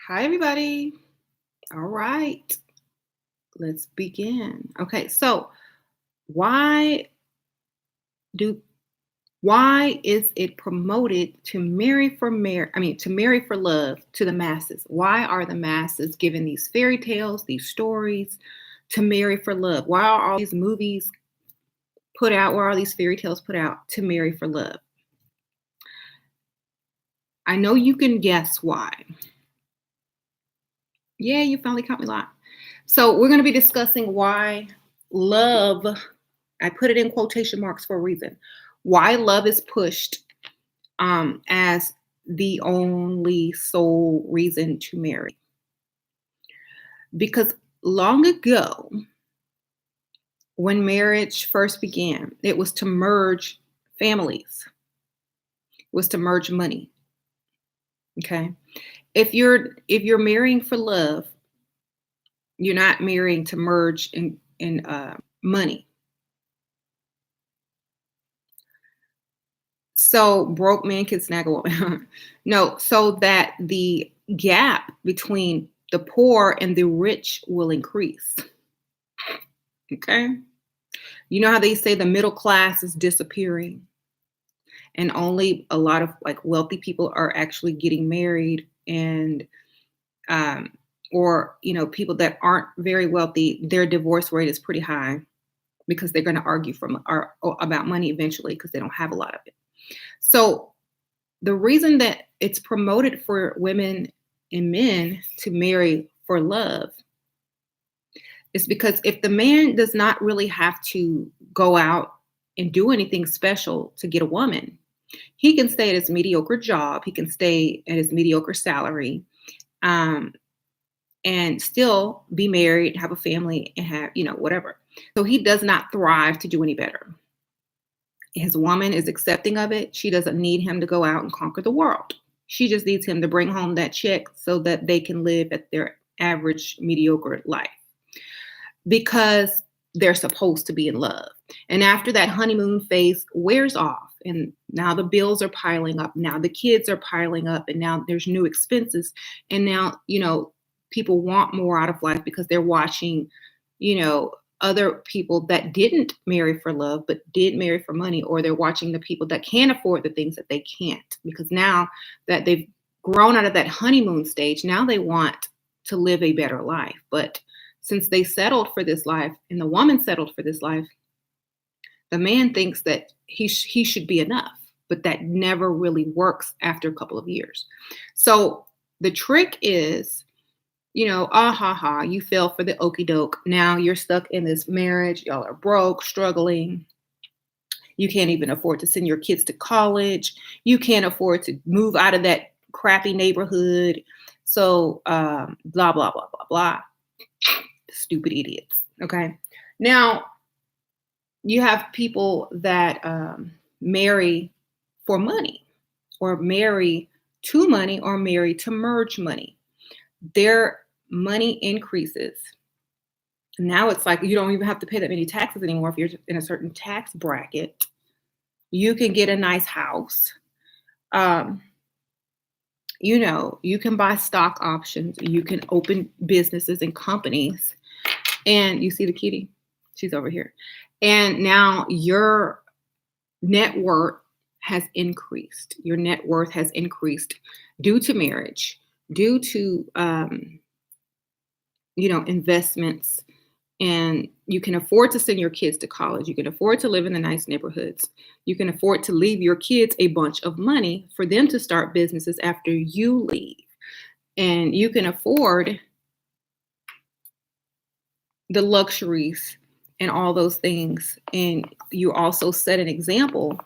Hi, everybody. All right, let's begin. Okay, so why do why is it promoted to to marry for love to the masses? Why are the masses given these fairy tales, these stories to marry for love? Why are all these movies put out? Why are these fairy tales put out to marry for love? I know you can guess why. Yeah, you finally caught me live. So we're going to be discussing why love, I put it in quotation marks for a reason, why love is pushed as the only sole reason to marry. Because long ago, when marriage first began, it was to merge families, it was to merge money. Okay. If you're marrying for love, you're not marrying to merge in money. So broke man can snag a woman. No, so that the gap between the poor and the rich will increase. Okay. You know how they say the middle class is disappearing and only a lot of like wealthy people are actually getting married and um or people that aren't very wealthy, their divorce rate is pretty high because they're going to argue about money eventually because they don't have a lot of it. So the reason that it's promoted for women and men to marry for love is because if the man does not really have to go out and do anything special to get a woman, he can stay at his mediocre job, he can stay at his mediocre salary, um, and still be married, have a family, and have, whatever. So he does not thrive to do any better. His woman is accepting of it. She doesn't need him to go out and conquer the world. She just needs him to bring home that check so that they can live at their average mediocre life because they're supposed to be in love. And after that honeymoon phase wears off, and now the bills are piling up, now the kids are piling up, and now there's new expenses. And now, people want more out of life because they're watching, other people that didn't marry for love but did marry for money, or they're watching the people that can't afford the things that they can't, because now that they've grown out of that honeymoon stage, now they want to live a better life. But since they settled for this life and the woman settled for this life, the man thinks that he should be enough, but that never really works after a couple of years. So the trick is, you fell for the okey doke. Now you're stuck in this marriage. Y'all are broke, struggling. You can't even afford to send your kids to college. You can't afford to move out of that crappy neighborhood. So blah, blah, blah, blah, blah. Stupid idiots. Okay. Now you have people that marry for money, or marry to money, or marry to merge money. Their money increases. Now it's like you don't even have to pay that many taxes anymore. If you're in a certain tax bracket, you can get a nice house. You can buy stock options. You can open businesses and companies. And you see the kitty? She's over here. And now your net worth has increased. Your net worth has increased due to marriage, due to investments, and you can afford to send your kids to college. You can afford to live in the nice neighborhoods. You can afford to leave your kids a bunch of money for them to start businesses after you leave. And you can afford the luxuries and all those things. And you also set an example,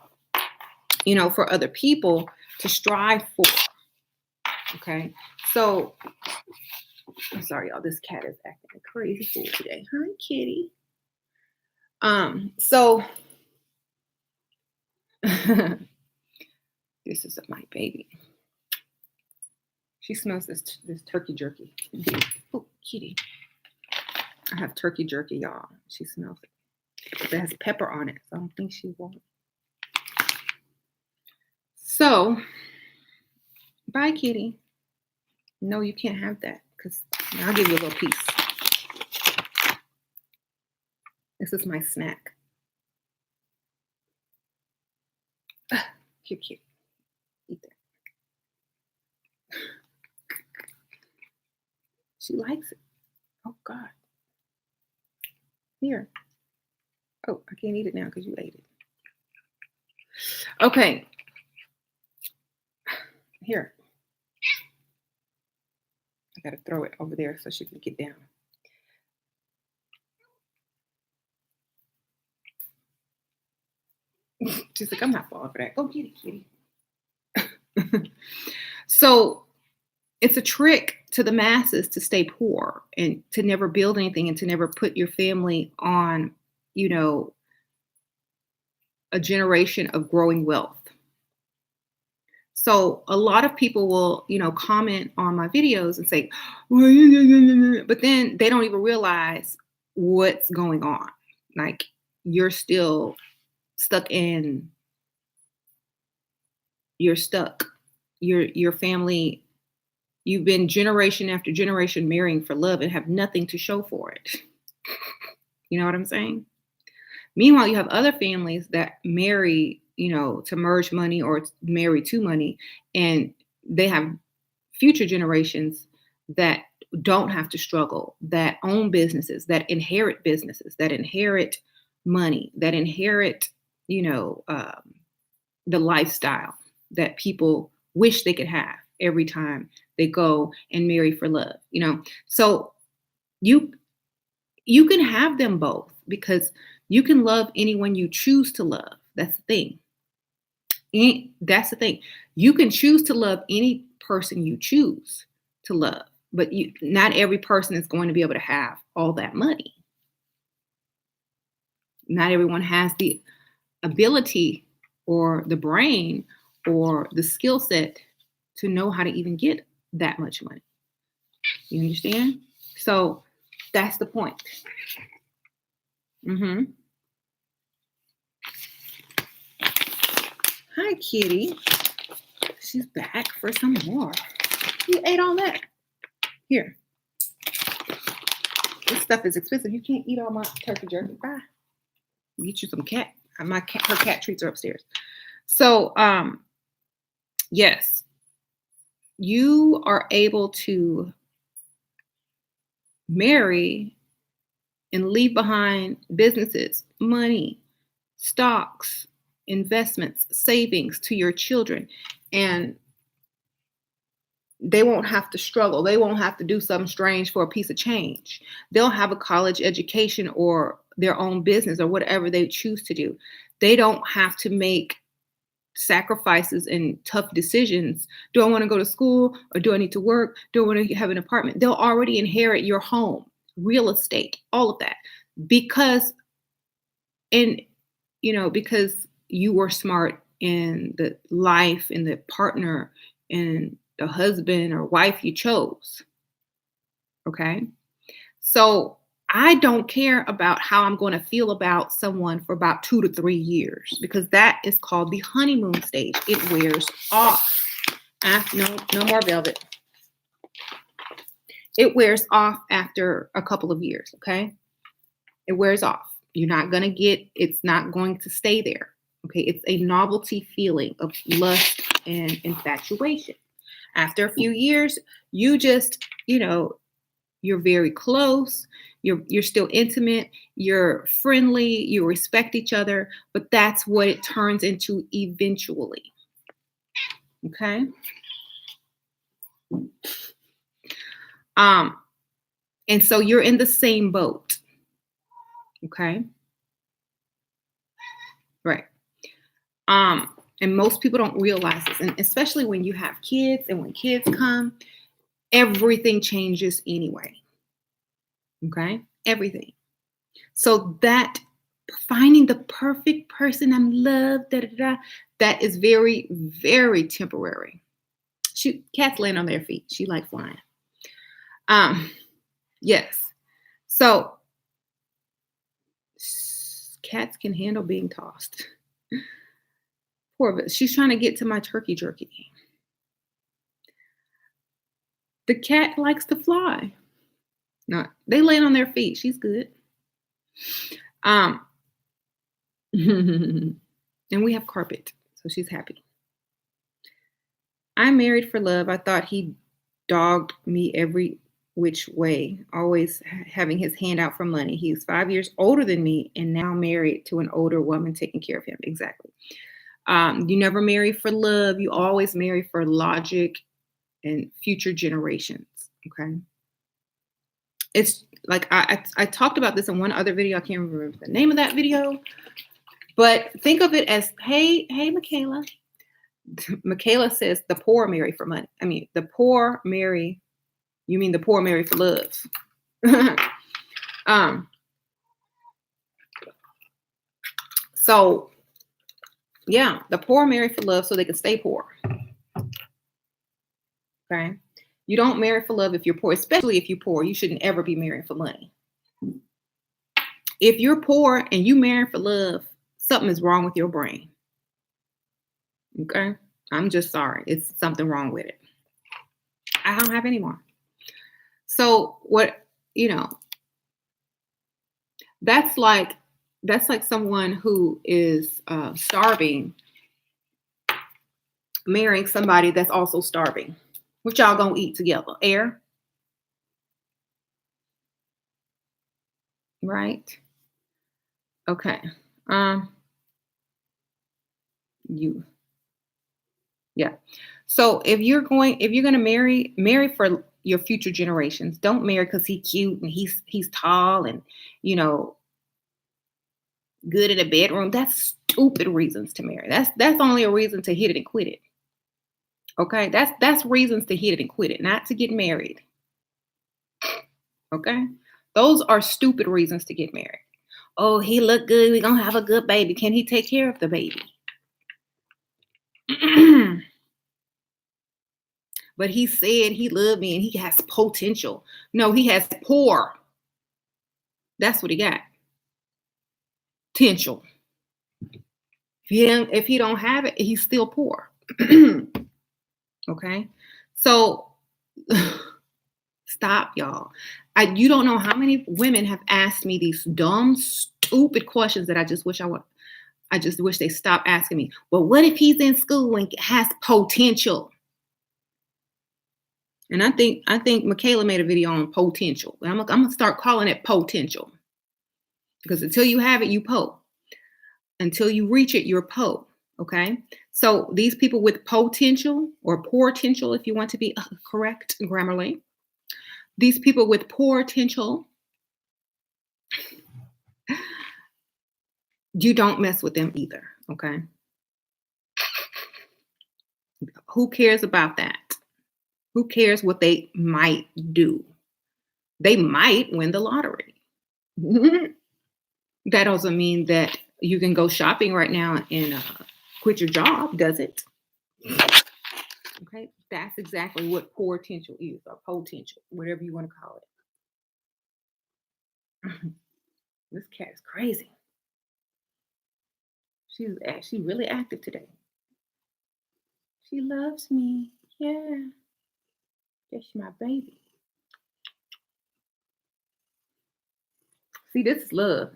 for other people to strive for. Okay. So I'm sorry, y'all. This cat is acting a crazy fool today. Hi, kitty. So this is my baby. She smells this turkey jerky. Oh, kitty. I have turkey jerky, y'all. She smells it. It has pepper on it, so I don't think she won't. So, bye, kitty. No, you can't have that because I'll give you a little piece. This is my snack. Cute, cute. Eat that. She likes it. Oh God. Here. Oh, I can't eat it now because you ate it. Okay. Here. I gotta throw it over there so she can get down. She's like, I'm not falling for that. Go get it, kitty. So it's a trick to the masses to stay poor and to never build anything and to never put your family on, you know, a generation of growing wealth. So a lot of people will, comment on my videos and say, but then they don't even realize what's going on. Like you're still stuck in, you're stuck. Your family, you've been generation after generation marrying for love and have nothing to show for it. You know what I'm saying? Meanwhile, you have other families that marry, to merge money or marry to money, and they have future generations that don't have to struggle, that own businesses, that inherit money, that inherit, the lifestyle that people wish they could have every time they go and marry for love, So you you can have them both because you can love anyone you choose to love. That's the thing. That's the thing. You can choose to love any person you choose to love, but not every person is going to be able to have all that money. Not everyone has the ability or the brain or the skill set to know how to even get that much money. You understand? So that's the point. Hi, kitty. She's back for some more. You ate all that. Here. This stuff is expensive. You can't eat all my turkey jerky. Bye. Get you some cat. Her cat treats are upstairs. So, yes, you are able to marry and leave behind businesses, money, stocks, investments, savings to your children. And they won't have to struggle. They won't have to do something strange for a piece of change. They'll have a college education or their own business or whatever they choose to do. They don't have to make sacrifices and tough decisions. Do I want to go to school or do I need to work? Do I want to have an apartment? They'll already inherit your home, real estate, all of that because you were smart in the life and the partner and the husband or wife you chose. Okay. So I don't care about how I'm going to feel about someone for about 2 to 3 years because that is called the honeymoon stage. It wears off. No more velvet. It wears off after a couple of years. Okay. It wears off. It's not going to stay there. Okay. It's a novelty feeling of lust and infatuation. After a few years, you just, you're very close. You're still intimate. You're friendly. You respect each other. But that's what it turns into eventually. Okay. And so you're in the same boat. Okay. Right. And most people don't realize this, and especially when you have kids and when kids come, everything changes anyway. Okay? Everything. So that finding the perfect person I'm loved, that is very, very temporary. Cats land on their feet. She likes flying. Yes. So cats can handle being tossed. Poor, but she's trying to get to my turkey jerky. The cat likes to fly. No, they laying on their feet. She's good. Um, and we have carpet, so she's happy. I'm married for love. I thought he dogged me every which way, always having his hand out for money. He's 5 years older than me and now married to an older woman taking care of him. Exactly. You never marry for love. You always marry for logic and future generations. Okay. It's like I talked about this in one other video. I can't remember the name of that video, but think of it as, hey, Michaela. Michaela says the poor marry for money. I mean, the poor marry. You mean the poor marry for love? um. So, yeah, the poor marry for love so they can stay poor. Okay. You don't marry for love if you're poor, especially if you're poor. You shouldn't ever be marrying for money. If you're poor and you marry for love, something is wrong with your brain. Okay. I'm just sorry. It's something wrong with it. I don't have any more. So what, that's like someone who is starving, marrying somebody that's also starving. What y'all gonna eat together? Air? Right? Okay. Yeah. So if you're gonna marry for your future generations. Don't marry because he's cute and he's tall and you know good in the bedroom. That's stupid reasons to marry. That's only a reason to hit it and quit it. Okay, that's reasons to hit it and quit it, not to get married. Okay, those are stupid reasons to get married. Oh, he look good. We're gonna have a good baby. Can he take care of the baby? But he said he loved me and he has potential. No, he has poor. That's what he got. Potential. If he don't have it, he's still poor. Okay, so stop, y'all. You don't know how many women have asked me these dumb, stupid questions that I just wish they stopped asking me. Well, what if he's in school and has potential? And I think Michaela made a video on potential. I'm gonna start calling it potential because until you have it, you po. Until you reach it, you're po. Okay. So these people with potential or poor potential, if you want to be correct grammarly, these people with poor potential, you don't mess with them either. Okay. Who cares about that? Who cares what they might do? They might win the lottery. That doesn't mean that you can go shopping right now and quit your job, does it? Okay, that's exactly what potential is, or potential, whatever you want to call it. This cat is crazy. She's actually really active today. She loves me. Yeah, that's my baby. See, this is love.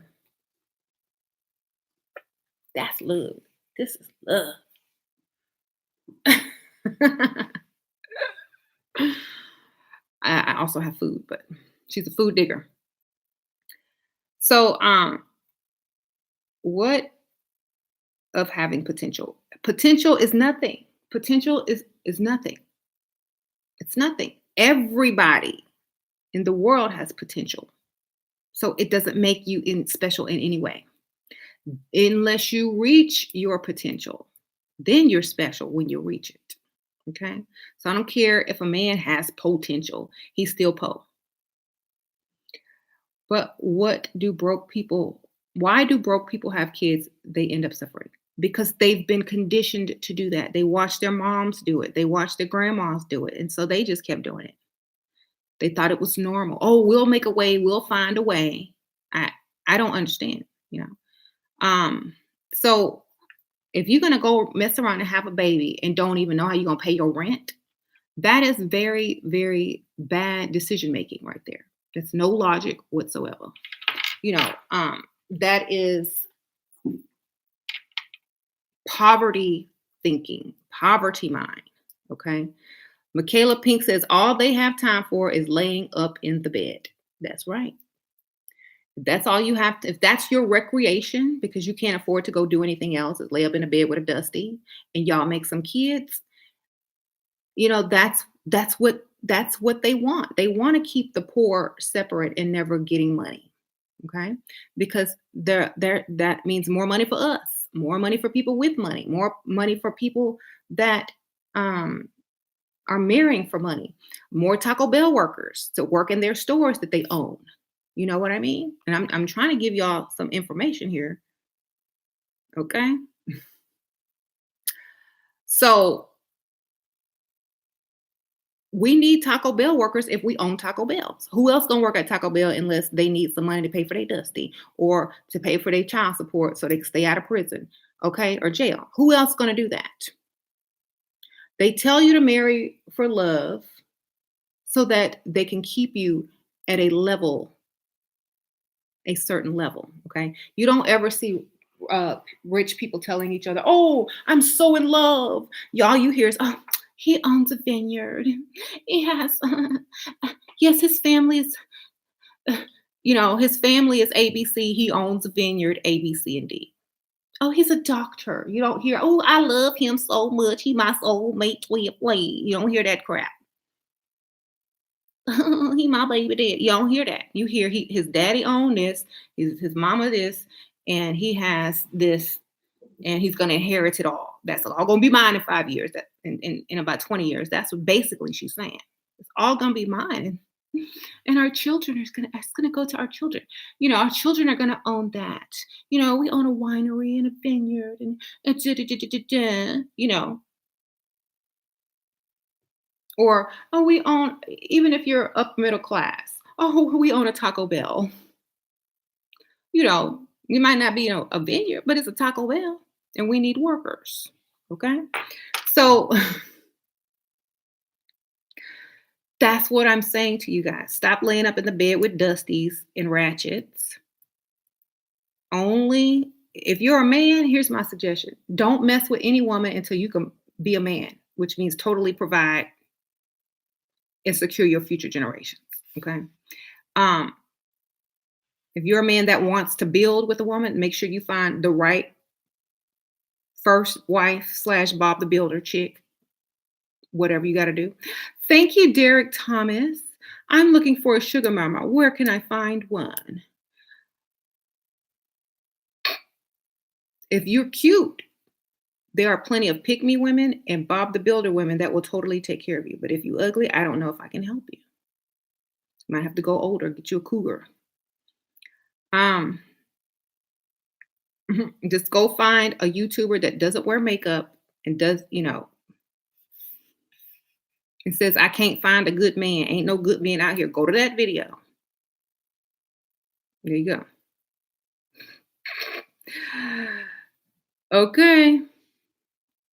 That's love. This is love. I also have food, but she's a food digger. So, what of having potential? Potential is nothing. Potential is nothing. It's nothing. Everybody in the world has potential. So it doesn't make you special in any way. Unless you reach your potential, then you're special when you reach it. Okay? So I don't care if a man has potential, he's still po. But why do broke people have kids? They end up suffering because they've been conditioned to do that. They watched their moms do it. They watched their grandmas do it. And so they just kept doing it. They thought it was normal. Oh, we'll make a way. We'll find a way. I don't understand, So if you're going to go mess around and have a baby and don't even know how you're going to pay your rent, That is very, very bad decision making right there. That's no logic whatsoever. You know, that is poverty thinking, poverty mind. Okay. Michaela Pink says all they have time for is laying up in the bed. That's right. If that's all you have to, if that's your recreation because you can't afford to go do anything else, is lay up in a bed with a dusty and y'all make some kids, that's what they want. They want to keep the poor separate and never getting money. Okay? Because that means more money for us, more money for people with money, more money for people that um are marrying for money, more Taco Bell workers to work in their stores that they own. You know what I mean? And I'm trying to give y'all some information here. Okay. So we need Taco Bell workers if we own Taco Bells. Who else gonna work at Taco Bell unless they need some money to pay for their dusty or to pay for their child support so they can stay out of prison, okay, or jail? Who else gonna do that? They tell you to marry for love so that they can keep you at a certain level. Okay. You don't ever see rich people telling each other, "Oh, I'm so in love." Y'all, you hear is, "Oh, he owns a vineyard. He has, yes, his family is, his family is ABC. He owns a vineyard, A, B, C, and D. Oh, he's a doctor." You don't hear, "Oh, I love him so much. He my soulmate, 12 way." You don't hear that crap. He my baby dad. You don't hear that. You hear his daddy own this, his mama this, and he has this, and he's gonna inherit it all. That's all gonna be mine in 5 years. That in about 20 years. That's what basically she's saying. It's all gonna be mine. And our children it's gonna go to our children. Our children are gonna own that. We own a winery and a vineyard and da, da, da, da, da, da, or, oh, we own, even if you're up middle class, oh, we own a Taco Bell. You might not be a vineyard, but it's a Taco Bell and we need workers. Okay. So that's what I'm saying to you guys. Stop laying up in the bed with dusties and ratchets. Only if you're a man, here's my suggestion. Don't mess with any woman until you can be a man, which means totally provide and secure your future generations. Okay. Um, if you're a man that wants to build with a woman, make sure you find the right first wife / Bob the Builder chick, whatever you got to do. Thank you, Derek Thomas. I'm looking for a sugar mama. Where can I find one? If you're cute, there are plenty of pick me women and Bob the Builder women that will totally take care of you. But if you ugly, I don't know if I can help you. Might have to go older, get you a cougar. Just go find a YouTuber that doesn't wear makeup and does, it says, "I can't find a good man. Ain't no good men out here." Go to that video. There you go. Okay.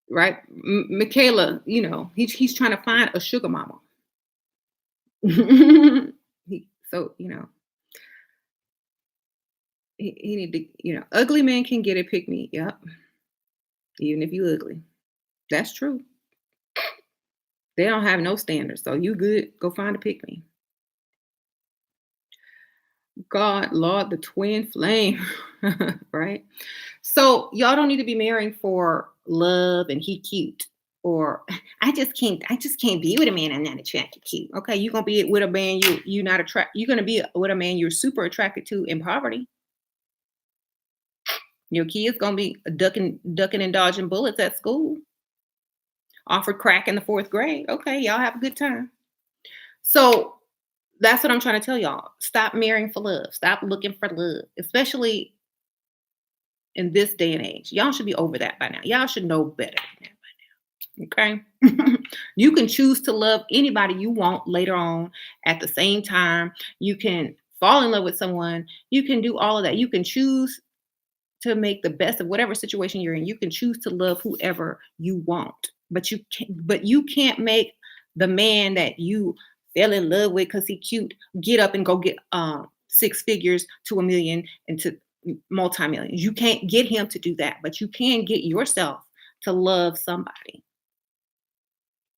Right. Michaela, he's trying to find a sugar mama. So, he need to, ugly man can get a pick me. Yep. Even if you ugly. That's true. They don't have no standards. So you good. Go find a pick me. God, Lord, the twin flame. Right? So y'all don't need to be marrying for love and he cute. Or I just can't be with a man I'm not attracted to. Okay, you're gonna be with a man you not attract. You're gonna be with a man you're super attracted to in poverty. Your kids gonna be ducking and dodging bullets at school. Offered crack in the 4th grade. Okay, y'all have a good time. So that's what I'm trying to tell y'all. Stop marrying for love. Stop looking for love, especially in this day and age. Y'all should be over that by now. Y'all should know better than that by now. Okay. You can choose to love anybody you want later on at the same time. You can fall in love with someone. You can do all of that. You can choose to make the best of whatever situation you're in. You can choose to love whoever you want, but you can't make the man that you fell in love with because he cute, get up and go get six figures to a million and to multi-millions. You can't get him to do that, but you can get yourself to love somebody,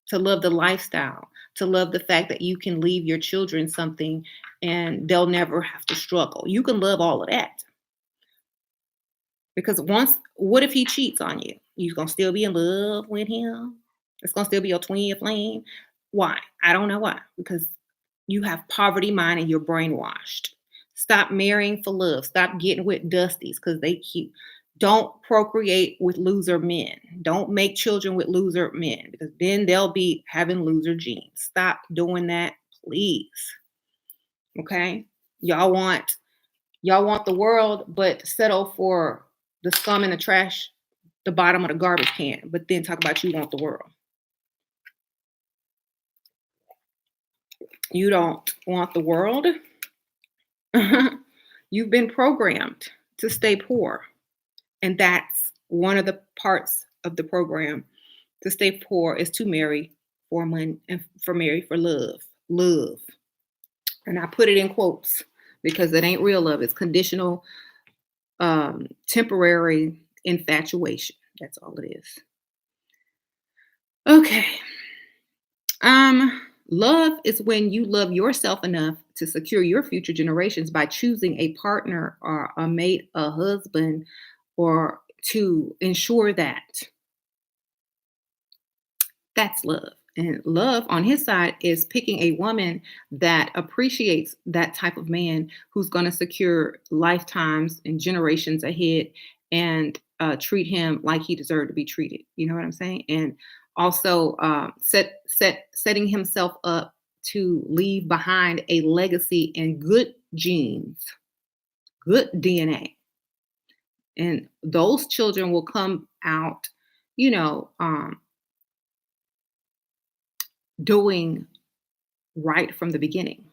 to love the lifestyle, to love the fact that you can leave your children something and they'll never have to struggle. You can love all of that. Because once, what if he cheats on you? You gonna still be in love with him? It's gonna still be your twin flame. Why? I don't know why. Because you have poverty mind and you're brainwashed. Stop marrying for love. Stop getting with dusties because they cute. Don't procreate with loser men. Don't make children with loser men because then they'll be having loser genes. Stop doing that, please. Okay? Y'all want Y'all want the world, but settle for the scum in the trash, the bottom of the garbage can, but then talk about you want the world. You don't want the world. You've been programmed to stay poor. And that's one of the parts of the program. To stay poor is to marry for money and for marry for love. Love. And I put it in quotes because it ain't real love. It's conditional, temporary infatuation. That's all it is. Okay. Love is when you love yourself enough to secure your future generations by choosing a partner or a mate, a husband, or to ensure that. That's love. And love on his side is picking a woman that appreciates that type of man who's going to secure lifetimes and generations ahead and treat him like he deserved to be treated. You know what I'm saying? And also setting himself up to leave behind a legacy and good genes, good DNA. And those children will come out, you know, doing right from the beginning,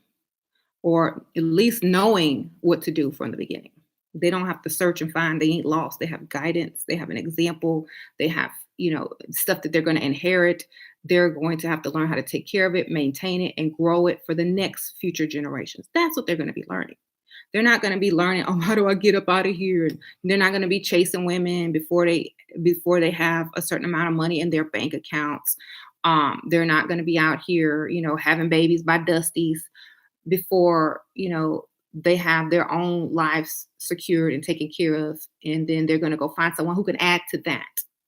or at least knowing what to do from the beginning. They don't have to search and find, they ain't lost. They have guidance, they have an example, they have, stuff that they're going to inherit. They're going to have to learn how to take care of it, maintain it, and grow it for the next future generations. That's what they're going to be learning. They're not going to be learning, oh, how do I get up out of here? And they're not going to be chasing women before they have a certain amount of money in their bank accounts. They're not going to be out here, having babies by dusties before, they have their own lives secured and taken care of. And then they're going to go find someone who can add to that,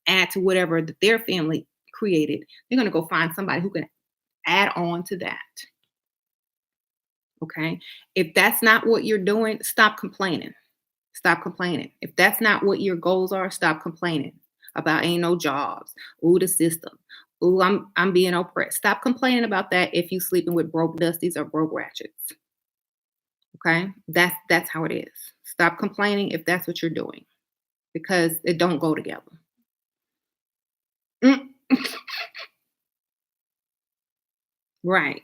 add to whatever that their family created. They're going to go find somebody who can add on to that. Okay. If that's not what you're doing, stop complaining. Stop complaining. If that's not what your goals are, stop complaining about ain't no jobs. Ooh, the system. Ooh, I'm being oppressed. Stop complaining about that if you sleeping with broke dusties or broke ratchets. Okay? That's how it is. Stop complaining if that's what you're doing. Because it don't go together. Mm. Right.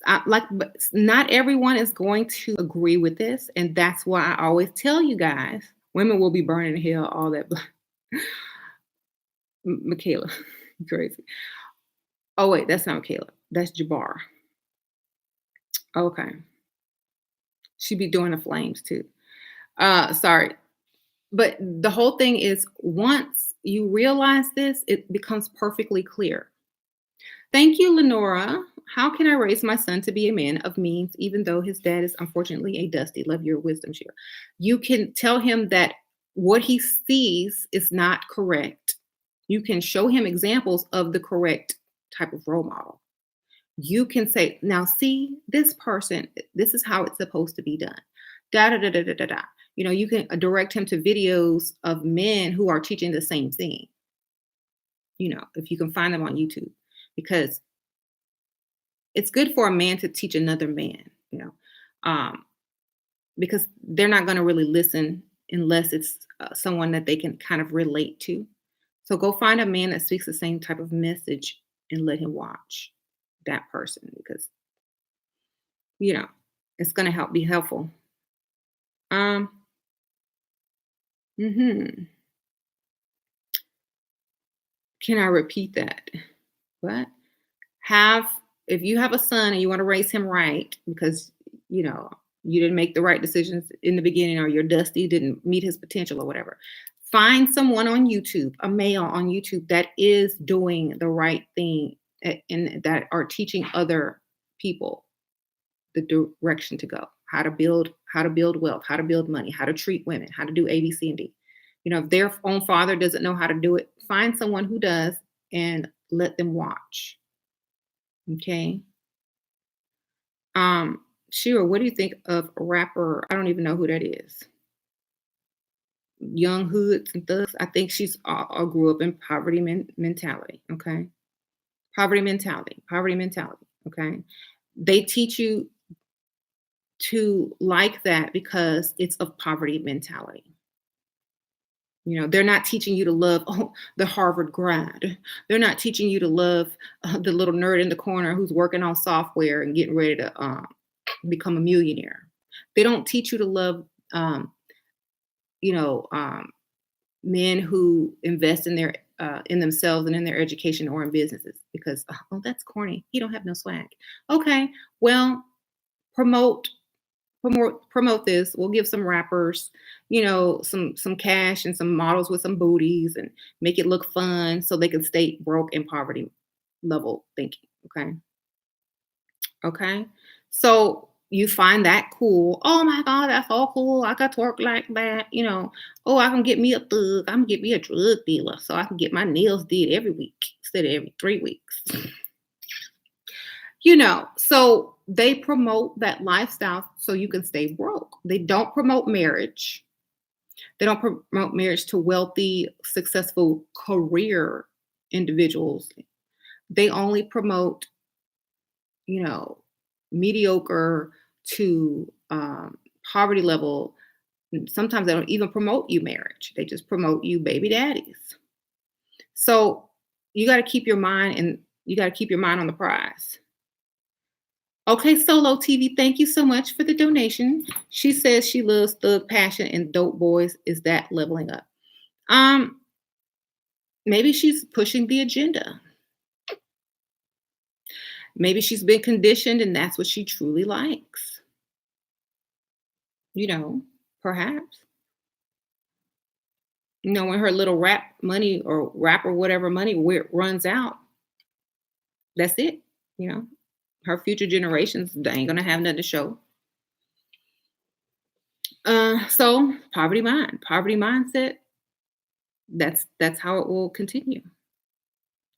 But not everyone is going to agree with this, and that's why I always tell you guys, women will be burning in hell, all that. Michaela, crazy. Oh wait, that's not Michaela. That's Jabbar. Okay, she be doing the flames too. Sorry, but the whole thing is once you realize this, it becomes perfectly clear. Thank you, Lenora. How can I raise my son to be a man of means, even though his dad is unfortunately a dusty? Love your wisdom share. You can tell him that what he sees is not correct. You can show him examples of the correct type of role model. You can say, now see this person, this is how it's supposed to be done. Da da da da da da da. You can direct him to videos of men who are teaching the same thing. If you can find them on YouTube, because it's good for a man to teach another man, because they're not going to really listen unless it's someone that they can kind of relate to. So go find a man that speaks the same type of message and let him watch that person, because, it's going to be helpful. Mhm. Can I repeat that? What? Have If you have a son and you want to raise him right because you know you didn't make the right decisions in the beginning or your dusty didn't meet his potential or whatever, find someone on YouTube, a male on YouTube that is doing the right thing and that are teaching other people the direction to go, how to build wealth, how to build money, how to treat women, how to do A, B, C, and D. If their own father doesn't know how to do it, find someone who does and let them watch. Okay. Shira, what do you think of a rapper? I don't even know who that is. Young hoods and thugs. I think she's all grew up in poverty mentality. Okay. Poverty mentality. Poverty mentality. Okay. They teach you to like that because it's of poverty mentality. They're not teaching you to love the Harvard grad. They're not teaching you to love the little nerd in the corner who's working on software and getting ready to become a millionaire. They don't teach you to love, you know, um, men who invest in themselves and in their education or in businesses because that's corny. He don't have no swag. Okay, well, promote promote this. We'll give some rappers, some cash and some models with some booties and make it look fun so they can stay broke and poverty level thinking. Okay. Okay. So you find that cool. Oh my God, that's all cool. I got to work like that. Oh, I can get me a thug. I can get me a drug dealer so I can get my nails did every week instead of every 3 weeks. So they promote that lifestyle so you can stay broke. They don't promote marriage. They don't promote marriage to wealthy, successful career individuals. They only promote, you know, mediocre to poverty level. Sometimes they don't even promote you marriage. They just promote you baby daddies. So you got to keep your mind on the prize. Okay, Solo TV, thank you so much for the donation. She says she loves thug passion and dope boys. Is that leveling up? Um, Maybe she's pushing the agenda. Maybe she's been conditioned and that's what she truly likes. You know, Perhaps. When her little rap money or rap or whatever money runs out, that's it. You know, her future generations, they ain't gonna have nothing to show. So poverty mindset. That's how it will continue.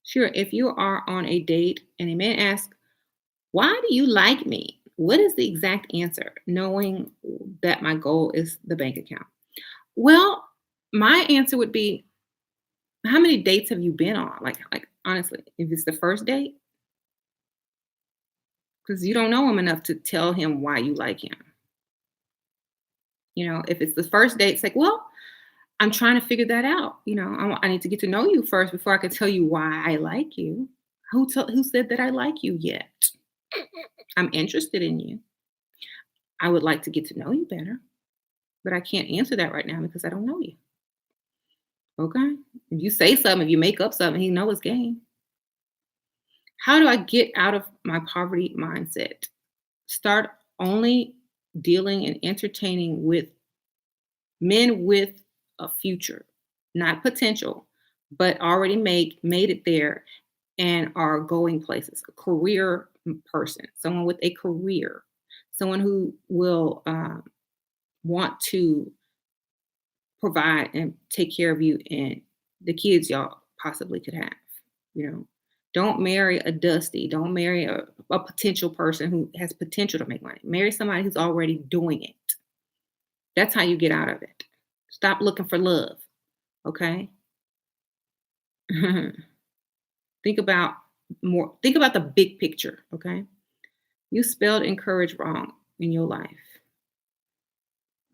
Sure. If you are on a date and a man asks, "Why do you like me?" What is the exact answer? Knowing that my goal is the bank account. Well, my answer would be, how many dates have you been on? Like honestly, if it's the first date, because you don't know him enough to tell him why you like him. If it's the first date, it's like, well, I'm trying to figure that out. I need to get to know you first before I can tell you why I like you. Who said that I like you yet? I'm interested in you. I would like to get to know you better, but I can't answer that right now because I don't know you. Okay? If you say something, if you make up something, he know it's game. How do I get out of my poverty mindset? Start only dealing and entertaining with men with a future, not potential, but already made it there and are going places. A career person, someone with a career, someone who will want to provide and take care of you and the kids y'all possibly could have. You know, don't marry a dusty. Don't marry a potential person who has potential to make money. Marry somebody who's already doing it. That's how you get out of it. Stop looking for love. Okay. think about think about the big picture. Okay. You spelled encourage wrong in your life.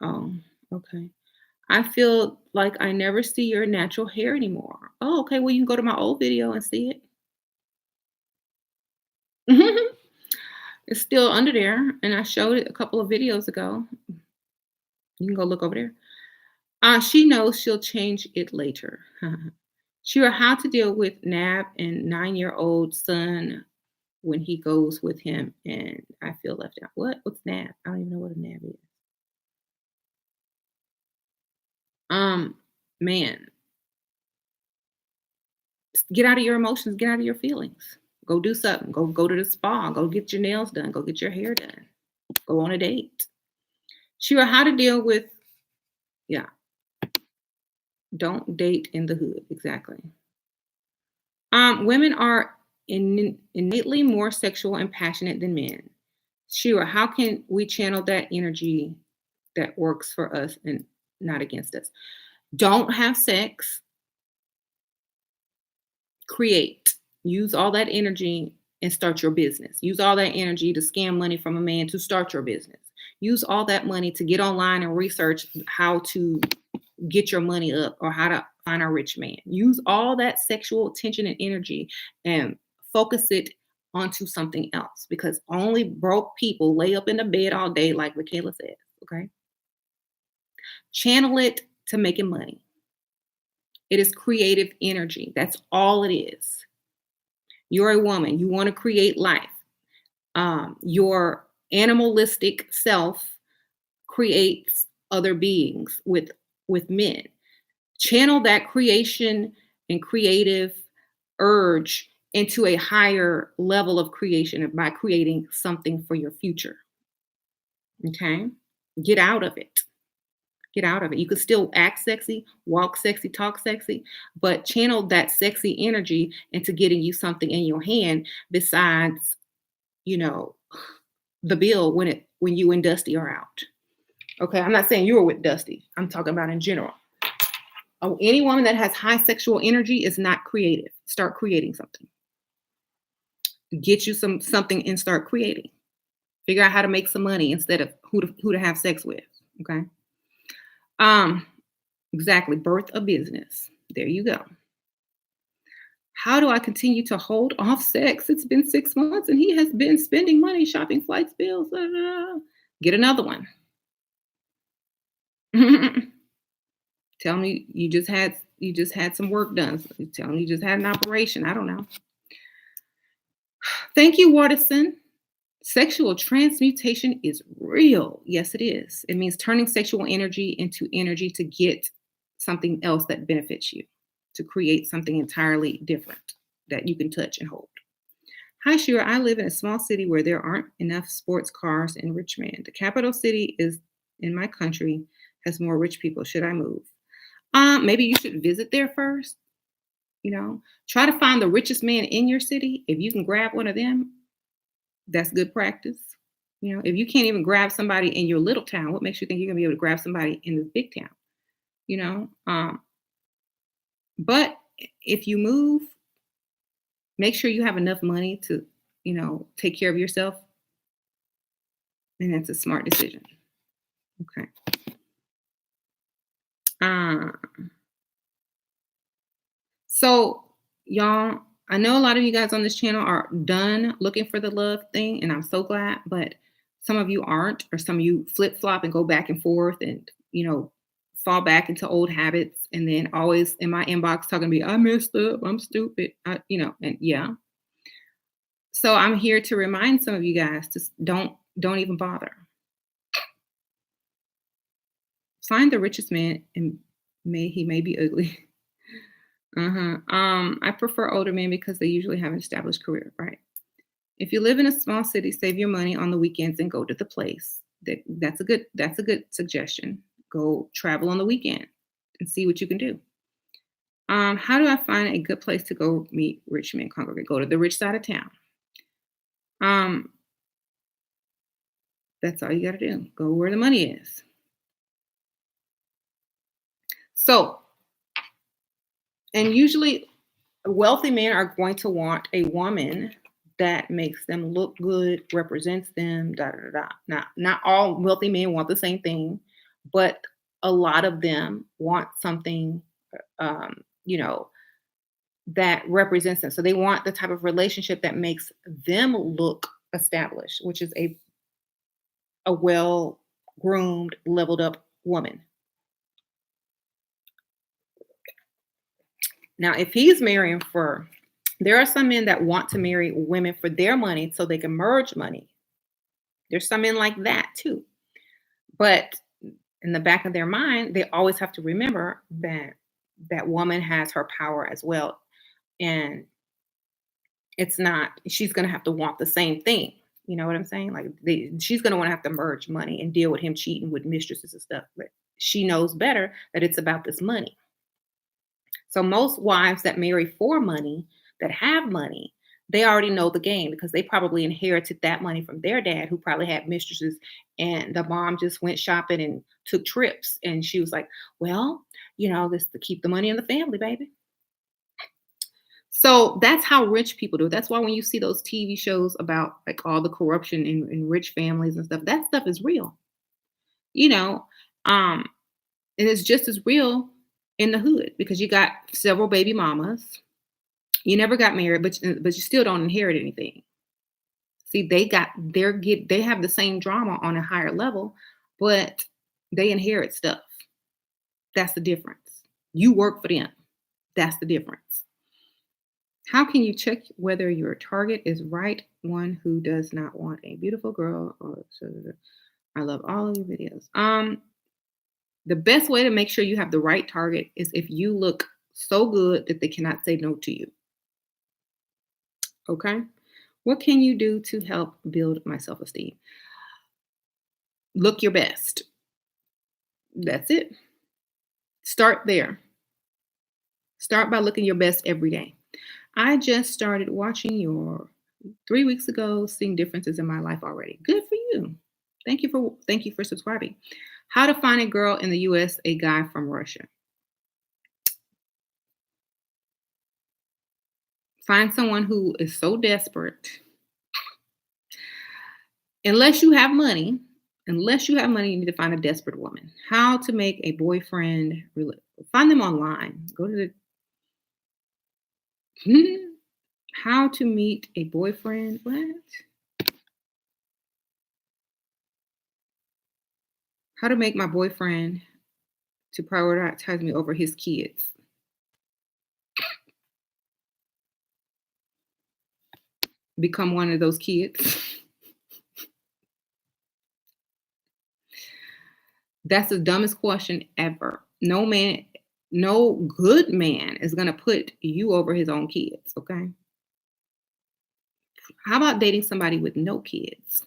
Oh, okay. I feel like I never see your natural hair anymore. Oh, okay. Well, you can go to my old video and see it. It's still under there, and I showed it a couple of videos ago. You can go look over there. She knows she'll change it later. Sure, how to deal with Nab and 9-year-old son when he goes with him and I feel left out. What? What's Nab? I don't even know what a Nab is. Um, man, get out of your emotions, get out of your feelings. Go do something. Go to the spa. Go get your nails done. Go get your hair done. Go on a date. Sure, how to deal with yeah. Don't date in the hood. Exactly. Women are innately more sexual and passionate than men. Sure, how can we channel that energy that works for us and not against us? Don't have sex, create. Use all that energy and start your business. Use all that energy to scam money from a man to start your business. Use all that money to get online and research how to get your money up or how to find a rich man. Use all that sexual attention and energy and focus it onto something else because only broke people lay up in the bed all day, like Michaela said. Okay. Channel it to making money. It is creative energy. That's all it is. You're a woman. You want to create life. Your animalistic self creates other beings with men. Channel that creation and creative urge into a higher level of creation by creating something for your future. Okay? Get out of it. Get out of it. You can still act sexy, walk sexy, talk sexy, but channel that sexy energy into getting you something in your hand besides, you know, the bill when you and Dusty are out. Okay, I'm not saying you were with Dusty. I'm talking about in general. Oh, any woman that has high sexual energy is not creative. Start creating something. Get you something and start creating. Figure out how to make some money instead of who to have sex with. Okay. Um, exactly. Birth a business. There you go. How do I continue to hold off sex? It's been 6 months and he has been spending money shopping, flights, bills. Blah, blah, blah. Get another one. Tell me you just had some work done. Tell me you just had an operation. I don't know. Thank you, Watterson. Sexual transmutation is real. Yes, it is. It means turning sexual energy into energy to get something else that benefits you, to create something entirely different that you can touch and hold. Hi, Shira. I live in a small city where there aren't enough sports cars in Richmond. The capital city is in my country has more rich people. Should I move? Maybe you should visit there first. Try to find the richest man in your city. If you can grab one of them, that's good practice. If you can't even grab somebody in your little town, what makes you think you're gonna be able to grab somebody in this big town? You know, but if you move, make sure you have enough money to, take care of yourself, and that's a smart decision. Okay. Uh, so y'all, I know a lot of you guys on this channel are done looking for the love thing, and I'm so glad, but some of you aren't, or some of you flip flop and go back and forth and, fall back into old habits and then always in my inbox talking to me, I messed up, I'm stupid, and yeah. So I'm here to remind some of you guys to don't even bother. Find the richest man and he may be ugly. I prefer older men because they usually have an established career, right? If you live in a small city, save your money on the weekends and go to the place. That's a good suggestion. Go travel on the weekend and see what you can do. How do I find a good place to go meet rich men congregate? Go to the rich side of town. That's all you got to do. Go where the money is. So, and usually wealthy men are going to want a woman that makes them look good, represents them, da da da. Now, not all wealthy men want the same thing, but a lot of them want something, that represents them. So they want the type of relationship that makes them look established, which is a well-groomed, leveled up woman. Now, if he's marrying for, there are some men that want to marry women for their money so they can merge money. There's some men like that too. But in the back of their mind, they always have to remember that that woman has her power as well. And it's not, she's going to have to want the same thing. You know what I'm saying? Like she's going to want to have to merge money and deal with him cheating with mistresses and stuff. But she knows better that it's about this money. So most wives that marry for money, that have money, they already know the game because they probably inherited that money from their dad, who probably had mistresses, and the mom just went shopping and took trips. And she was like, well, this to keep the money in the family, baby. So that's how rich people do. That's why when you see those TV shows about like all the corruption in rich families and stuff, that stuff is real. You know, um, and it's just as real in the hood because you got several baby mamas. You never got married, but you still don't inherit anything. See, they have the same drama on a higher level, but they inherit stuff. That's the difference. You work for them. That's the difference. How can you check whether your target is right one who does not want a beautiful girl or I love all of your videos. The best way to make sure you have the right target is if you look so good that they cannot say no to you. Okay? What can you do to help build my self-esteem? Look your best. That's it. Start there. Start by looking your best every day. I just started watching your 3 weeks ago, seeing differences in my life already. Good for you. Thank you for subscribing. How to find a girl in the US, a guy from Russia. Find someone who is so desperate. Unless you have money, you need to find a desperate woman. How to make a boyfriend, find them online. Go to the how to meet a boyfriend. What? How to make my boyfriend to prioritize me over his kids. Become one of those kids. That's the dumbest question ever. No good man is going to put you over his own kids, okay? How about dating somebody with no kids?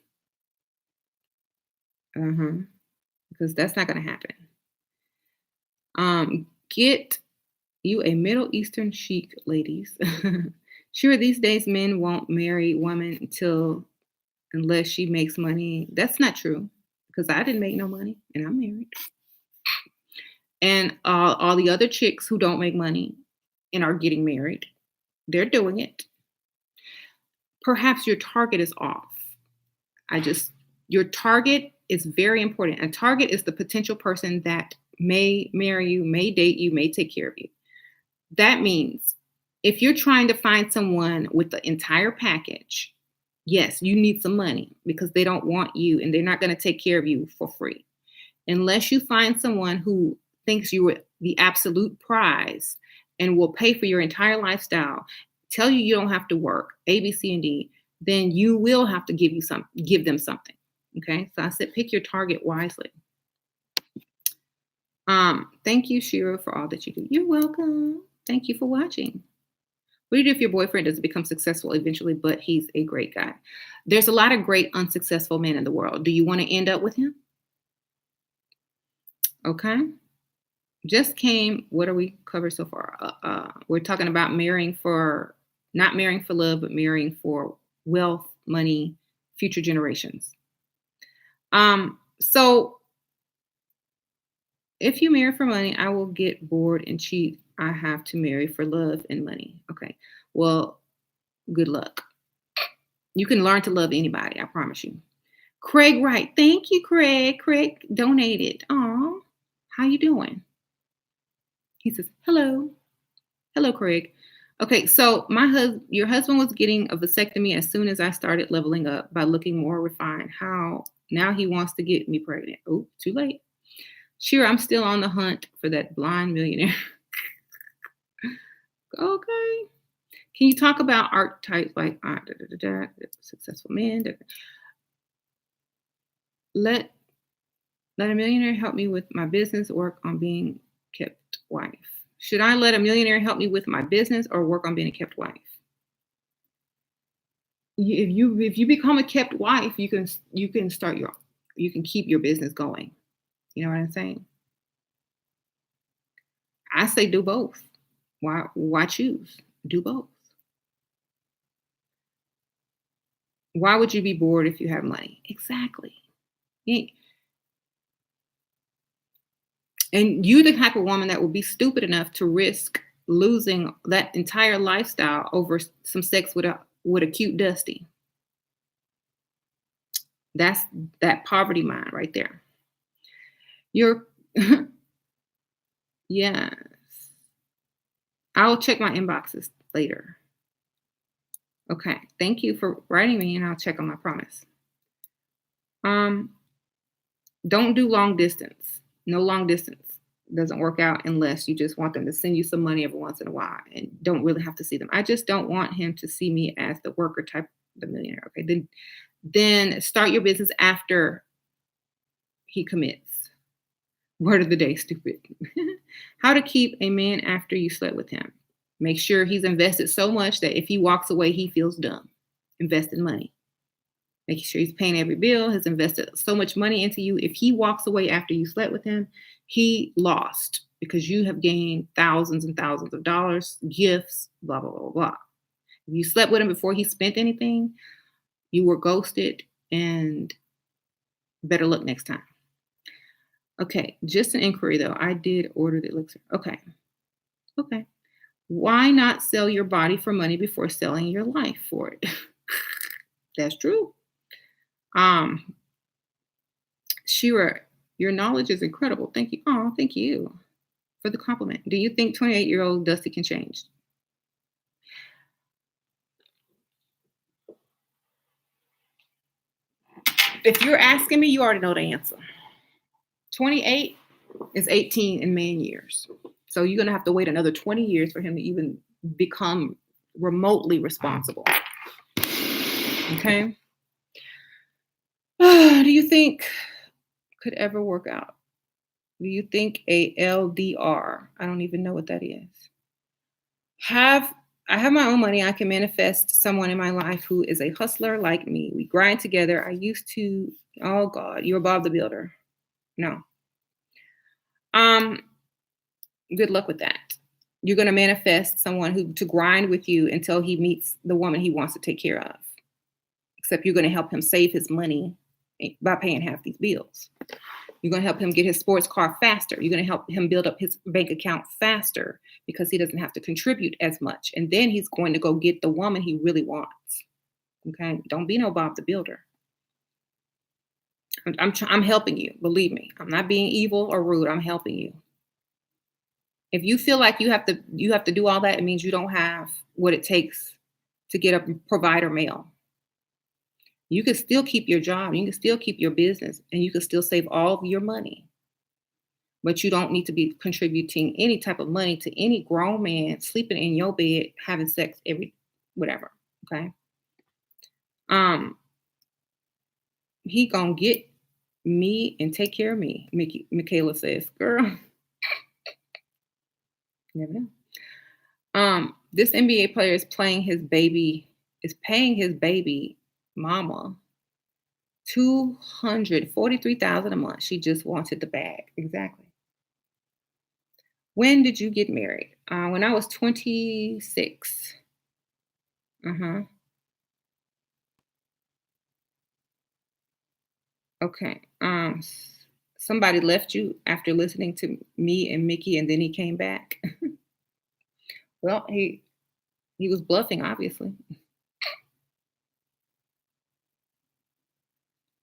Because that's not going to happen. Get you a Middle Eastern chic, ladies. Sure, these days men won't marry women unless she makes money. That's not true because I didn't make no money and I'm married. And all the other chicks who don't make money and are getting married, they're doing it. Perhaps your target is off. Your target is very important. A target is the potential person that may marry you, may date you, may take care of you. That means if you're trying to find someone with the entire package, yes, you need some money because they don't want you and they're not going to take care of you for free. Unless you find someone who thinks you are the absolute prize and will pay for your entire lifestyle, tell you don't have to work, A, B, C, and D, then you will have to give them something. Okay, so I said pick your target wisely. Thank you, Shira, for all that you do. You're welcome. Thank you for watching. What do you do if your boyfriend doesn't become successful eventually, but he's a great guy? There's a lot of great unsuccessful men in the world. Do you want to end up with him? Okay. Just came. What are we covered so far? We're talking about not marrying for love, but marrying for wealth, money, future generations. So if you marry for money, I will get bored and cheat. I have to marry for love and money. Okay. Well, good luck. You can learn to love anybody. I promise you. Craig Wright. Thank you, Craig. Craig donated. Aw. How you doing? He says, hello. Hello, Craig. Okay, so your husband was getting a vasectomy as soon as I started leveling up by looking more refined. How now he wants to get me pregnant. Oh, too late. Sure, I'm still on the hunt for that blind millionaire. Okay. Can you talk about archetypes like successful men? Let let a millionaire help me with my business, work on being kept wife. Should I let a millionaire help me with my business or work on being a kept wife? If you become a kept wife, you can start your you can keep your business going. You know what I'm saying? I say do both. Why choose? Do both. Why would you be bored if you have money? Exactly. You And you the type of woman that will be stupid enough to risk losing that entire lifestyle over some sex with a cute Dusty. That's that poverty mind right there. You're yeah. I'll check my inboxes later. Okay. Thank you for writing me and I'll check on my promise. Um, don't do long distance. No long distance doesn't work out unless you just want them to send you some money every once in a while and don't really have to see them. I just don't want him to see me as the worker type, the millionaire. Okay. Then start your business after he commits. Word of the day, stupid. How to keep a man after you slept with him. Make sure he's invested so much that if he walks away, he feels dumb. Invest in money. Making sure he's paying every bill, has invested so much money into you. If he walks away after you slept with him, he lost because you have gained thousands and thousands of dollars, gifts, blah, blah, blah, blah. If you slept with him before he spent anything, you were ghosted and better luck next time. Okay, just an inquiry though. I did order the elixir. Okay. Okay. Why not sell your body for money before selling your life for it? That's true. Um, Shira, your knowledge is incredible. Thank you. Oh, thank you for the compliment. Do you think 28-year-old Dusty can change? If you're asking me, you already know the answer. 28 is 18 in man years. So you're going to have to wait another 20 years for him to even become remotely responsible. Okay. Do you think could ever work out? Do you think a LDR? I don't even know what that is. I have my own money. I can manifest someone in my life who is a hustler like me. We grind together. I used to, oh God, you're Bob the Builder. No. Um, Good luck with that. You're gonna manifest someone who to grind with you until he meets the woman he wants to take care of. Except you're gonna help him save his money by paying half these bills. You're going to help him get his sports car faster. You're going to help him build up his bank account faster because he doesn't have to contribute as much. And then he's going to go get the woman he really wants. Okay. Don't be no Bob the Builder. I'm helping you. Believe me. I'm not being evil or rude. I'm helping you. If you feel like you have to do all that, it means you don't have what it takes to get a provider male. You can still keep your job. You can still keep your business and you can still save all of your money. But you don't need to be contributing any type of money to any grown man sleeping in your bed, having sex every whatever. Okay. He gonna get me and take care of me. Michaela says, girl, never know. This NBA player is paying his baby mama $243,000 a month. She just wanted the bag. Exactly. When did you get married? When I was 26. Uh-huh. Okay. Somebody left you after listening to me and Mickey and then he came back. Well, he was bluffing, obviously.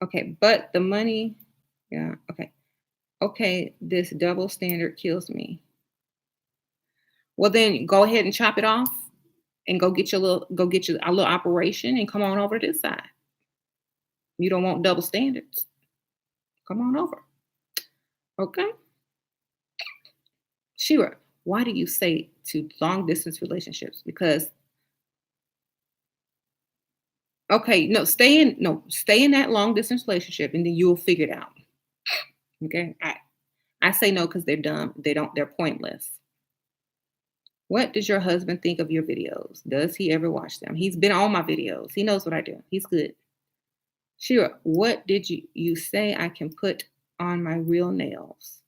Okay, but the money, yeah, okay. Okay, this double standard kills me. Well, then go ahead and chop it off and go get your a little operation and come on over to this side. You don't want double standards. Come on over. Okay. Sure. Why do you say to long distance relationships? Because okay, stay in that long distance relationship and then you'll figure it out. Okay. I say no because they're dumb. They're pointless. What does your husband think of your videos? Does he ever watch them? He's been on my videos. He knows what I do. He's good. Sure. What did you say I can put on my real nails?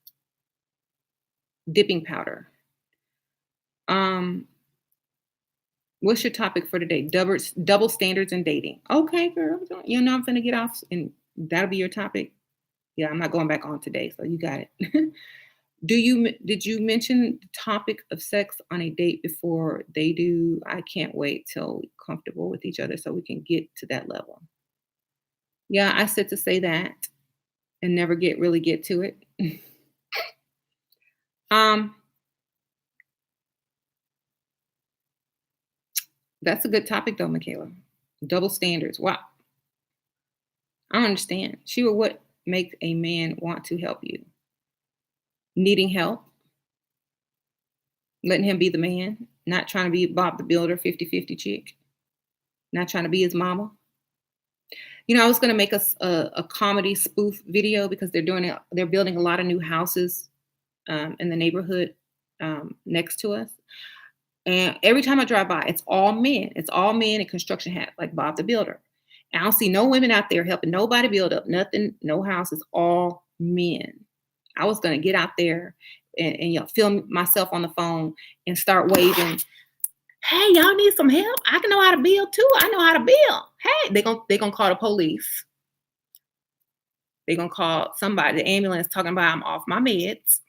Dipping powder. Um, what's your topic for today? Double standards in dating. Okay, girl. You know I'm gonna get off and that'll be your topic. Yeah, I'm not going back on today, so you got it. Did you mention the topic of sex on a date before they do? I can't wait till we're comfortable with each other so we can get to that level. Yeah, I said to say that and never really get to it. um, that's a good topic though, Michaela. Double standards. Wow, I don't understand. Sheila, what makes a man want to help you? Needing help, letting him be the man, not trying to be Bob the Builder 50-50 chick, not trying to be his mama. I was gonna make a comedy spoof video because they're building a lot of new houses in the neighborhood next to us. And every time I drive by, it's all men. It's all men in construction hats, like Bob the Builder. And I don't see no women out there helping nobody build up nothing, no houses, all men. I was gonna get out there and film myself on the phone and start waving. Hey, y'all need some help? I can know how to build too. I know how to build. Hey, they gonna call the police. They're gonna call somebody, the ambulance, talking about I'm off my meds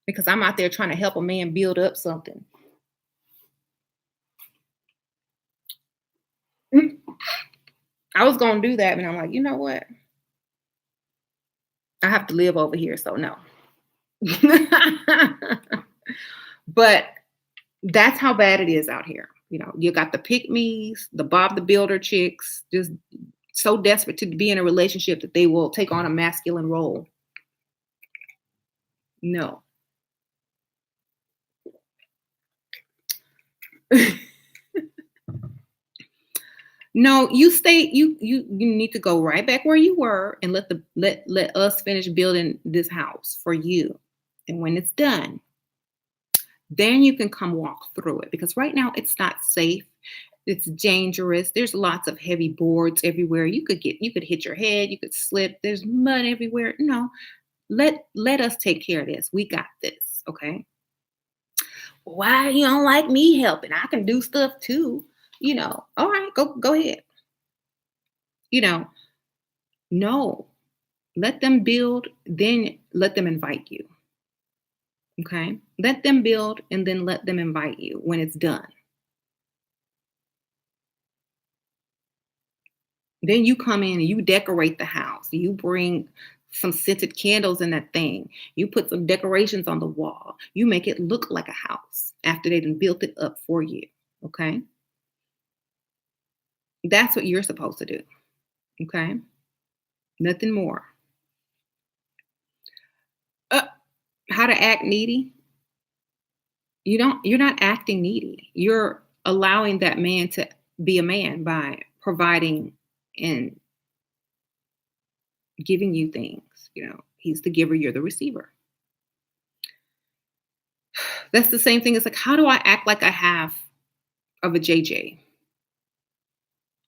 because I'm out there trying to help a man build up something. I was gonna do that, and I'm like, you know what? I have to live over here, so no. But that's how bad it is out here. You got the pick me's, the Bob the Builder chicks, just so desperate to be in a relationship that they will take on a masculine role. No. No, you stay. You need to go right back where you were and let us finish building this house for you. And when it's done, then you can come walk through it because right now it's not safe. It's dangerous. There's lots of heavy boards everywhere. You could hit your head, you could slip. There's mud everywhere. No, let us take care of this. We got this, okay? Why you don't like me helping? I can do stuff too. All right, go ahead. You know, no. Let them build, then let them invite you. Okay? Let them build and then let them invite you when it's done. Then you come in and you decorate the house. You bring some scented candles in that thing. You put some decorations on the wall. You make it look like a house after they done built it up for you. Okay? That's what you're supposed to do. Okay? Nothing more. How to act needy? You're not acting needy. You're allowing that man to be a man by providing and giving you things. He's the giver, you're the receiver. That's the same thing as like, how do I act like I have of a JJ?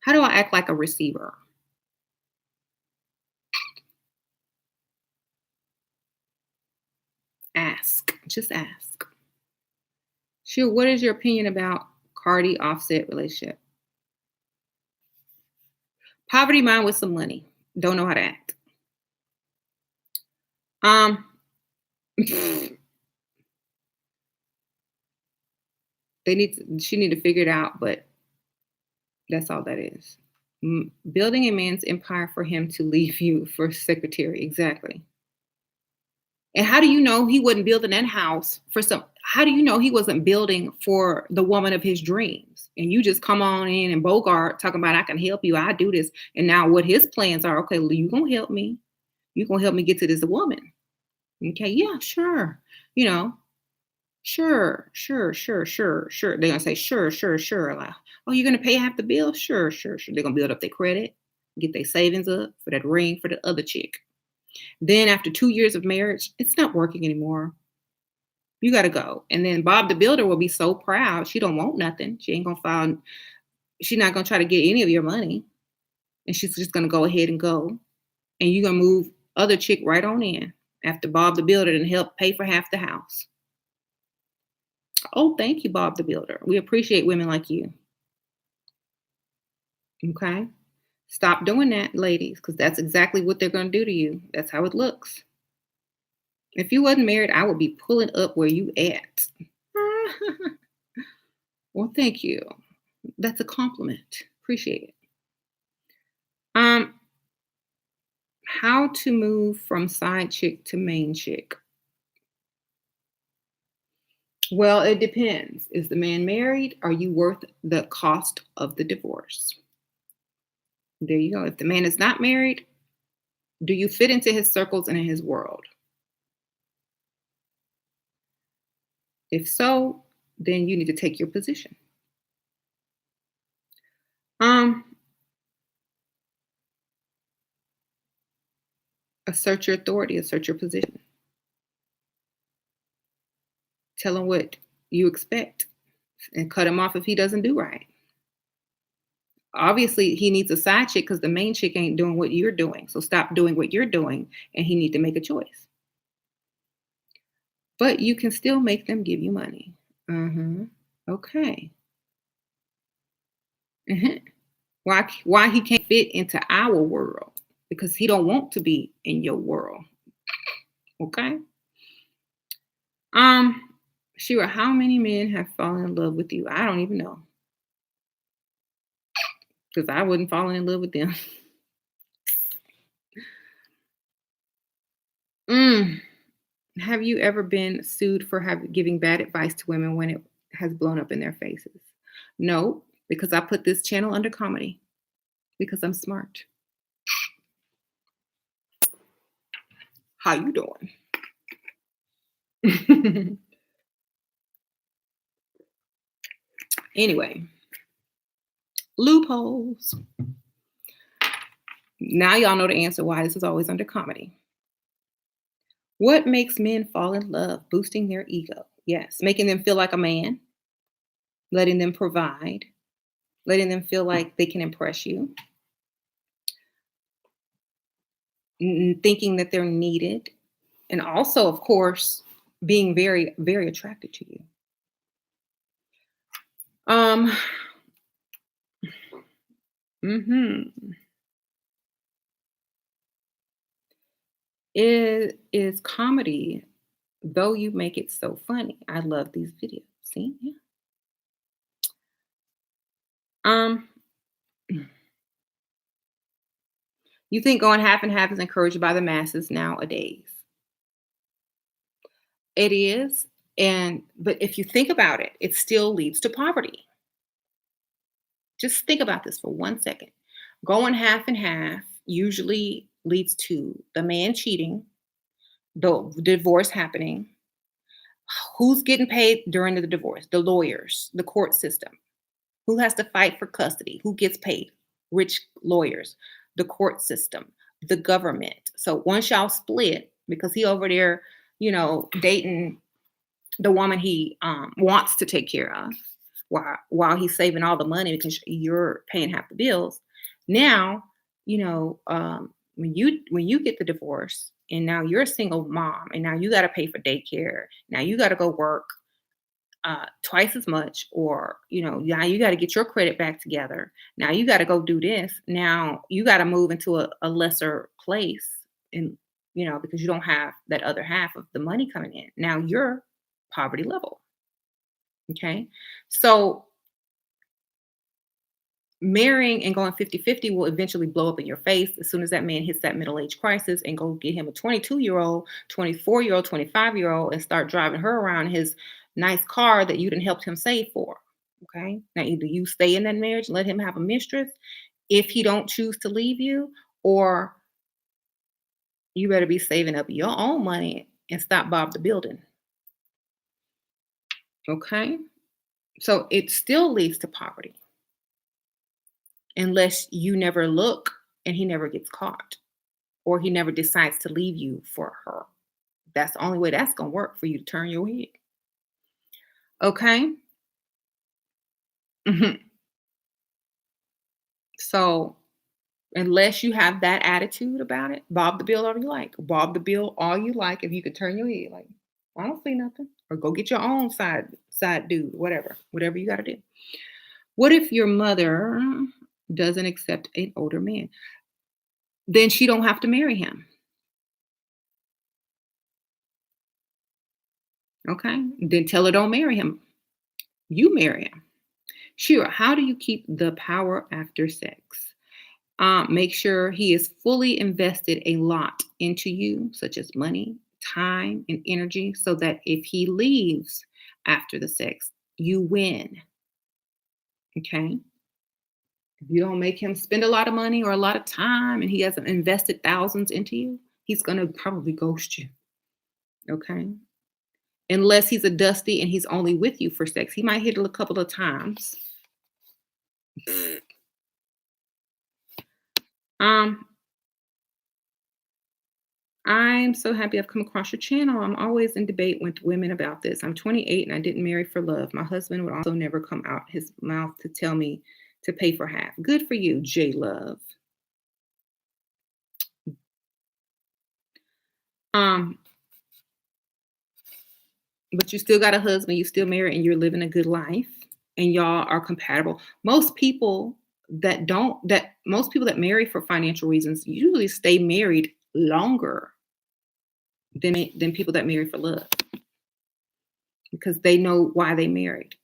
How do I act like a receiver? Ask. Just ask. Sure, what is your opinion about Cardi Offset relationship? Poverty mind with some money. Don't know how to act. She need to figure it out, but that's all that is. Building a man's empire for him to leave you for secretary. Exactly. And how do you know he wasn't building that house how do you know he wasn't building for the woman of his dreams? And you just come on in and Bogart talking about, I can help you. I do this. And now what his plans are, okay, well, you going to help me. You going to help me get to this woman. Okay. Yeah, sure. Sure, sure, sure, sure, sure. They're gonna say, sure, sure, sure. Like, oh, you're gonna pay half the bill? Sure, sure, sure. They're gonna build up their credit, get their savings up for that ring for the other chick. Then after 2 years of marriage, it's not working anymore. You gotta go. And then Bob the Builder will be so proud. She don't want nothing. She ain't gonna file, she's not gonna try to get any of your money. And she's just gonna go ahead and go. And you're gonna move other chick right on in after Bob the Builder and help pay for half the house. Oh, thank you, Bob the Builder. We appreciate women like you. Okay. Stop doing that, ladies, because that's exactly what they're going to do to you. That's how it looks. If you wasn't married, I would be pulling up where you at. Well, thank you. That's a compliment. Appreciate it. Um, how to move from side chick to main chick? Well, it depends. Is the man married? Are you worth the cost of the divorce? There you go. If the man is not married, do you fit into his circles and in his world? If so, then you need to take your position. Um, assert your authority, assert your position. Tell him what you expect and cut him off if he doesn't do right. Obviously, he needs a side chick because the main chick ain't doing what you're doing. So stop doing what you're doing and he need to make a choice. But you can still make them give you money. Uh-huh. Okay. Uh-huh. Why he can't fit into our world? Because he don't want to be in your world. Okay? Um, Shira, how many men have fallen in love with you? I don't even know. Because I wouldn't fall in love with them. Mm. Have you ever been sued for giving bad advice to women when it has blown up in their faces? No, because I put this channel under comedy because I'm smart. How you doing? Anyway, loopholes. Now y'all know the answer why this is always under comedy. What makes men fall in love? Boosting their ego. Yes, making them feel like a man, letting them provide, letting them feel like they can impress you, thinking that they're needed, and also, of course, being very, very attracted to you. Um, mhm. It is comedy, though you make it so funny. I love these videos. See? Yeah. Um, you think going half and half is encouraged by the masses nowadays? It is. And but if you think about it, it still leads to poverty. Just think about this for 1 second. Going half and half usually leads to the man cheating, the divorce happening. Who's getting paid during the divorce? The lawyers, the court system. Who has to fight for custody? Who gets paid? Rich lawyers, the court system, the government. So once y'all split, because he over there, dating the woman he wants to take care of, while he's saving all the money because you're paying half the bills. Now, when you get the divorce and now you're a single mom and now you got to pay for daycare. Now you got to go work twice as much, or now you got to get your credit back together. Now you got to go do this. Now you got to move into a lesser place, and because you don't have that other half of the money coming in. Now you're poverty level. Okay, so marrying and going 50-50 will eventually blow up in your face as soon as that man hits that middle age crisis and go get him a 22-year-old, 24-year-old, 25-year-old and start driving her around his nice car that you didn't help him save for. Okay. Now either you stay in that marriage and let him have a mistress if he don't choose to leave you, or you better be saving up your own money and stop Bob the building. Okay? So it still leads to poverty unless you never look and he never gets caught or he never decides to leave you for her. That's the only way that's going to work for you to turn your head. Okay? Mhm. So unless you have that attitude about it, bob the bill all you like. Bob the bill all you like if you could turn your head like, I don't see nothing. Or go get your own side dude, whatever you got to do. What if your mother doesn't accept an older man? Then she don't have to marry him. Okay? Then tell her don't marry him. You marry him. Sure. How do you keep the power after sex? Make sure he is fully invested a lot into you, such as money, time, and energy, so that if he leaves after the sex, you win. Okay. If you don't make him spend a lot of money or a lot of time and he hasn't invested thousands into you, he's going to probably ghost you. Okay. Unless he's a dusty and he's only with you for sex, he might hit it a couple of times. Um, I'm so happy I've come across your channel. I'm always in debate with women about this. I'm 28 and I didn't marry for love. My husband would also never come out his mouth to tell me to pay for half. Good for you, J Love. Um, but you still got a husband, you still married, and you're living a good life, and y'all are compatible. Most people that marry for financial reasons usually stay married longer than people that marry for love because they know why they married.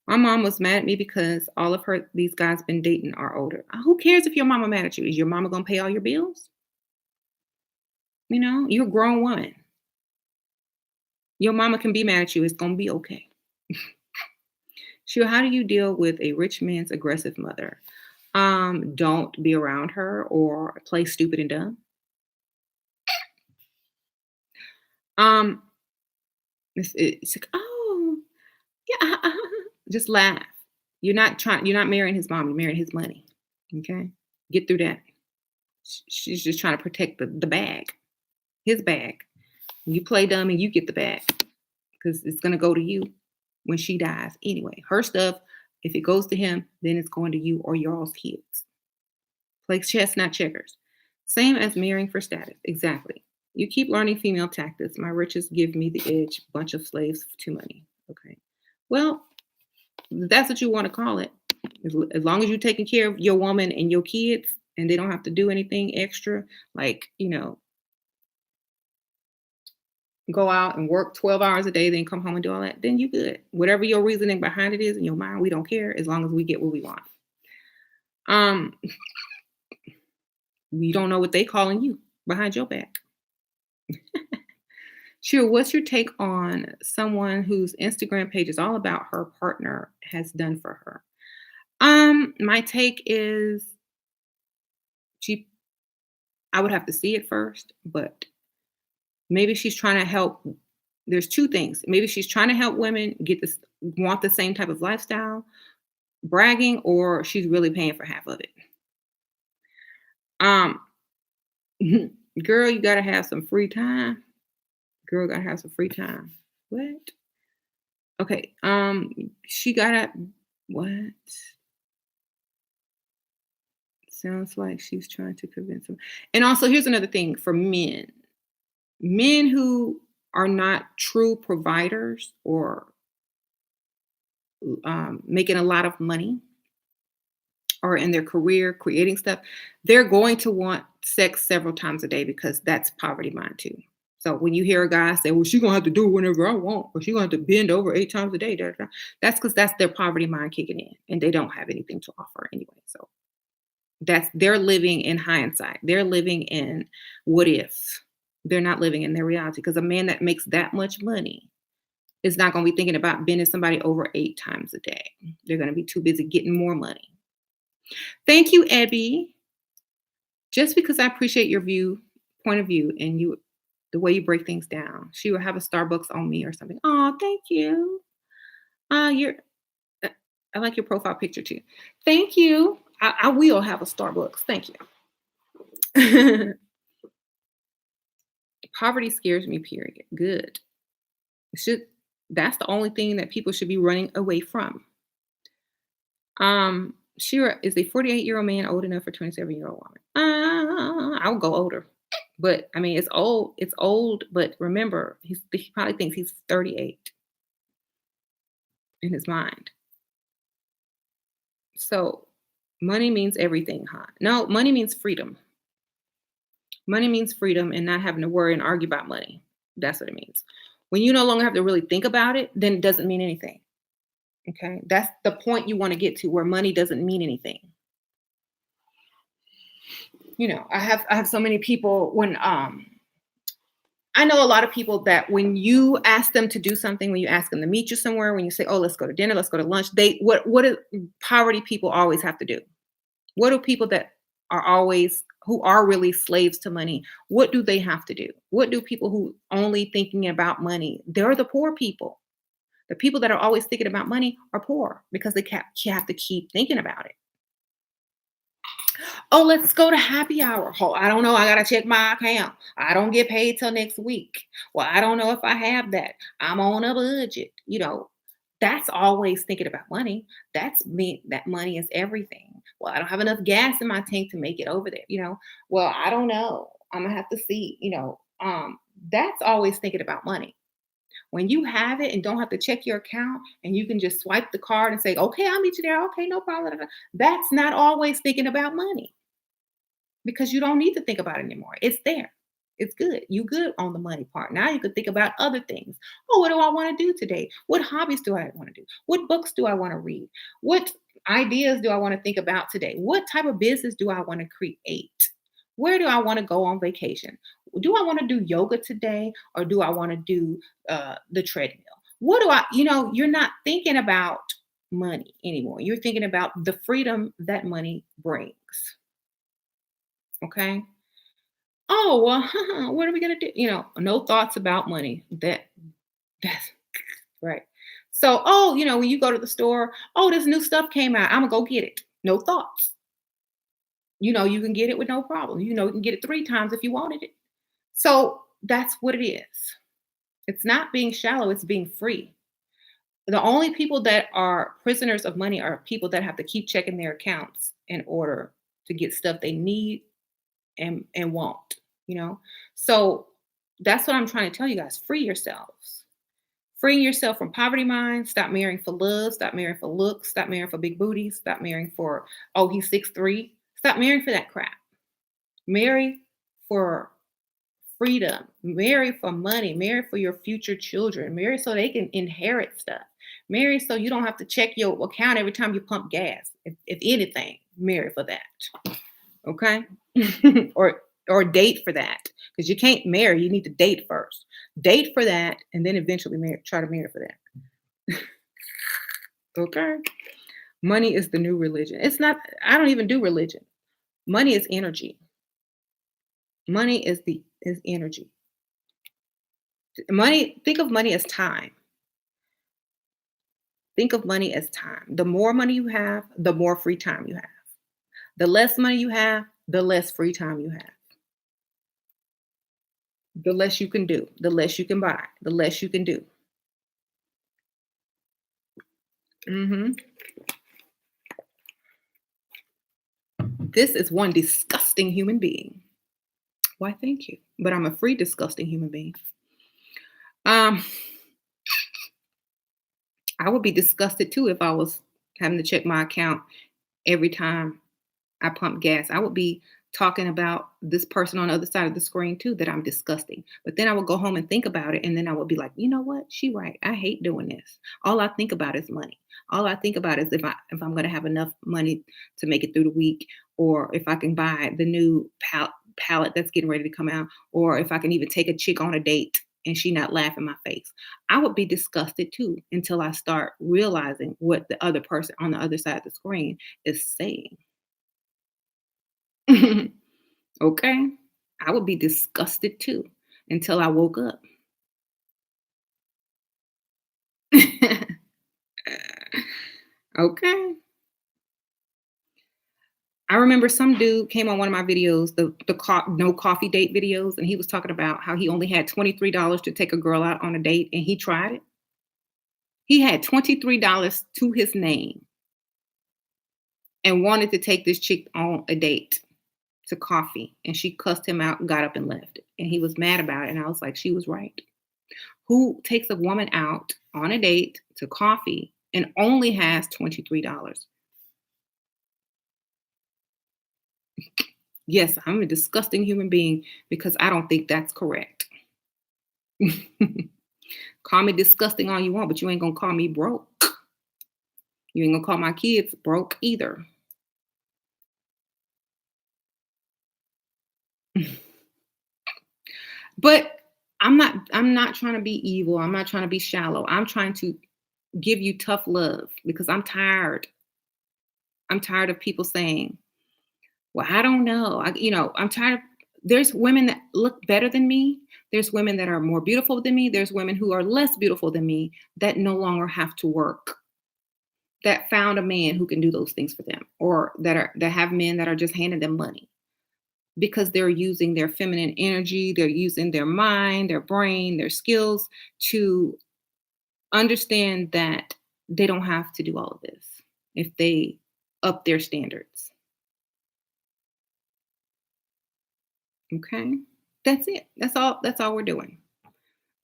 My mom was mad at me because all of her these guys been dating are older. Who cares if your mama mad at you? Is your mama gonna pay all your bills? You're a grown woman. Your mama can be mad at you. It's gonna be okay. Sure, how do you deal with a rich man's aggressive mother? Don't be around her or play stupid and dumb. Um, it's like, oh, yeah, just laugh. You're not marrying his mom, you're marrying his money. Okay? Get through that. She's just trying to protect the bag, his bag. You play dumb and you get the bag because it's gonna go to you when she dies anyway. Her stuff, if it goes to him, then it's going to you or y'all's kids. Play chess, not checkers. Same as marrying for status. Exactly. You keep learning female tactics. My riches give me the edge. Bunch of slaves to money. Okay. Well, that's what you want to call it. As long as you're taking care of your woman and your kids and they don't have to do anything extra, like, go out and work 12 hours a day, then come home and do all that, then you good. Whatever your reasoning behind it is in your mind, we don't care as long as we get what we want. Um, we don't know what they calling you behind your back. Sure. What's your take on someone whose Instagram page is all about her partner has done for her? My take is she I would have to see it first, but maybe she's trying to help. There's two things. Maybe she's trying to help women want the same type of lifestyle, bragging, or she's really paying for half of it. Um, girl, you gotta have some free time. Girl gotta have some free time. What? Okay. She gotta what? Sounds like she's trying to convince him. And also, here's another thing for men. Men who are not true providers or making a lot of money or in their career creating stuff, they're going to want sex several times a day because that's poverty mind too. So when you hear a guy say, "Well, she's gonna have to do it whenever I want," or "She's gonna have to bend over 8 times a day," da, da, da," that's because that's their poverty mind kicking in, and they don't have anything to offer anyway. So they're living in hindsight. They're living in what if. They're not living in their reality because a man that makes that much money is not going to be thinking about bending somebody over 8 times a day. They're going to be too busy getting more money. Thank you, Ebby. Just because I appreciate your point of view, and you The way you break things down. She would have a Starbucks on me or something. Oh, thank you. You're uh, I like your profile picture too. Thank you. I will have a Starbucks. Thank you. Poverty scares me, period. Good. Should That's the only thing that people should be running away from. Shira, is a 48-year-old man old enough for 27-year-old woman? I'll go older. But I mean, it's old. It's old, but remember, he probably thinks he's 38 in his mind. So money means everything, huh? No, money means freedom. Money means freedom and not having to worry and argue about money. That's what it means. When you no longer have to really think about it, then it doesn't mean anything. Okay. That's the point you want to get to where money doesn't mean anything. I have so many people when I know a lot of people that when you ask them to do something, when you ask them to meet you somewhere, when you say, "Oh, let's go to dinner, let's go to lunch," what do poverty people always have to do? What do people that are always who are really slaves to money, what do they have to do? What do people who only thinking about money? They're the poor people. The people that are always thinking about money are poor because they have to keep thinking about it. Oh, let's go to happy hour. Oh, I don't know. I gotta check my account. I don't get paid till next week. Well, I don't know if I have that. I'm on a budget. That's always thinking about money. That's me. That money is everything. Well, I don't have enough gas in my tank to make it over there. Well, I don't know. I'm gonna have to see. That's always thinking about money. When you have it and don't have to check your account and you can just swipe the card and say, okay, I'll meet you there. Okay, no problem. That's not always thinking about money because you don't need to think about it anymore. It's there. It's good. You good on the money part. Now you can think about other things. Oh, what do I want to do today? What hobbies do I want to do? What books do I want to read? What ideas do I want to think about today? What type of business do I want to create? Where do I want to go on vacation? Do I want to do yoga today or do I want to do the treadmill? What do you're not thinking about money anymore. You're thinking about the freedom that money brings. Okay. Oh, well, what are we gonna do? No thoughts about money. That's right. So, when you go to the store, oh, this new stuff came out. I'm gonna go get it. No thoughts. You can get it with no problem. You can get it 3 times if you wanted it. So that's what it is. It's not being shallow, it's being free. The only people that are prisoners of money are people that have to keep checking their accounts in order to get stuff they need and want, you know? So that's what I'm trying to tell you guys. Free yourselves. Free yourself from poverty mind. Stop marrying for love. Stop marrying for looks. Stop marrying for big booties. Stop marrying for, oh, he's 6'3". Stop marrying for that crap. Marry for freedom. Marry for money. Marry for your future children. Marry so they can inherit stuff. Marry so you don't have to check your account every time you pump gas. If anything, marry for that. Okay? or date for that. Because you can't marry, you need to date first. Date for that, and then eventually try to marry for that. Okay? Money is the new religion. It's not, I don't even do religion. Money is energy. Money is energy. Think of money as time. Think of money as time. The more money you have, the more free time you have. The less money you have, the less free time you have. The less you can do, the less you can buy, the less you can do. hmm This is one disgusting human being. Why, thank you. But I'm a free, disgusting human being. Um, I would be disgusted too if I was having to check my account every time I pump gas. I would be talking about this person on the other side of the screen too that I'm disgusting. But then I would go home and think about it, and then I would be like, you know what? She right. I hate doing this. All I think about is money. All I think about is if I'm going to have enough money to make it through the week, or if I can buy the new palette that's getting ready to come out, or if I can even take a chick on a date and she not laugh in my face. I would be disgusted too until I start realizing what the other person on the other side of the screen is saying. Okay? I would be disgusted too until I woke up. Okay. I remember some dude came on one of my videos, the no coffee date videos, and he was talking about how he only had $23 to take a girl out on a date, and he tried it. He had $23 to his name and wanted to take this chick on a date to coffee, and she cussed him out and got up and left. And he was mad about it, and I was like, she was right. Who takes a woman out on a date to coffee and only has $23? Yes, I'm a disgusting human being because I don't think that's correct. Call me disgusting all you want, but you ain't gonna call me broke. You ain't gonna call my kids broke either. But I'm not trying to be evil. I'm not trying to be shallow. I'm trying to give you tough love because I'm tired. I'm tired of people saying, "Well, I don't know." I'm tired of there's women that look better than me. There's women that are more beautiful than me. There's women who are less beautiful than me that no longer have to work. That found a man who can do those things for them or that have men that are just handing them money because they're using their feminine energy, they're using their mind, their brain, their skills to understand that they don't have to do all of this if they up their standards. Okay? That's it. That's all we're doing.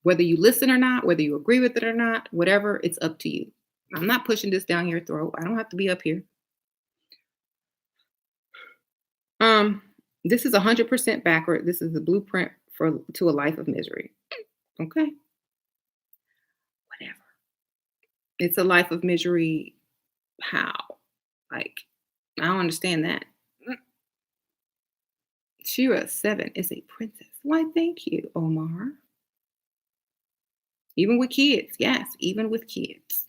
Whether you listen or not, whether you agree with it or not, whatever, it's up to you. I'm not pushing this down your throat. I don't have to be up here. Um, this is 100% backward. This is the blueprint for to a life of misery. Okay? Whatever. It's a life of misery. How? Like, I don't understand that. Shira 7 is a princess. Why, thank you, Omar. Even with kids. Yes, even with kids.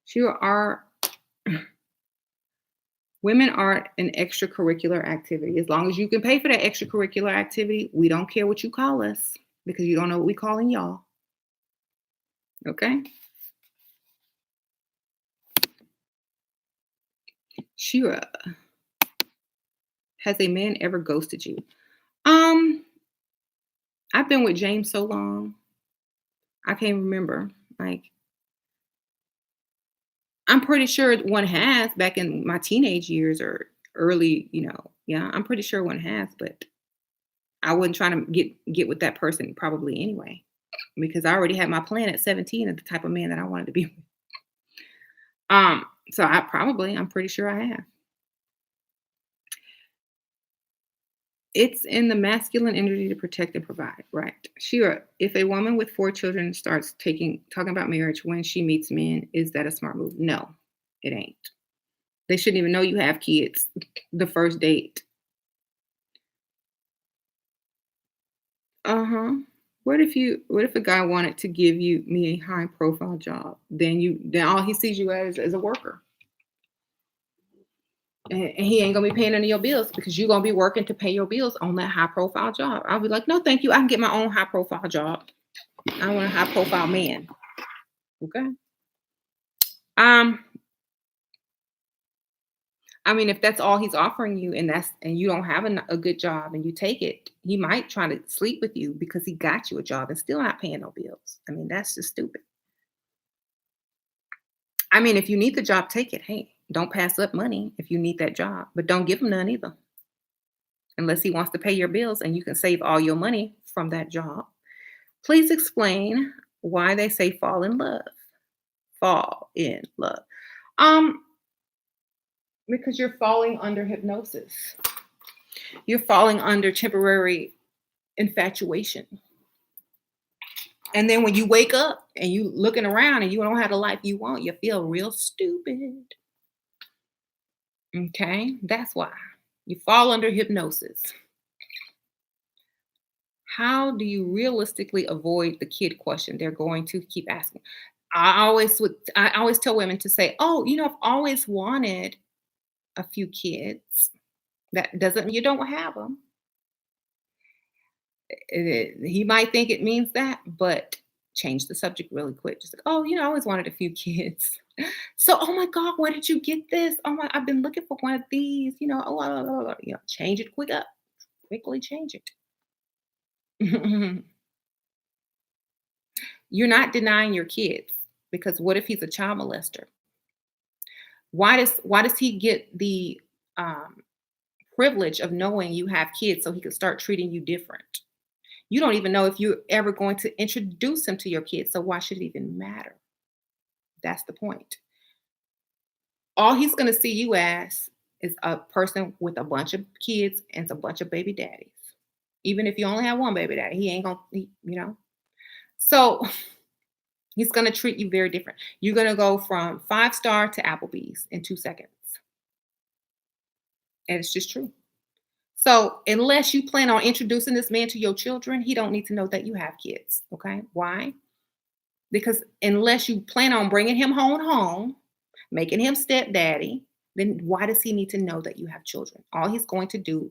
Shira are women are an extracurricular activity. As long as you can pay for that extracurricular activity, we don't care what you call us because you don't know what we calling y'all. Okay? Shira, has a man ever ghosted you? Um, I've been with James so long, I can't remember. Like, I'm pretty sure one has back in my teenage years or early, yeah, I'm pretty sure one has, but I wasn't trying to get with that person probably anyway, because I already had my plan at 17 of the type of man that I wanted to be with. So I'm pretty sure I have. It's in the masculine energy to protect and provide, right? Sure. If a woman with 4 children starts talking about marriage when she meets men, is that a smart move? No, it ain't. They shouldn't even know you have kids the first date. Uh-huh. What if a guy wanted to give me a high profile job? Then all he sees you as a worker. And he ain't gonna be paying none of your bills because you're gonna be working to pay your bills on that high profile job. I'll be like, no, thank you. I can get my own high profile job. I want a high profile man. Okay. Um, I mean, if that's all he's offering you and you don't have a good job and you take it, he might try to sleep with you because he got you a job and still not paying no bills. I mean, that's just stupid. I mean, if you need the job, take it. Hey, don't pass up money if you need that job, but don't give him none either. Unless he wants to pay your bills and you can save all your money from that job. Please explain why they say fall in love. Fall in love. Um, because you're falling under hypnosis. You're falling under temporary infatuation. And then when you wake up and you looking around and you don't have the life you want, you feel real stupid. Okay? That's why. You fall under hypnosis. How do you realistically avoid the kid question they're going to keep asking? I always tell women to say, "Oh, I've always wanted a few kids." That doesn't mean you don't have them. He might think it means that, but change the subject really quick. Just like, oh, I always wanted a few kids. So, oh my God, where did you get this? Oh my, I've been looking for one of these. Oh, change it quickly change it. You're not denying your kids because what if he's a child molester? Why does he get the um, privilege of knowing you have kids so he can start treating you different? You don't even know if you're ever going to introduce him to your kids, so why should it even matter? That's the point. All he's going to see you as is a person with a bunch of kids and a bunch of baby daddies. Even if you only have one baby daddy, he ain't gonna, So he's gonna treat you very different. You're gonna go from 5 star to Applebee's in 2 seconds, and it's just true. So unless you plan on introducing this man to your children, he don't need to know that you have kids. Okay, why? Because unless you plan on bringing him home, making him stepdaddy, then why does he need to know that you have children? All he's going to do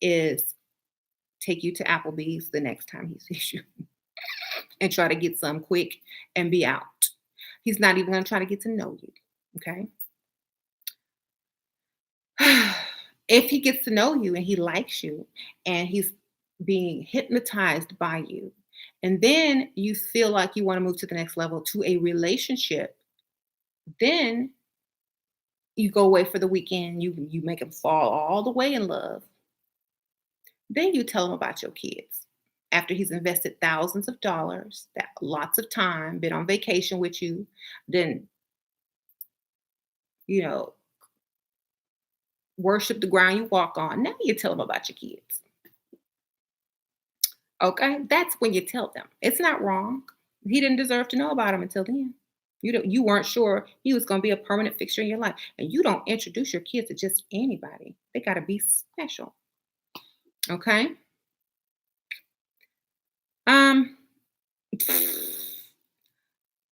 is take you to Applebee's the next time he sees you and try to get some quick and be out. He's not even going to try to get to know you. Okay. If he gets to know you and he likes you and he's being hypnotized by you, and then you feel like you want to move to the next level to a relationship, then you go away for the weekend, you make him fall all the way in love. Then you tell him about your kids. After he's invested thousands of dollars, that lots of time, been on vacation with you, then you know, worship the ground you walk on. Now you tell him about your kids. Okay? That's when you tell them. It's not wrong. He didn't deserve to know about him until then. You weren't sure he was going to be a permanent fixture in your life. And you don't introduce your kids to just anybody. They got to be special. Okay? Um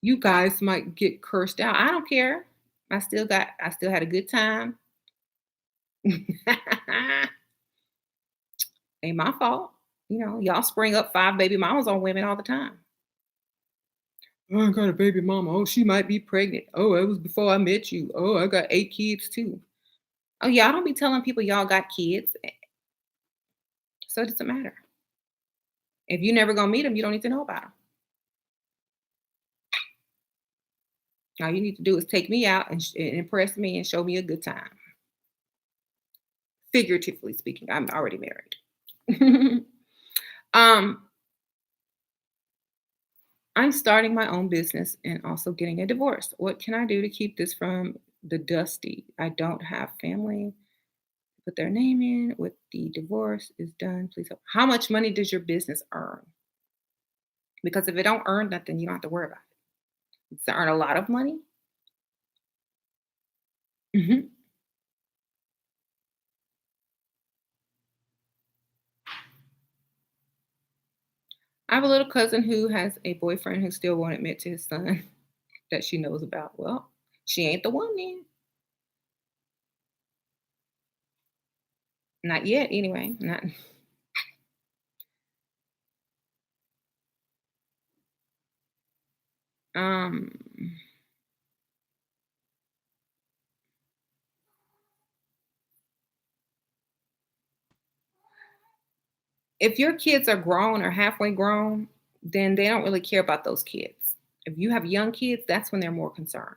you guys might get cursed out. I don't care. I still had a good time. Ain't my fault. Y'all spring up 5 baby mamas on women all the time. Oh, I got a baby mama. Oh, she might be pregnant. Oh, it was before I met you. Oh, I got 8 kids too. Oh, y'all don't be telling people y'all got kids. So it doesn't matter. If you never gonna meet them, you don't need to know about them. All you need to do is take me out and impress me and show me a good time. Figuratively speaking, I'm already married. um, I'm starting my own business and also getting a divorce. What can I do to keep this from the dusty? I don't have family. Put their name in with the divorce is done. Please help. How much money does your business earn? Because if it don't earn nothing, you don't have to worry about it. Does it earn a lot of money? Mhm. I have a little cousin who has a boyfriend who still won't admit to his son that she knows about. Well, she ain't the one then. Not yet, anyway. Not. Um, if your kids are grown or halfway grown, then they don't really care about those kids. If you have young kids, that's when they're more concerned.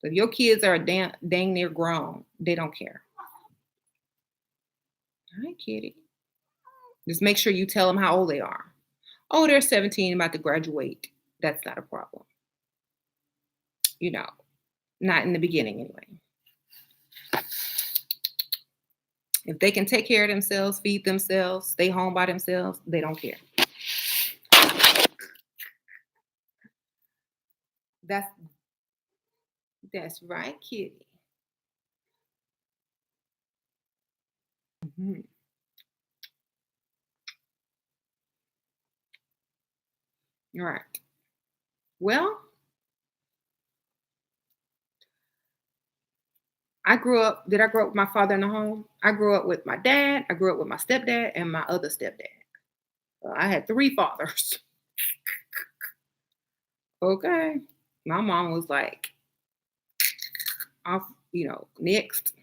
If your kids are dang near grown, they don't care. Hi, kitty. Just make sure you tell them how old they are. Oh, they're 17, about to graduate. That's not a problem. You know, not in the beginning anyway. If they can take care of themselves, feed themselves, stay home by themselves, they don't care. That's that's right, kitty. Mhm. Right. Well, did I grow up with my father in the home? I grew up with my dad, I grew up with my stepdad and my other stepdad. I had three fathers. Okay. My mom was like, off, next.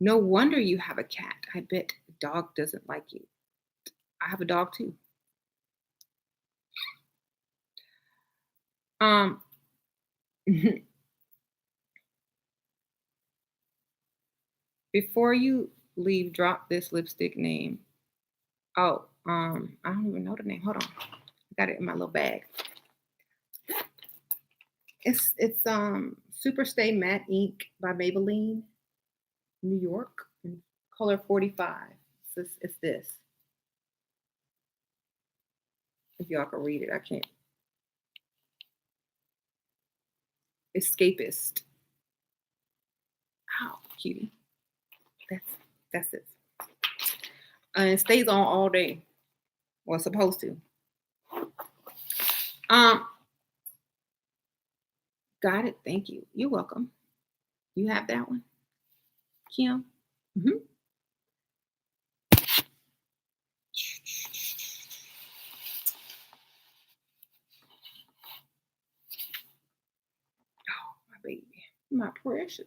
No wonder you have a cat. I bet the dog doesn't like you. I have a dog too. Um, before you leave, drop this lipstick name. Oh, I don't even know the name. Hold on. I got it in my little bag. It's Super Stay Matte Ink by Maybelline, New York, in color 45. It's this. If y'all can read it, I can't. Escapist. Ow, cutie. That's that's it. And it stays on all day. Well, it's supposed to. Um, got it. Thank you. You're welcome. You have that one, Kim. Hmm. Oh, my baby, my precious,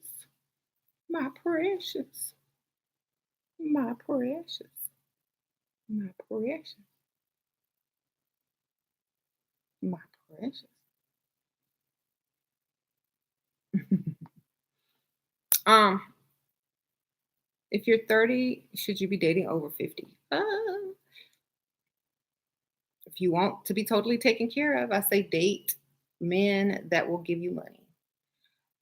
my precious, my precious, my precious, my precious. um, if you're 30, should you be dating over 50? If you want to be totally taken care of, I say date men that will give you money.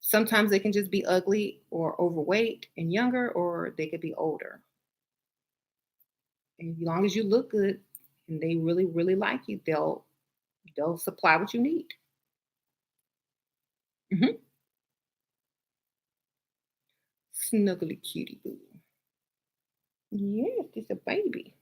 Sometimes they can just be ugly or overweight and younger, or they could be older. And as long as you look good and they really, really like you, they'll supply what you need. Hmm. Snuggly cutie boo. Yes, it's a baby.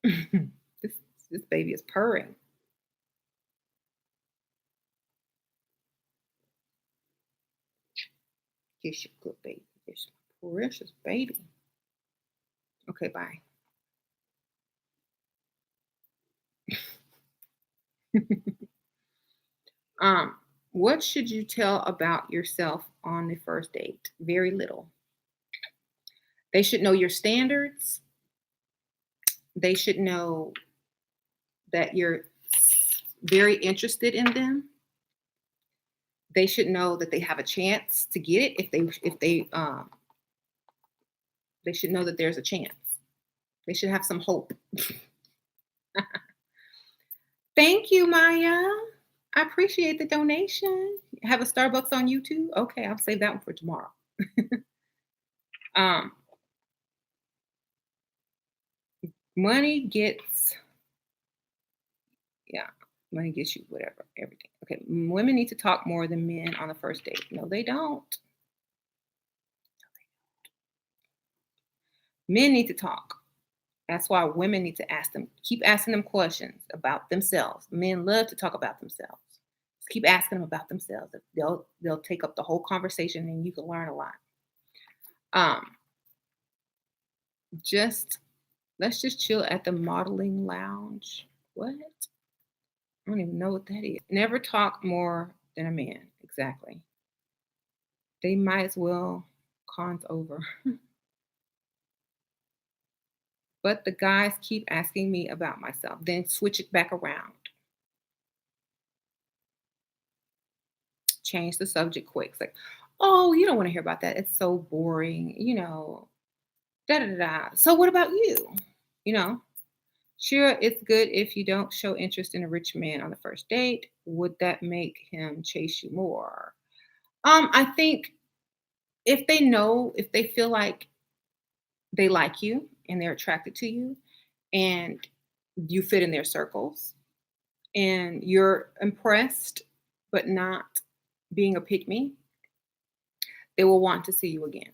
this this baby is purring. Yes, you good baby. Yes, my precious baby. Okay, bye. um, what should you tell about yourself on the first date? Very little. They should know your standards. They should know that you're very interested in them. They should know that they have a chance to get it they should know that there's a chance. They should have some hope. Thank you, Maya. I appreciate the donation. Have a Starbucks on YouTube? Okay, I'll save that one for tomorrow. Um, money gets, yeah, money gets you whatever, everything. Okay, women need to talk more than men on the first date. No, they don't. Men need to talk. That's why women need to keep asking them questions about themselves. Men love to talk about themselves. Just keep asking them about themselves. They'll take up the whole conversation and you can learn a lot. Um, just let's just chill at the modeling lounge. What? I don't even know what that is. Never talk more than a man. Exactly. They might as well cons over. But the guys keep asking me about myself. Then switch it back around. Change the subject quick. It's like, oh, you don't want to hear about that. It's so boring, da da da. So what about you? You know, sure, it's good if you don't show interest in a rich man on the first date. Would that make him chase you more? I think if they feel like they like you and they're attracted to you and you fit in their circles and you're impressed but not being a pick me, they will want to see you again.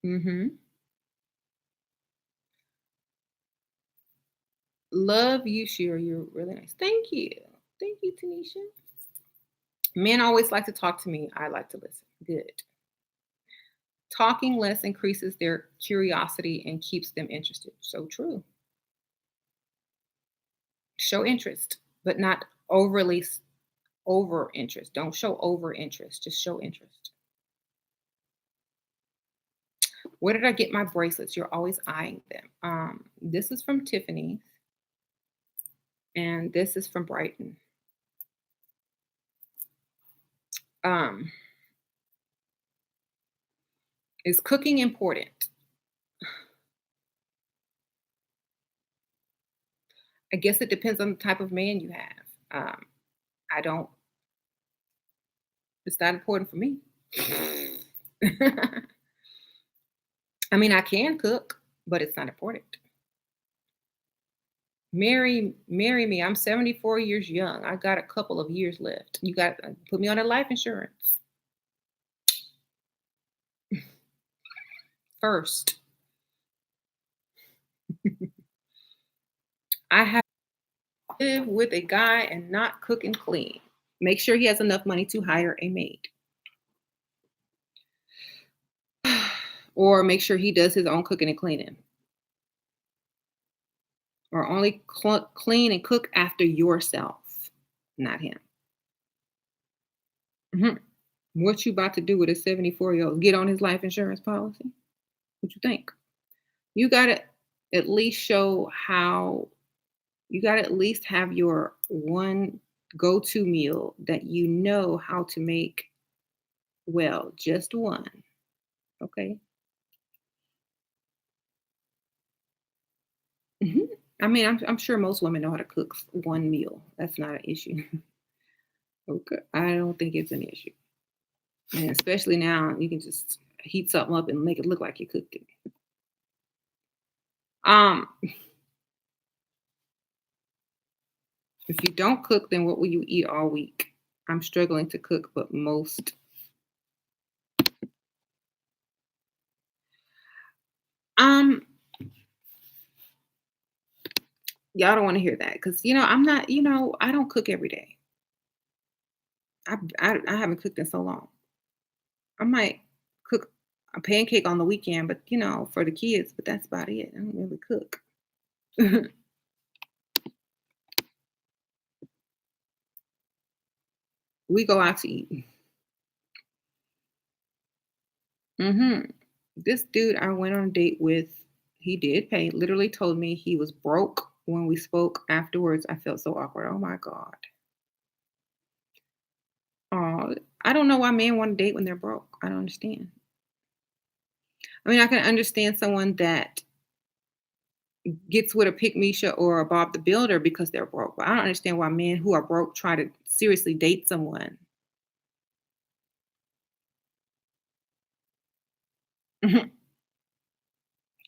Hmm. Love you, Shira. You're really nice. Thank you. Thank you, Tanisha. Men always like to talk to me. I like to listen. Good. Talking less increases their curiosity and keeps them interested. So true. Show interest, but not over interest. Don't show over interest. Just show interest. Where did I get my bracelets? You're always eyeing them. This is from Tiffany's, and this is from Brighton. Um, is cooking important? I guess it depends on the type of man you have. I don't. It's not important for me. I mean, I can cook, but it's not important. Marry me. I'm 74 years young. I got a couple of years left. You got put me on a life insurance first. I have to live with a guy and not cook and clean. Make sure he has enough money to hire a maid. Or make sure he does his own cooking and cleaning. Or only clean and cook after yourself, not him. Mhm. What you about to do with a 74-year-old? Get on his life insurance policy? What you think? You gotta at least show how you gotta at least have your one go-to meal that you know how to make well, just one. Okay. Mhm. I mean, I'm sure most women know how to cook one meal. That's not an issue. Okay. I don't think it's an issue. And especially now, you can just heat something up and make it look like you cooked it. Um, if you don't cook, then what will you eat all week? I'm struggling to cook, but most um y'all don't want to hear that because I'm not, I don't cook every day. I haven't cooked in so long. I might cook a pancake on the weekend, but for the kids, but that's about it. I don't really cook. We go out to eat. This dude I went on a date with, he did pay, literally told me he was broke when we spoke afterwards. I felt so awkward. Oh my God. Oh, I don't know why men want to date when they're broke. I don't understand. I mean, I can understand someone that gets with a pick Misha or a Bob the Builder because they're broke. But I don't understand why men who are broke try to seriously date someone.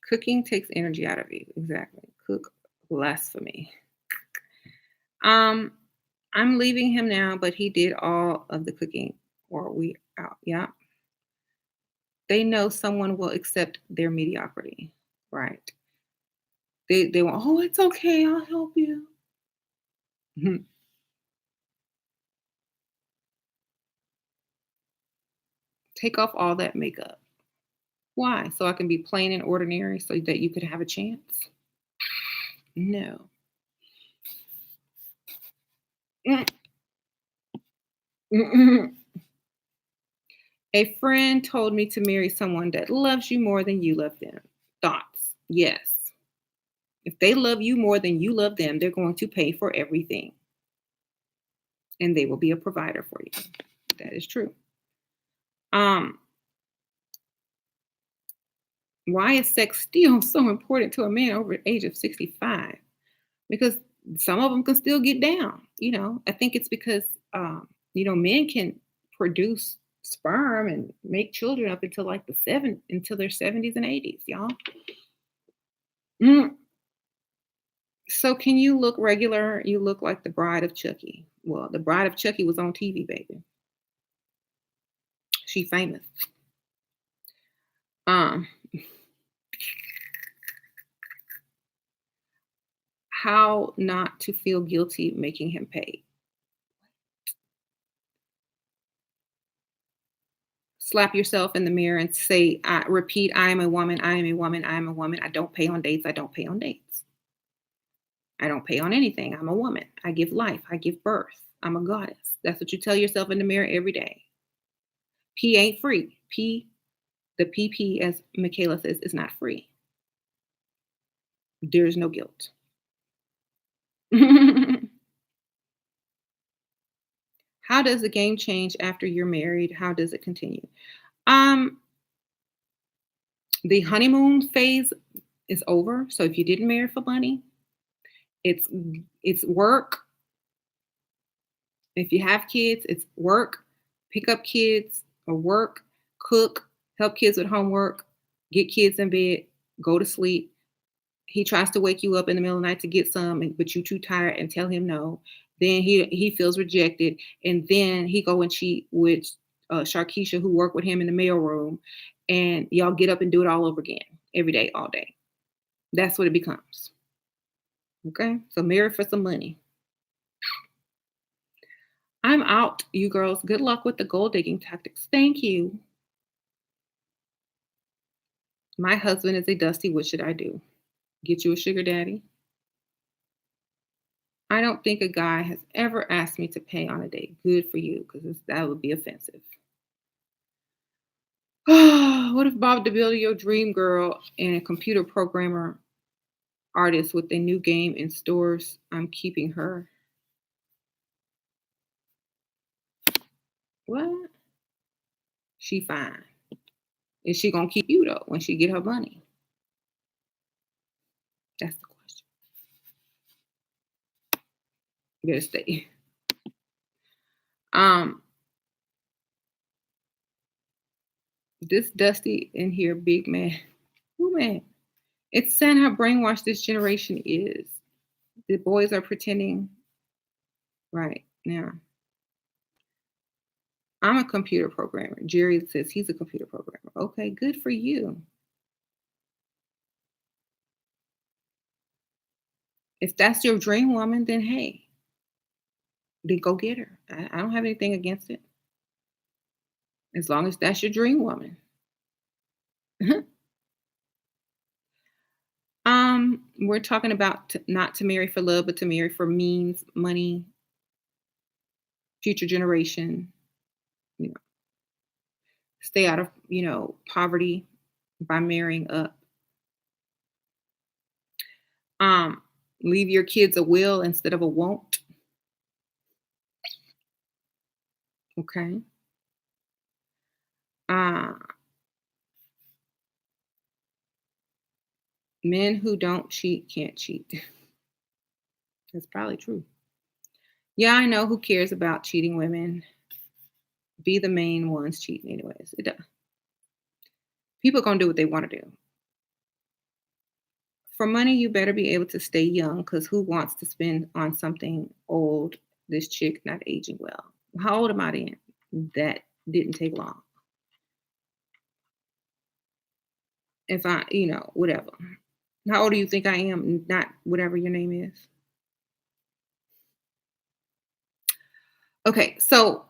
Cooking takes energy out of you. Exactly. Cook less for me. Um, I'm leaving him now, but he did all of the cooking or we out. Yeah. They know someone will accept their mediocrity. Right. They want, oh, it's okay, I'll help you. Mhm. Take off all that makeup. Why? So I can be plain and ordinary so that you could have a chance? No. Mm, mm-mm. A friend told me to marry someone that loves you more than you love them. Thoughts? Yes. If they love you more than you love them, they're going to pay for everything and they will be a provider for you. That is true. Um, why is sex still so important to a man over the age of 65? Because some of them can still get down. I think it's because men can produce sperm and make children up until like until their 70s and 80s, y'all. Mm. So can you look regular? You look like the Bride of Chucky. Well, the Bride of Chucky was on TV, baby. She famous. Um, how not to feel guilty making him pay? Slap yourself in the mirror and say, repeat, I am a woman, I am a woman, I am a woman. I don't pay on dates, I don't pay on dates. I don't pay on anything. I'm a woman. I give life, I give birth. I'm a goddess. That's what you tell yourself in the mirror every day. P ain't free. The PP, as Michaela says, is not free. There's no guilt. How does the game change after you're married? How does it continue? Um, the honeymoon phase is over. So if you didn't marry for money, it's it's work. If you have kids, it's work, pick up kids or work, cook, help kids with homework, get kids in bed, go to sleep. He tries to wake you up in the middle of the night to get some, but you too tired and tell him no. Then he feels rejected, and then he go and cheat with Sharkeisha, who worked with him in the mail room, and y'all get up and do it all over again, every day, all day. That's what it becomes. Okay, so marry for some money. I'm out, you girls. Good luck with the gold digging tactics. Thank you. My husband is a dusty. What should I do? Get you a sugar daddy? I don't think a guy has ever asked me to pay on a date. Good for you, because that would be offensive. What if Bob DeBuilder, your dream girl, and a computer programmer artist with a new game in stores? I'm keeping her. What? She fine. Is she gonna keep you though when she get her money? That's the question. You better stay. This Dusty in here, big man. Who man? It's sad how brainwashed this generation is. The boys are pretending. Right now, I'm a computer programmer. Jerry says he's a computer programmer. Okay, good for you. If that's your dream woman, then hey, then go get her. I don't have anything against it. As long as that's your dream woman. We're talking about not to marry for love, but to marry for means, money, future generation, you know, stay out of, poverty by marrying up. Leave your kids a will instead of a won't. Okay. Uh, Men who don't cheat can't cheat. That's probably true. Yeah, I know. Who cares about cheating women? Be the main ones cheating anyways. People gonna do what they want to do. For money, you better be able to stay young, because who wants to spend on something old? This chick not aging well. How old am I then? That didn't take long. If I, whatever. How old do you think I am? Not whatever your name is. Okay, so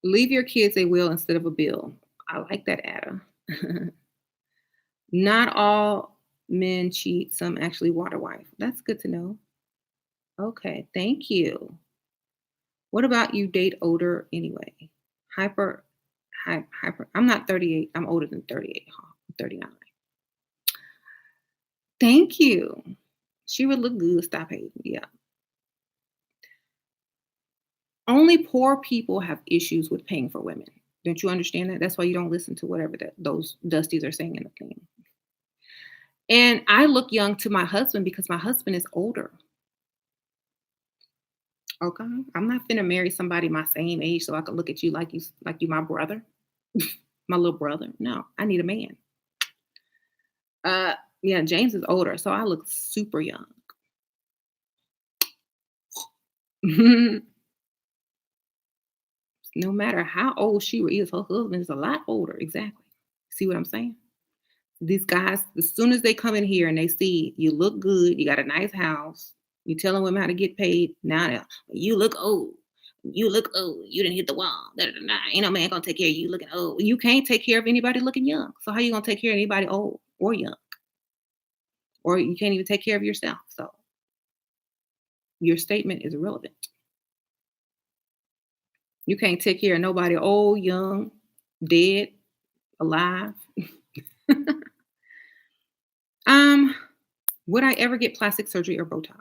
leave your kids a will instead of a bill. I like that, Ada. Not all men cheat. Some actually water wife. That's good to know. Okay, thank you. What about you date older anyway? Hyper, hyper. I'm not 38. I'm older than 38. I'm 39. Thank you. She would look good. Stop hating. Yeah. Only poor people have issues with paying for women. Don't you understand that? That's why you don't listen to whatever those dusties are saying in the thing. And I look young to my husband because my husband is older. Okay. I'm not finna marry somebody my same age so I can look at you like you my brother. My little brother. No, I need a man. Yeah, James is older, so I look super young. No matter how old she is, her husband is a lot older. Exactly. See what I'm saying? These guys, as soon as they come in here and they see you look good, you got a nice house, you telling women how to get paid. Now you look old. You look old. You didn't hit the wall. Da, da, da, da. Ain't no man gonna take care of you looking old. You can't take care of anybody looking young. So how you gonna take care of anybody old or young? Or you can't even take care of yourself. So your statement is irrelevant. You can't take care of nobody old, young, dead, alive. um, would I ever get plastic surgery or Botox?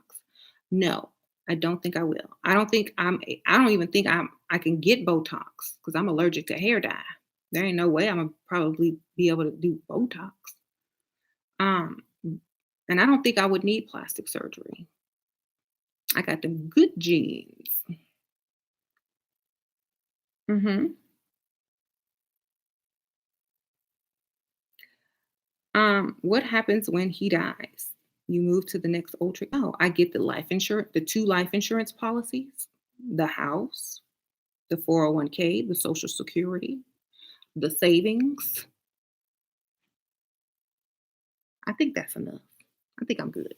No, I don't think I will. I don't even think I can get Botox because I'm allergic to hair dye. There ain't no way I'm gonna probably be able to do Botox. Um, and I don't think I would need plastic surgery. I got them good genes. hmm what happens when he dies? You move to the next old tree. Oh, I get the life insurance, the two life insurance policies, the house, the 401k, the social security, the savings. I think that's enough. I think I'm good.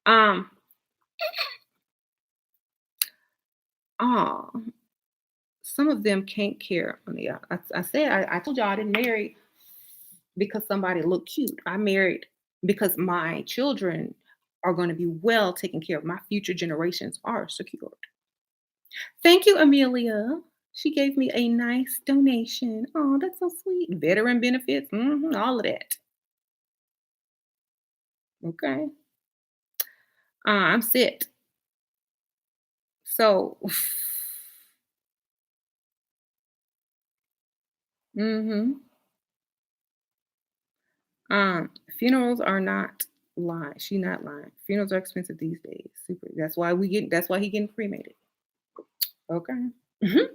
um, oh, some of them can't care. Yeah, I said I told y'all I didn't marry because somebody looked cute. I married because my children are going to be well taken care of. My future generations are secured. Thank you, Amelia. She gave me a nice donation. Oh, that's so sweet. Veteran benefits, all of that. Okay. I'm set. So, hmm funerals are not lying. She not lying. Funerals are expensive these days. Super. That's why he getting cremated. Okay. Mhm.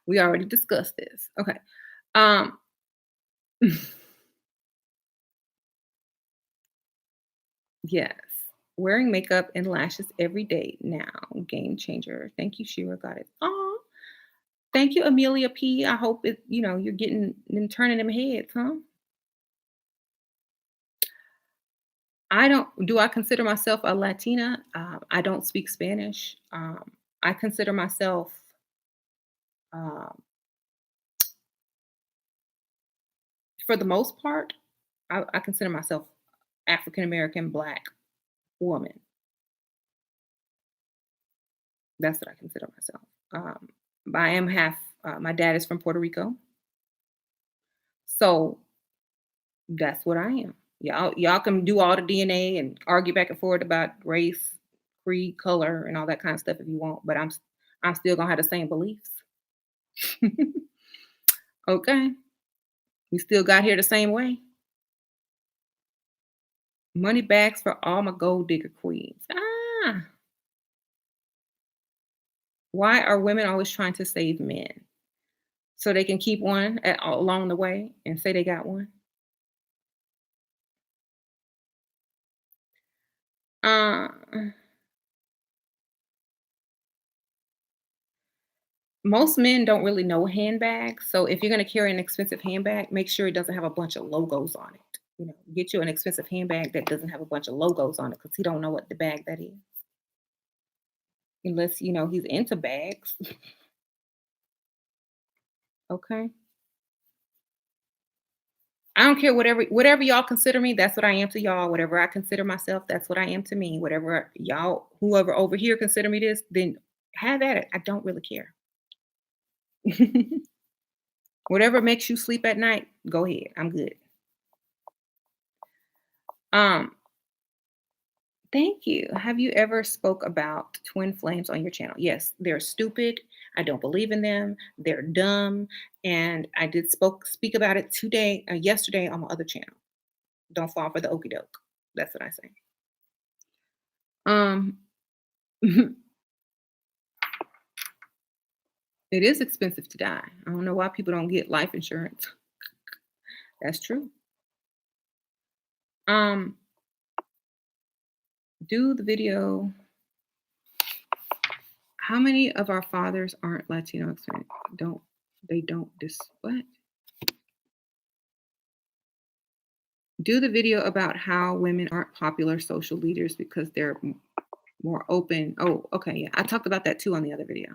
We already discussed this. Okay. Um yes. Wearing makeup and lashes every day now. Game changer. Thank you, Shira. Got it. Oh, thank you, Amelia P. I hope you're getting and turning them heads, huh? I consider myself a Latina? I don't speak Spanish. I consider myself um, for the most part, I consider myself African American Black woman. That's what I consider myself. But I am half. My dad is from Puerto Rico, so that's what I am. Y'all can do all the DNA and argue back and forth about race, creed, color, and all that kind of stuff if you want. But I'm still gonna have the same beliefs. Okay, we still got here the same way. Money bags for all my gold digger queens. Why are women always trying to save men? So they can keep one along the way and say they got one? Uh, most men don't really know handbags. So if you're going to carry an expensive handbag, make sure it doesn't have a bunch of logos on it. Get you an expensive handbag that doesn't have a bunch of logos on it because he don't know what the bag that is. Unless he's into bags. Okay. I don't care whatever y'all consider me, that's what I am to y'all. Whatever I consider myself, that's what I am to me. Whatever whoever over here consider me this, then have at it. I don't really care. Whatever makes you sleep at night, go ahead. I'm good. Um, Thank you. Have you ever spoke about twin flames on your channel? Yes, they're stupid. I don't believe in them. They're dumb. And I did speak about it yesterday on my other channel. Don't fall for the okey doke. That's what I say. Um, it is expensive to die. I don't know why people don't get life insurance. That's true. Um, do the video. How many of our fathers aren't Latino Hispanic? Don't what? Do the video about how women aren't popular social leaders because they're more open. Oh, okay, yeah. I talked about that too on the other video.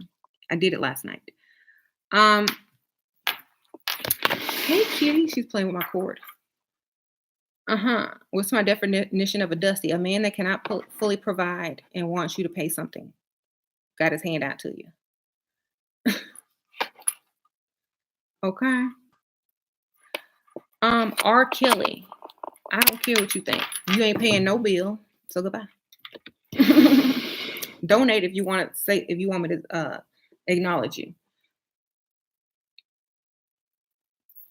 I did it last night. Um, hey kitty, she's playing with my cord. Uh-huh. What's my definition of a dusty? A man that cannot fully provide and wants you to pay something. Got his hand out to you. Okay. R. Kelly. I don't care what you think. You ain't paying no bill. So goodbye. Donate if you want to say if you want me to acknowledge you.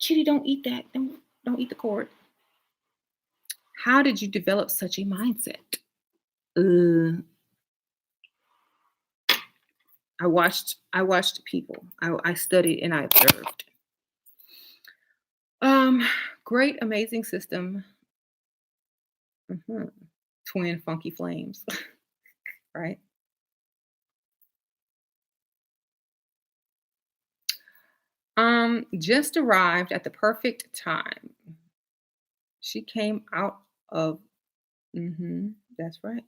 Kitty, don't eat that. Don't eat the cord. How did you develop such a mindset? I watched people. I studied and I observed. Great, amazing system. Twin funky flames, right? Just arrived at the perfect time. She came out of. That's right.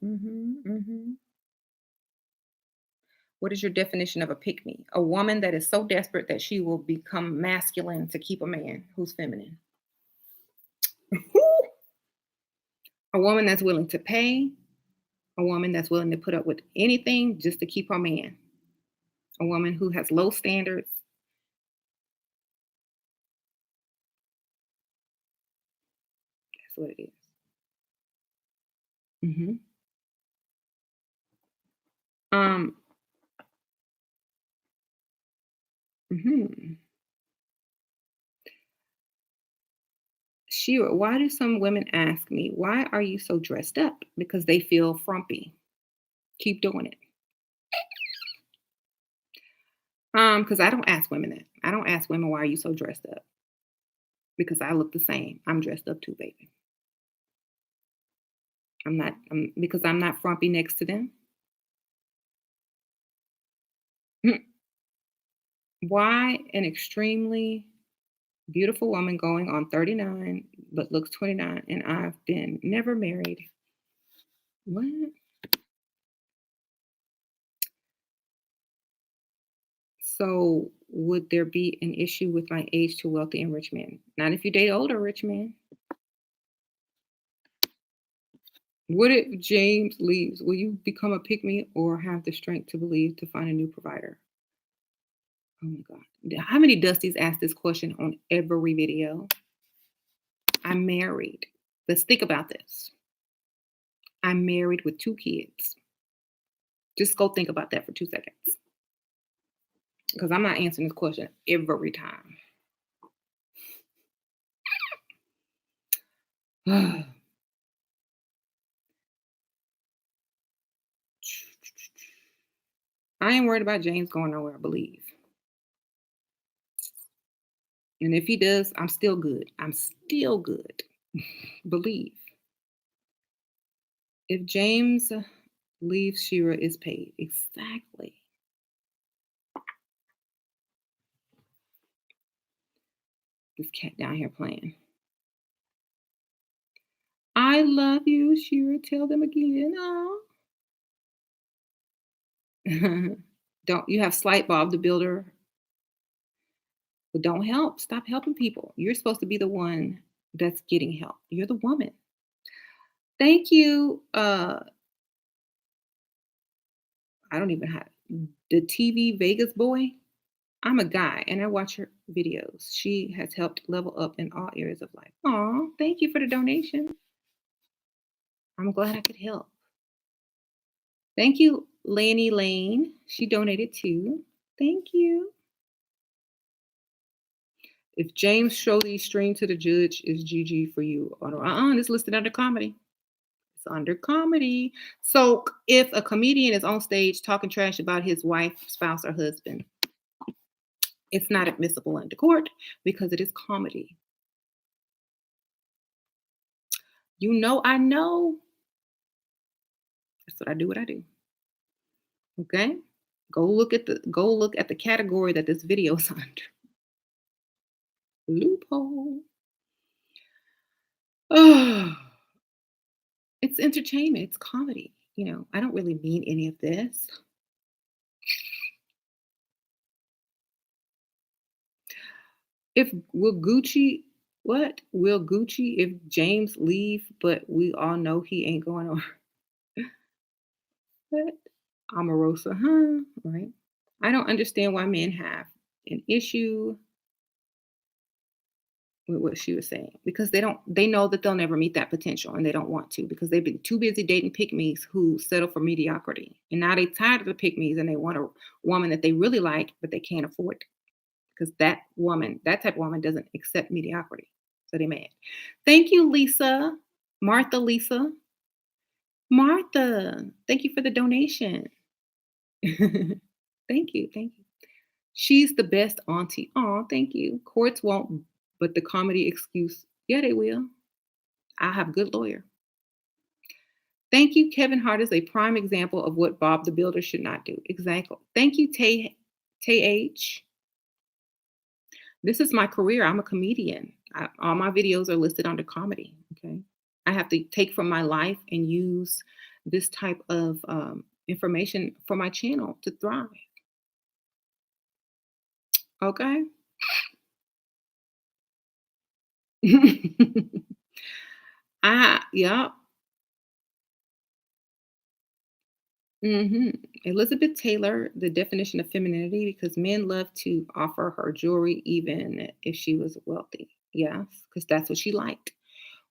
What is your definition of a pick me? A woman that is so desperate that she will become masculine to keep a man who's feminine. A woman that's willing to pay. A woman that's willing to put up with anything just to keep her man. A woman who has low standards. That's what it is. Um. Shira, why do some women ask me, why are you so dressed up? Because they feel frumpy. Keep doing it. Because I don't ask women that. I don't ask women, why are you so dressed up? Because I look the same. I'm dressed up too, baby. Because I'm not frumpy next to them. Why an extremely beautiful woman going on 39 but looks 29 and I've been never married? What? So would there be an issue with my age to wealthy and rich men? Not if you date older rich men. What if James leaves? Will you become a pick-me or have the strength to believe to find a new provider? Oh my God. How many Dusties ask this question on every video? I'm married. Let's think about this. I'm married with 2 kids. Just go think about that for 2 seconds. Because I'm not answering this question every time. I ain't worried about James going nowhere, I believe. And if he does, I'm still good. I'm still good. Believe. If James leaves, Shira is paid. Exactly. This cat down here playing. I love you, Shira. Tell them again. Oh. Don't you have Slight Bob the Builder? But don't help. Stop helping people. You're supposed to be the one that's getting help. You're the woman. Thank you. I don't even have the TV Vegas boy. I'm a guy and I watch her videos. She has helped level up in all areas of life. Aw, thank you for the donation. I'm glad I could help. Thank you, Lanny Lane. She donated too. Thank you. If James show these stream to the judge, is GG for you. It's listed under comedy. It's under comedy. So if a comedian is on stage talking trash about his wife, spouse, or husband, it's not admissible under court because it is comedy. You know, I know. That's what I do. What I do. Okay. Go look at the category that this video is under. Loophole. Oh, it's entertainment. It's comedy. I don't really mean any of this. If will Gucci what? Will Gucci if James leave, but we all know he ain't going on what? Omarosa, huh? Right. I don't understand why men have an issue with what she was saying because they know that they'll never meet that potential and they don't want to because they've been too busy dating pick-me's who settle for mediocrity. And now they tired of the pick-me's and they want a woman that they really like, but they can't afford because that type of woman doesn't accept mediocrity. So they mad. Thank you, Lisa. Martha Lisa. Martha, thank you for the donation. Thank you. Thank you. She's the best auntie. Oh, thank you. Courts won't, but the comedy excuse, yeah, they will. I have a good lawyer. Thank you. Kevin Hart is a prime example of what Bob the Builder should not do. Exactly. Thank you, Tay H. This is my career. I'm a comedian. All my videos are listed under comedy. Okay. I have to take from my life and use this type of information for my channel to thrive. Okay. Yeah. Elizabeth Taylor, the definition of femininity, because men love to offer her jewelry even if she was wealthy. Yes, because that's what she liked.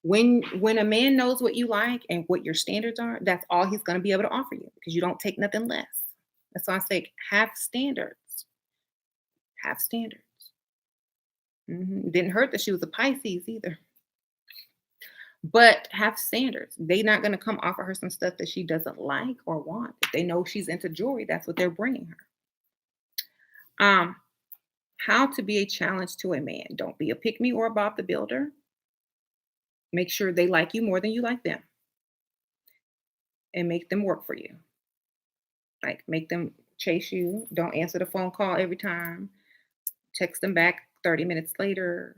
When a man knows what you like and what your standards are, that's all he's going to be able to offer you because you don't take nothing less. That's why I say have standards. Have standards. Didn't hurt that she was a Pisces either, but have standards. They're not going to come offer her some stuff that she doesn't like or want. If they know she's into jewelry, that's what they're bringing her. Um, how to be a challenge to a man. Don't be a pick me or a Bob the Builder. Make sure they like you more than you like them and make them work for you. Like make them chase you. Don't answer the phone call every time. Text them back 30 minutes later.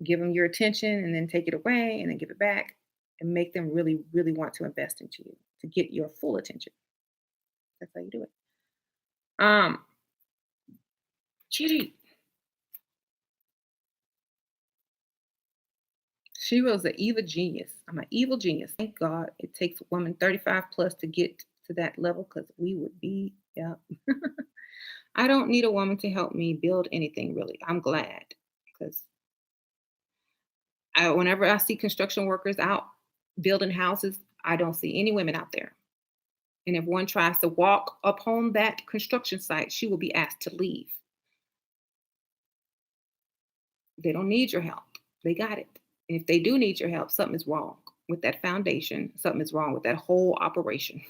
Give them your attention and then take it away and then give it back and make them really, really want to invest into you to get your full attention. That's how you do it. Um, Chitty. She was an evil genius. I'm an evil genius. Thank God it takes a woman 35 plus to get to that level because we would be, yeah. I don't need a woman to help me build anything really. I'm glad because whenever I see construction workers out building houses, I don't see any women out there. And if one tries to walk upon that construction site, she will be asked to leave. They don't need your help. They got it. And if they do need your help, something is wrong with that foundation. Something is wrong with that whole operation.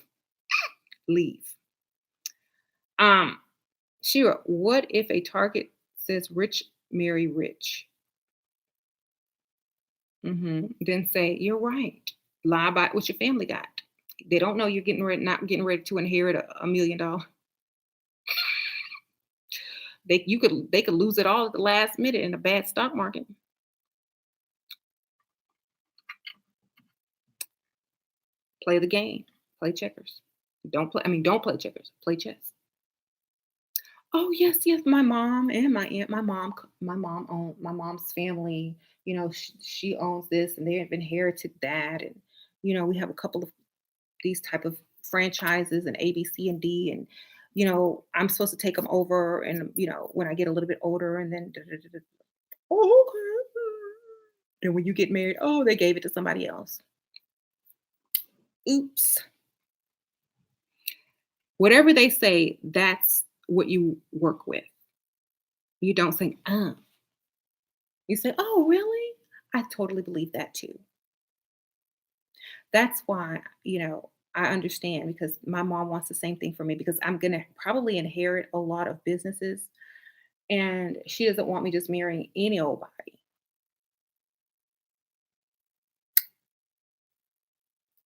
Leave. Um, Shira, what if a target says rich marry rich? Then say, you're right. Lie about what your family got. They don't know you're getting ready, not getting ready to inherit $1 million. They could lose it all at the last minute in a bad stock market. Play the game. Play checkers. Don't play checkers. Play chess. Oh yes, yes. My mom and my aunt. My mom's family. She owns this, and they have inherited that, and we have a couple of these type of franchises and A, B, C, and D, and I'm supposed to take them over, and when I get a little bit older, and then oh, okay. And when you get married, oh, they gave it to somebody else. Oops. Whatever they say, that's what you work with. You don't say, You say, oh, really? I totally believe that too. That's why, I understand because my mom wants the same thing for me because I'm going to probably inherit a lot of businesses and she doesn't want me just marrying any old body.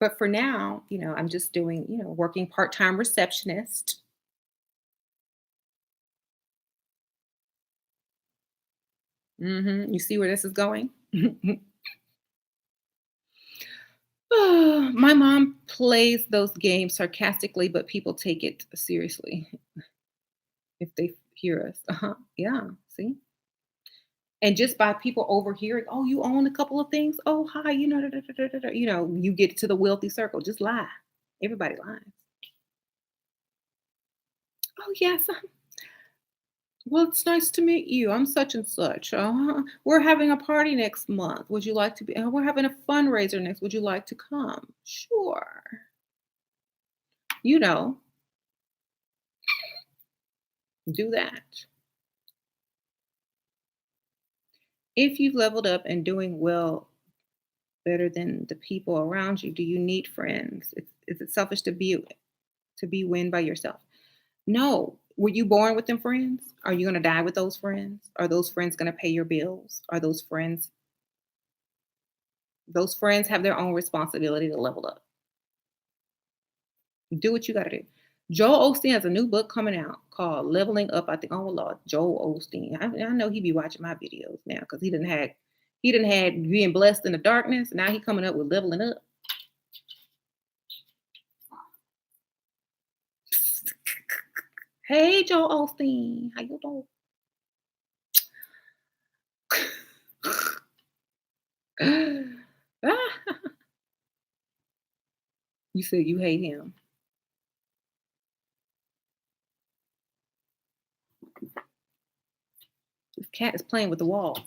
But for now, I'm just doing, working part-time receptionist. You see where this is going? My mom plays those games sarcastically, but people take it seriously if they hear us. Uh-huh. Yeah. See? And just by people overhearing, "Oh, you own a couple of things? Oh, hi, da, da, da, da, da, da," you get to the wealthy circle. Just lie. Everybody lies. "Oh, yes. Well, it's nice to meet you. I'm such and such. We're having a party next month. Would you like to be? We're having a fundraiser next. Would you like to come? Sure. You know, do that. If you've leveled up and doing well, better than the people around you, do you need friends? Is it selfish to be win by yourself? No. Were you born with them friends? Are you going to die with those friends? Are those friends going to pay your bills? Are those friends have their own responsibility to level up? Do what you gotta do. Joel Osteen has a new book coming out called Leveling Up. I think, oh Lord, Joel Osteen. I know he be watching my videos now because he didn't had being blessed in the darkness. Now he coming up with leveling up. Hey, Joel Osteen, how you doing? Ah, you said you hate him. This cat is playing with the wall.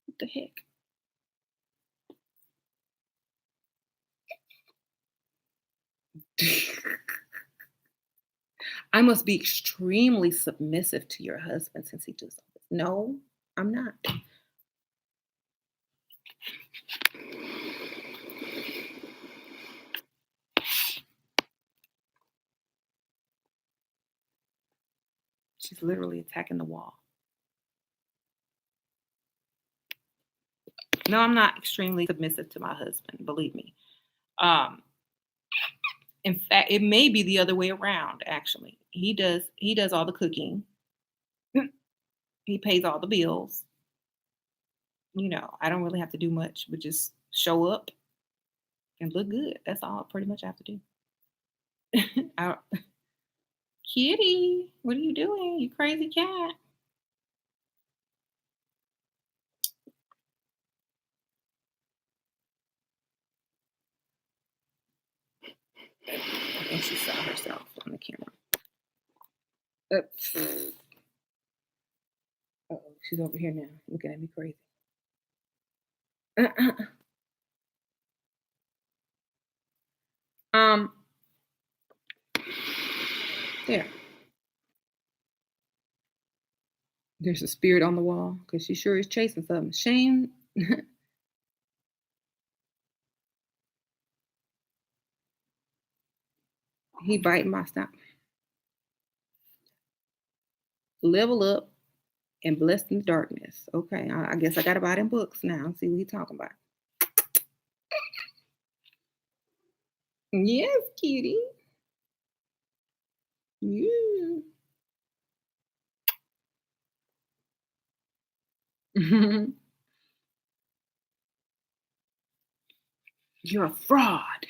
What the heck? I must be extremely submissive to your husband since he does all this. No, I'm not. She's literally attacking the wall. No, I'm not extremely submissive to my husband, believe me. Um, in fact, it may be the other way around, actually. He does all the cooking. He pays all the bills. I don't really have to do much, but just show up and look good. That's all pretty much I have to do. I, Kitty, what are you doing? You crazy cat. I think she saw herself on the camera. Uh, oh, she's over here now, looking at me crazy. um, there. There's a spirit on the wall because she sure is chasing something. Shame. He biting my stop. Level up and blessed in the darkness. Okay, I guess I got to buy them books now. See what he talking about. Yes, kitty. Yeah. You're a fraud.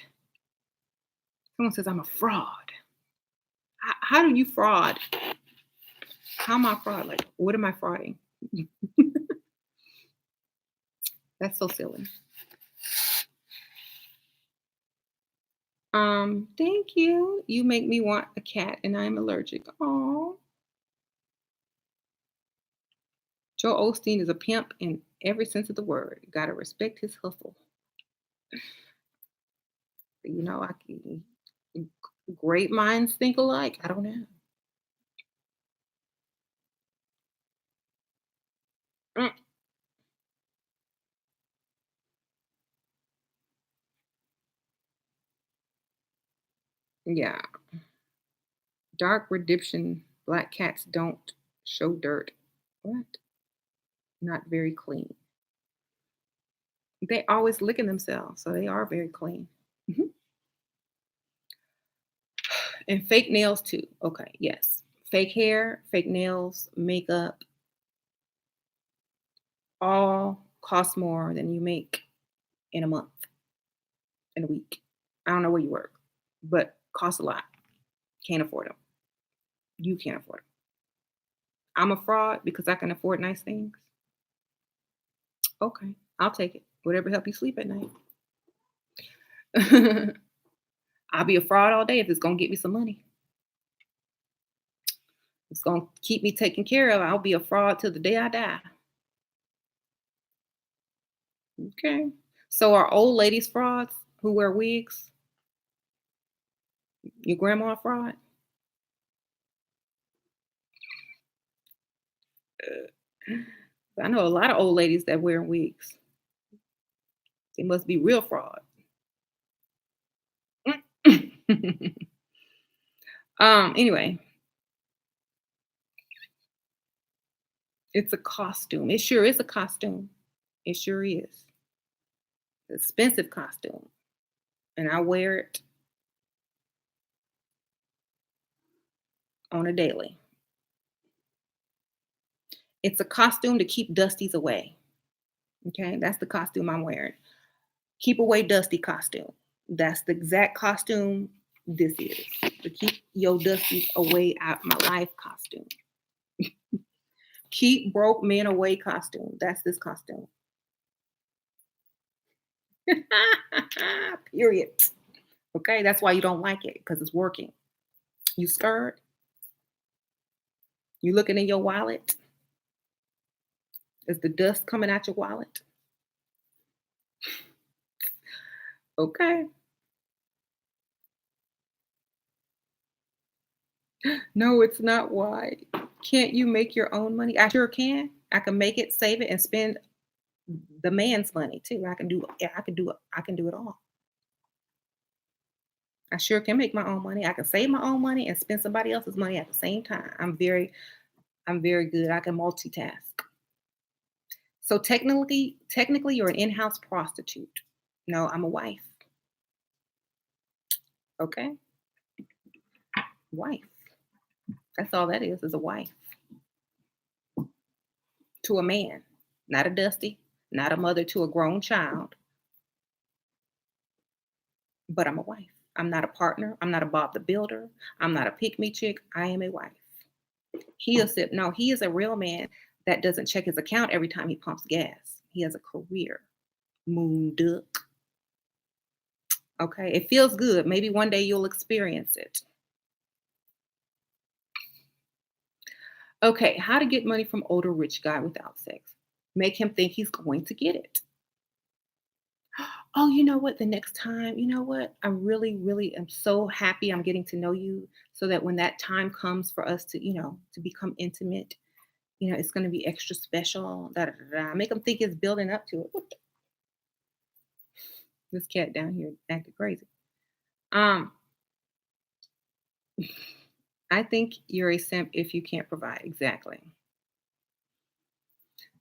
Someone says I'm a fraud. How do you fraud? How am I fraud? Like, what am I frauding? That's so silly. Thank you. You make me want a cat, and I'm allergic. Oh, Joe Osteen is a pimp in every sense of the word. Gotta respect his hustle. I can, great minds think alike. I don't know. Mm, yeah, dark redemption. Black cats don't show dirt. What? Not very clean. They always licking themselves, so they are very clean. Mhm. And fake nails too. Okay, yes. Fake hair, fake nails, makeup, all cost more than you make. in a month, in a week. I don't know where you work, but cost a lot. Can't afford them. You can't afford them. I'm a fraud because I can afford nice things. Okay, I'll take it. Whatever help you sleep at night. I'll be a fraud all day if it's gonna get me some money. It's gonna keep me taken care of. I'll be a fraud till the day I die. Okay. So are old ladies frauds who wear wigs? Your grandma a fraud? I know a lot of old ladies that wear wigs. They must be real fraud. Anyway, it's a costume. It sure is a costume. It sure is. Expensive costume. And I wear it on a daily. It's a costume to keep dusties away. Okay, that's the costume I'm wearing. Keep away dusty costume. That's the exact costume this is. To keep your dusties away out my life costume. Keep broke men away costume. That's this costume. Period. Okay, that's why you don't like it because it's working. You scared? You looking in your wallet? Is the dust coming out your wallet? Okay. No, it's not why. Can't you make your own money? I sure can. I can make it, save it, and spend the man's money too. I can do yeah, I can do it. I can do it all. I sure can make my own money. I can save my own money and spend somebody else's money at the same time. I'm very good. I can multitask. So technically you're an in-house prostitute. No, I'm a wife. Okay? Wife. That's all that is a wife to a man. Not a dusty, not a mother to a grown child, but I'm a wife. I'm not a partner. I'm not a Bob the Builder. I'm not a pick me chick. I am a wife. He is it. No, he is a real man that doesn't check his account every time he pumps gas. He has a career. Moon duck. Okay. It feels good. Maybe one day you'll experience it. Okay. How to get money from older rich guy without sex. Make him think he's going to get it. Oh, you know what? The next time, you know what? I really, really am so happy I'm getting to know you so that when that time comes for us to, to become intimate, it's going to be extra special. Da, da, da, da. Make them think it's building up to it. This cat down here acting crazy. Um, I think you're a simp if you can't provide. Exactly.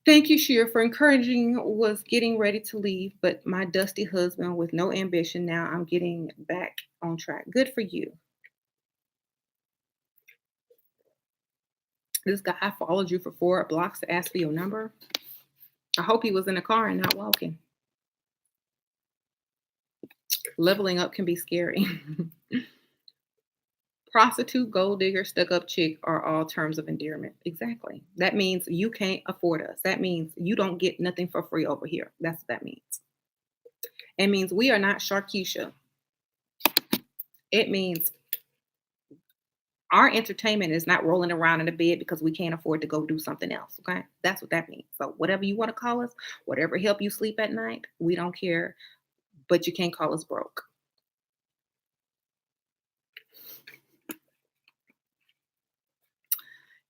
Thank you, Sheer, for encouraging. Was getting ready to leave, but my dusty husband with no ambition. Now I'm getting back on track. Good for you. This guy followed you for 4 blocks to ask for your number. I hope he was in a car and not walking. Leveling up can be scary. Prostitute, gold digger, stuck up chick are all terms of endearment. Exactly. That means you can't afford us. That means you don't get nothing for free over here. That's what that means. It means we are not Sharkeisha. It means our entertainment is not rolling around in the bed because we can't afford to go do something else. Okay. That's what that means. So, whatever you want to call us, whatever help you sleep at night, we don't care, but you can't call us broke.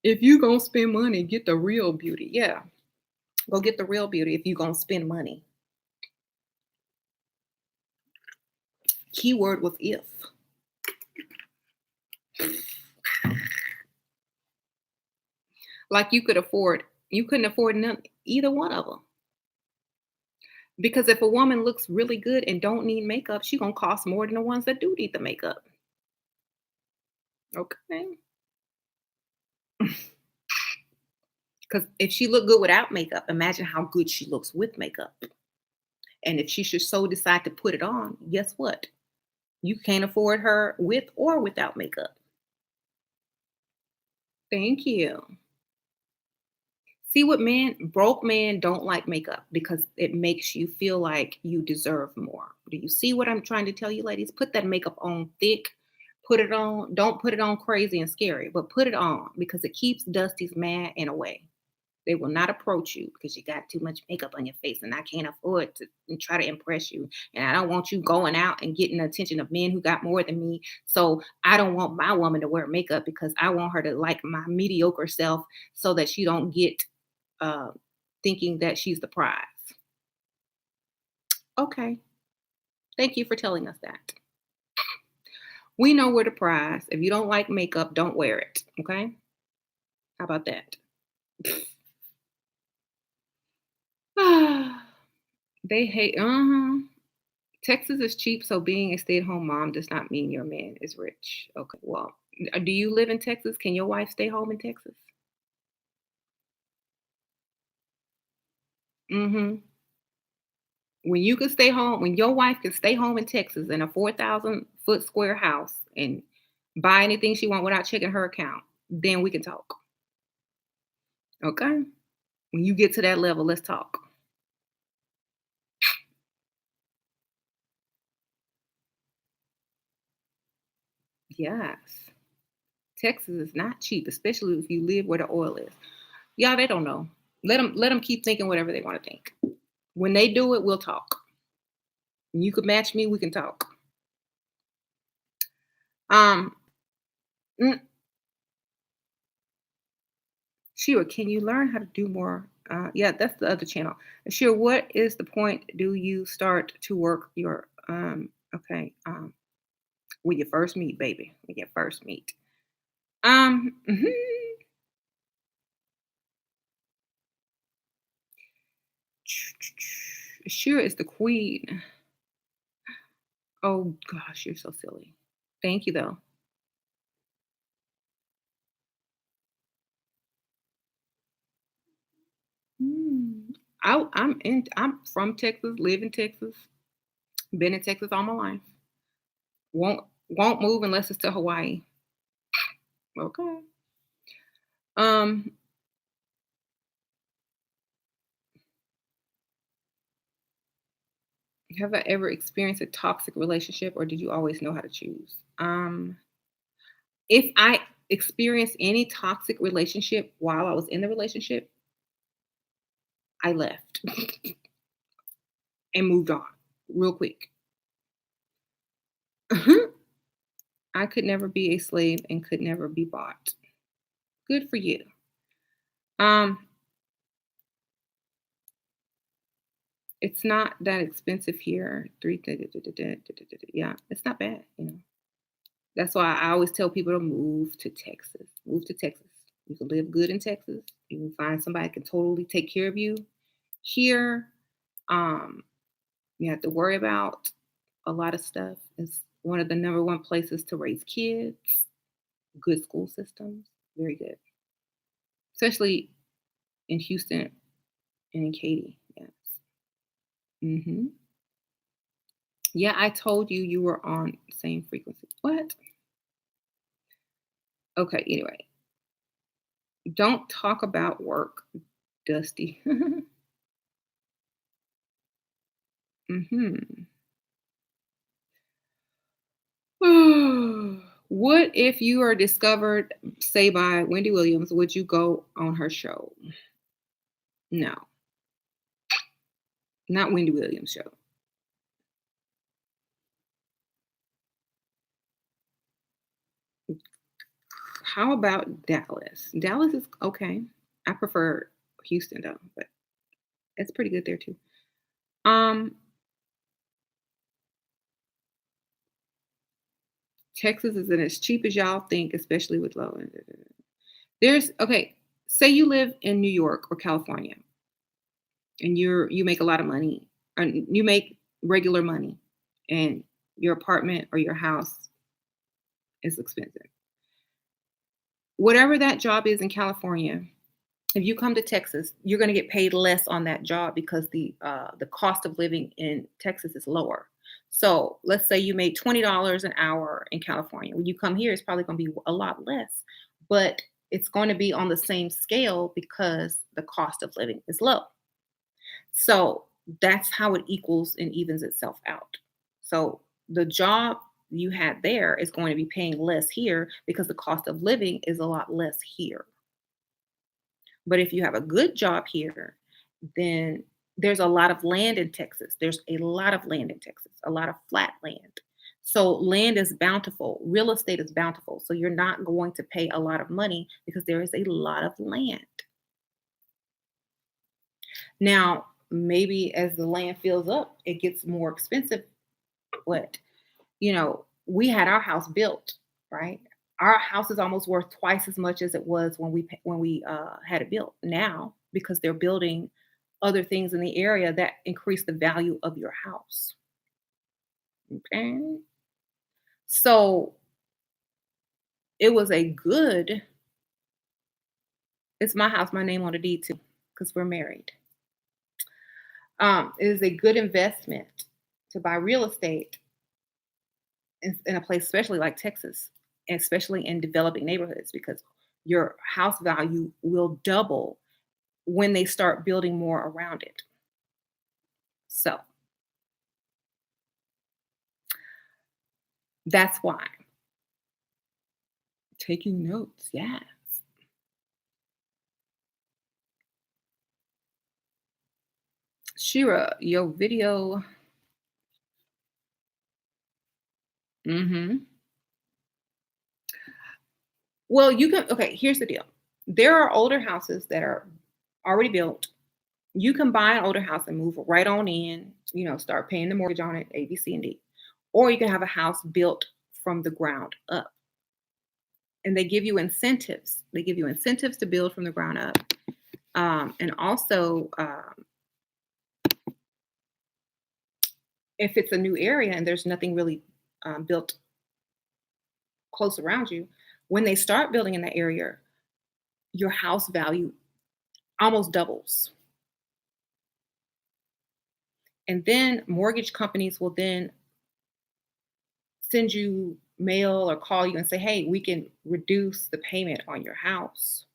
If you gonna spend money, get the real beauty. Yeah. Go get the real beauty if you gonna spend money. Keyword was if. Like you couldn't afford none, either one of them. Because if a woman looks really good and don't need makeup, she gonna cost more than the ones that do need the makeup. Okay. Because if she look good without makeup, imagine how good she looks with makeup. And if she should so decide to put it on, guess what? You can't afford her with or without makeup. Thank you. See what broke men don't like makeup because it makes you feel like you deserve more. Do you see what I'm trying to tell you, ladies? Put that makeup on thick, put it on, don't put it on crazy and scary, but put it on because it keeps Dusty's mad and away. They will not approach you because you got too much makeup on your face and I can't afford to try to impress you. And I don't want you going out and getting the attention of men who got more than me. So I don't want my woman to wear makeup because I want her to like my mediocre self so that she don't get uh, thinking that she's the prize. Okay. Thank you for telling us that. We know we're the prize. If you don't like makeup, don't wear it. Okay. How about that? They hate, Texas is cheap, so being a stay at home mom does not mean your man is rich. Okay. Well, do you live in Texas? Can your wife stay home in Texas? Hmm. When you can stay home, when your wife can stay home in Texas in a 4,000 foot square house and buy anything she want without checking her account, then we can talk. Okay. When you get to that level, let's talk. Yes. Texas is not cheap, especially if you live where the oil is. Y'all, they don't know. Let them keep thinking whatever they want to think. When they do it, we'll talk. When you could match me, we can talk. Um, mm, Shira, can you learn how to do more? Yeah, that's the other channel. Shira, what is the point? Do you start to work your okay when you first meet, baby? When you first meet. Mhm. Shira is the queen. Oh gosh, you're so silly. Thank you though. Mm. I'm from Texas, live in Texas, been in Texas all my life. Won't move unless it's to Hawaii. Okay. Um, have I ever experienced a toxic relationship or did you always know how to choose? If I experienced any toxic relationship while I was in the relationship, I left and moved on real quick. I could never be a slave and could never be bought. Good for you. Um, it's not that expensive here. Yeah, it's not bad, you know. That's why I always tell people to move to Texas. Move to Texas. You can live good in Texas. You can find somebody that can totally take care of you. Here, um, you have to worry about a lot of stuff. It's one of the number one places to raise kids. Good school systems, very good, especially in Houston and in Katy. Yes. Hmm. Yeah, I told you you were on the same frequency. What? Okay. Anyway, don't talk about work, Dusty. Hmm. What if you are discovered, say by Wendy Williams? Would you go on her show? No, not Wendy Williams show. How about Dallas? Dallas is okay. I prefer Houston though, but it's pretty good there too. Um, Texas isn't as cheap as y'all think, especially with low. There's okay. Say you live in New York or California, and you make a lot of money, and you make regular money, and your apartment or your house is expensive. Whatever that job is in California, If you come to Texas, you're going to get paid less on that job because the cost of living in Texas is lower. So let's say you made $20 an hour in California. When you come here, it's probably going to be a lot less, but it's going to be on the same scale because the cost of living is low. So that's how it equals and evens itself out. So the job you had there is going to be paying less here because the cost of living is a lot less here. But if you have a good job here, then there's a lot of land in Texas. There's a lot of land in Texas, a lot of flat land. So land is bountiful. Real estate is bountiful. So you're not going to pay a lot of money because there is a lot of land. Now, maybe as the land fills up, it gets more expensive. But, we had our house built, right? Our house is almost worth twice as much as it was when we had it built now because they're building other things in the area that increase the value of your house. Okay. So it was a good, it's my house, my name on the deed too, because we're married. It is a good investment to buy real estate in a place, especially like Texas, and especially in developing neighborhoods, because your house value will double when they start building more around it. So that's why. Taking notes, yes. Shira, your video. Hmm. Well, you can, okay, here's the deal. There are older houses that are already built. You can buy an older house and move right on in, start paying the mortgage on it, A, B, C, and D. Or you can have a house built from the ground up. And they give you incentives. They give you incentives to build from the ground up. And also, if it's a new area and there's nothing really built close around you, when they start building in that area, your house value almost doubles. And then mortgage companies will then send you mail or call you and say, hey, we can reduce the payment on your house.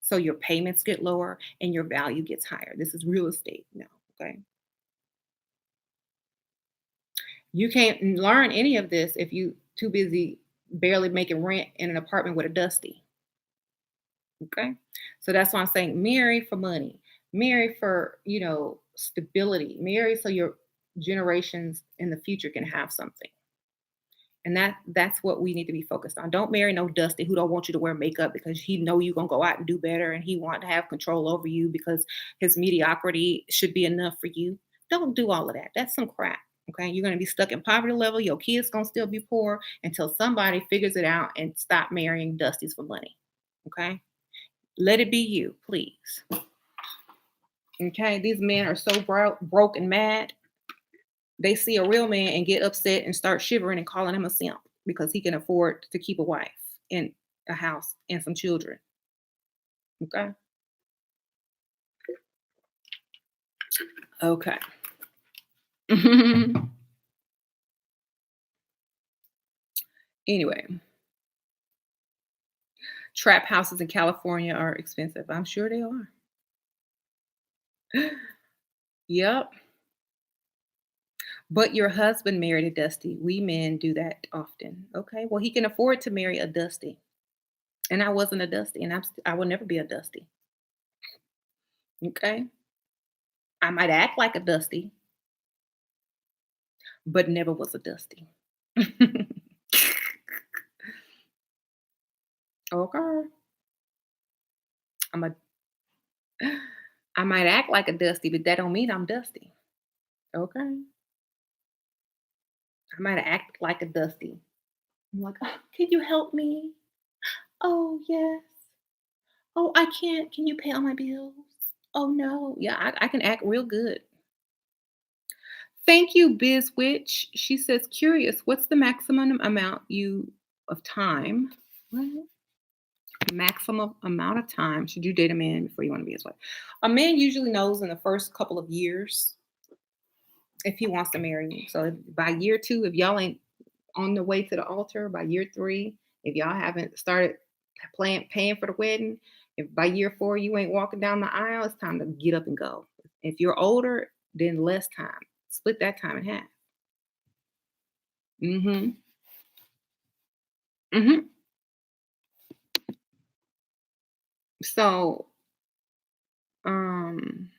So your payments get lower and your value gets higher. This is real estate now. Okay. You can't learn any of this if you too busy barely making rent in an apartment with a dusty. Okay. So that's why I'm saying marry for money, marry for, stability, marry so your generations in the future can have something. And that's what we need to be focused on. Don't marry no dusty who don't want you to wear makeup because he know you're gonna go out and do better and he want to have control over you because his mediocrity should be enough for you. Don't do all of that. That's some crap. Okay. You're gonna be stuck in poverty level. Your kids gonna still be poor until somebody figures it out and stop marrying dusties for money. Okay. Let it be you, please. Okay. These men are so broke and mad. They see a real man and get upset and start shivering and calling him a simp because he can afford to keep a wife and a house and some children. Okay. Okay. Anyway, trap houses in California are expensive. I'm sure they are. Yep. But your husband married a Dusty. We men do that often. Okay. Well, he can afford to marry a Dusty. And I wasn't a Dusty, and I will never be a Dusty. Okay. I might act like a Dusty, but never was a Dusty. Okay. I'm a I might act like a Dusty, but that don't mean I'm Dusty. Okay. I might act like a Dusty. I'm like, "Oh, can you help me? Oh, yes. Oh, I can't. Can you pay all my bills? Oh, no." Yeah, I can act real good. Thank you, Biz Witch. She says, curious, what's the maximum amount you of time? What? Maximum amount of time should you date a man before you want to be his wife? A man usually knows in the first couple of years if he wants to marry you. So by year two, if y'all ain't on the way to the altar, by year three, if y'all haven't started paying for the wedding, if by year four you ain't walking down the aisle, it's time to get up and go. If you're older, then less time. Split that time in half. Mm-hmm. Mm-hmm. So, um,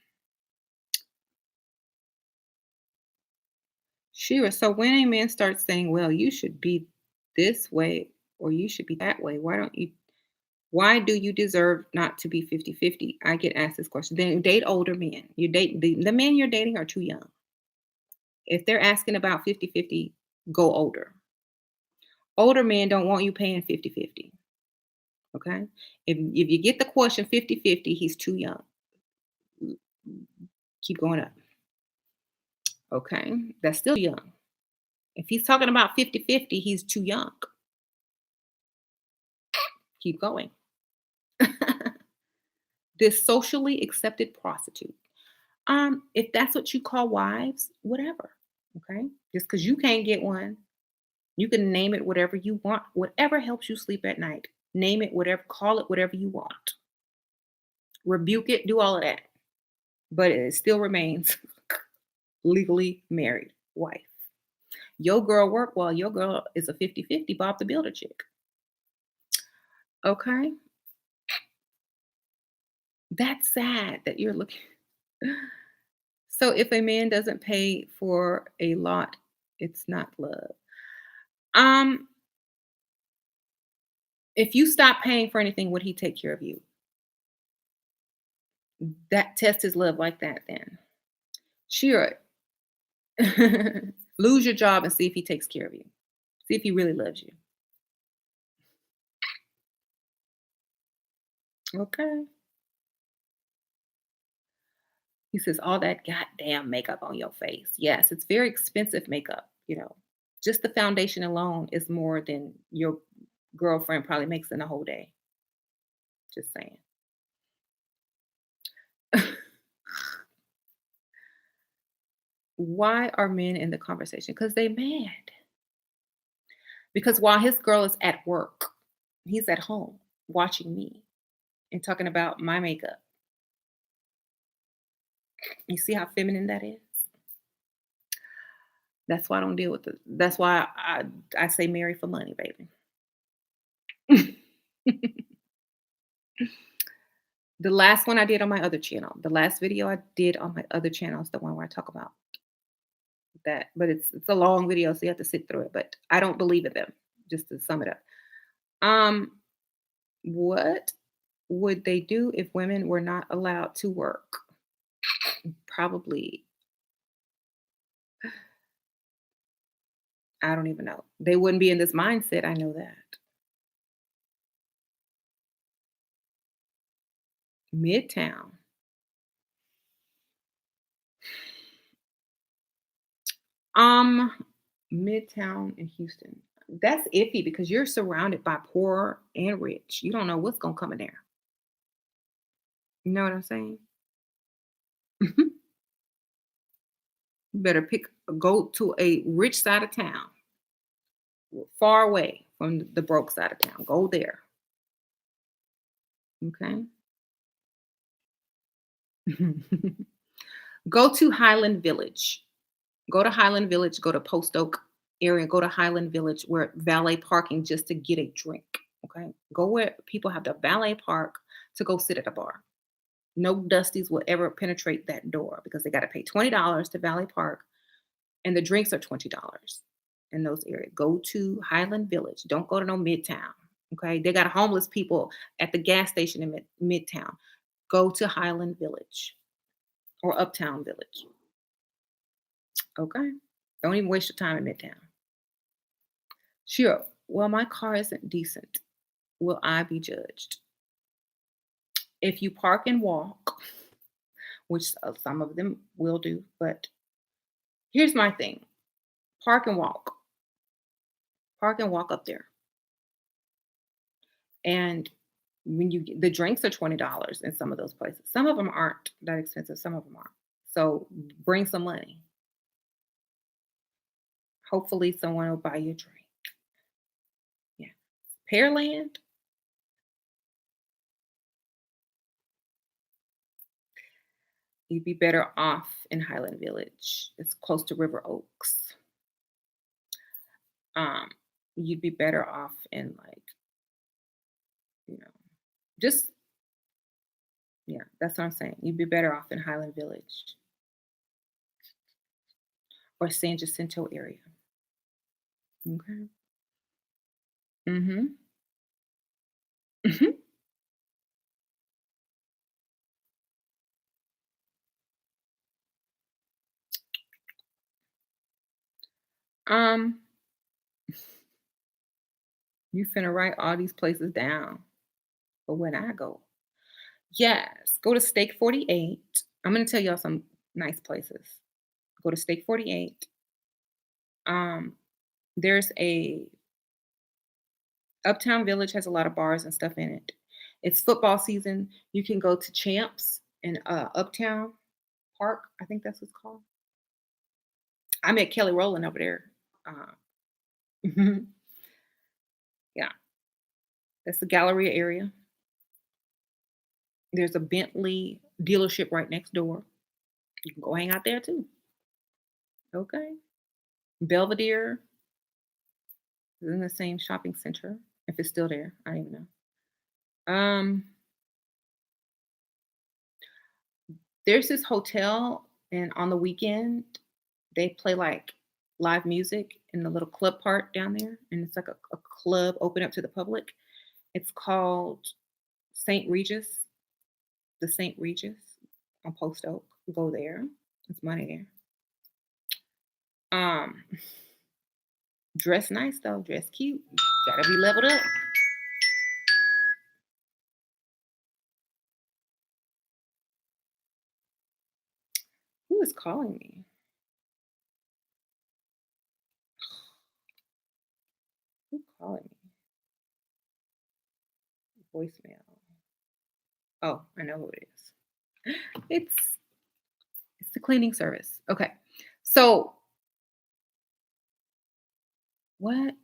sure. So when a man starts saying, well, you should be this way or you should be that way, why do you deserve not to be 50-50? I get asked this question. Then date older men. You date the men you're dating are too young. If they're asking about 50-50, go older. Older men don't want you paying 50-50. Okay. If you get the question 50-50, he's too young. Keep going up. Okay. That's still young. If he's talking about 50-50, he's too young. Keep going. This socially accepted prostitute. If that's what you call wives, whatever. Okay. Just because you can't get one, you can name it whatever you want, whatever helps you sleep at night. Name it whatever, call it whatever you want. Rebuke it, do all of that. But it still remains legally married wife. Your girl work well, your girl is a 50-50 Bob the Builder chick. Okay? That's sad that you're looking. So if a man doesn't pay for a lot, it's not love. Um, if you stop paying for anything, would he take care of you? That test his love like that then. Sure. Lose your job and see if he takes care of you. See if he really loves you. Okay. He says, all that goddamn makeup on your face. Yes, it's very expensive makeup. Just the foundation alone is more than your girlfriend probably makes in a whole day. Just saying. Why are men in the conversation? Because they mad. Because while his girl is at work, he's at home watching me and talking about my makeup. You see how feminine that is? That's why I don't deal with it. That's why I say marry for money, baby. The last one I did on my other channel, the last video I did on my other channel is the one where I talk about that. But it's a long video, so you have to sit through it. But I don't believe in them, just to sum it up. Um, what would they do if women were not allowed to work? Probably, I don't even know. They wouldn't be in this mindset. I know that. Midtown. Um, Midtown in Houston. That's iffy because you're surrounded by poor and rich. You don't know what's gonna come in there. You know what I'm saying? You better go to a rich side of town, far away from the broke side of town. Go there. Okay. Go to Highland Village. Go to Highland Village. Go to Post Oak area. Go to Highland Village where valet parking just to get a drink. Okay. Go where people have to valet park to go sit at a bar. No dusties will ever penetrate that door because they got to pay $20 to valet park, and the drinks are $20 in those areas. Go to Highland Village. Don't go to no Midtown. Okay, they got homeless people at the gas station in Midtown. Go to Highland Village or Uptown Village. Okay, don't even waste your time in Midtown. Sure. Well, my car isn't decent. Will I be judged? If you park and walk, which some of them will do, but here's my thing: park and walk. Park and walk up there. And When you the drinks are $20 in some of those places. Some of them aren't that expensive, some of them are. So bring some money. Hopefully someone will buy you a drink. Yeah. Pearland, you'd be better off in Highland Village. It's close to River Oaks. Um, you'd be better off in like, you know, just yeah, that's what I'm saying. You'd be better off in Highland Village or San Jacinto area. Okay. Mhm. Mhm. Um, you finna write all these places down for when I go. Yes, go to Steak 48. I'm gonna tell y'all some nice places. Go to Steak 48. Um, there's a Uptown Village has a lot of bars and stuff in it. It's football season. You can go to Champs in Uptown Park. I think that's what's called. I met Kelly Rowland over there. yeah, that's the Galleria area. There's a Bentley dealership right next door. You can go hang out there too. Okay. Belvedere is in the same shopping center. If it's still there, I don't even know. There's this hotel, and on the weekend, they play like live music in the little club part down there, and it's like a club open up to the public. It's called St. Regis, the St. Regis on Post Oak. Go there. It's money there. Dress nice though. Dress cute. Gotta be leveled up. Who is calling me? Who calling me? Voicemail. Oh, I know who it is. It's the cleaning service. Okay. So what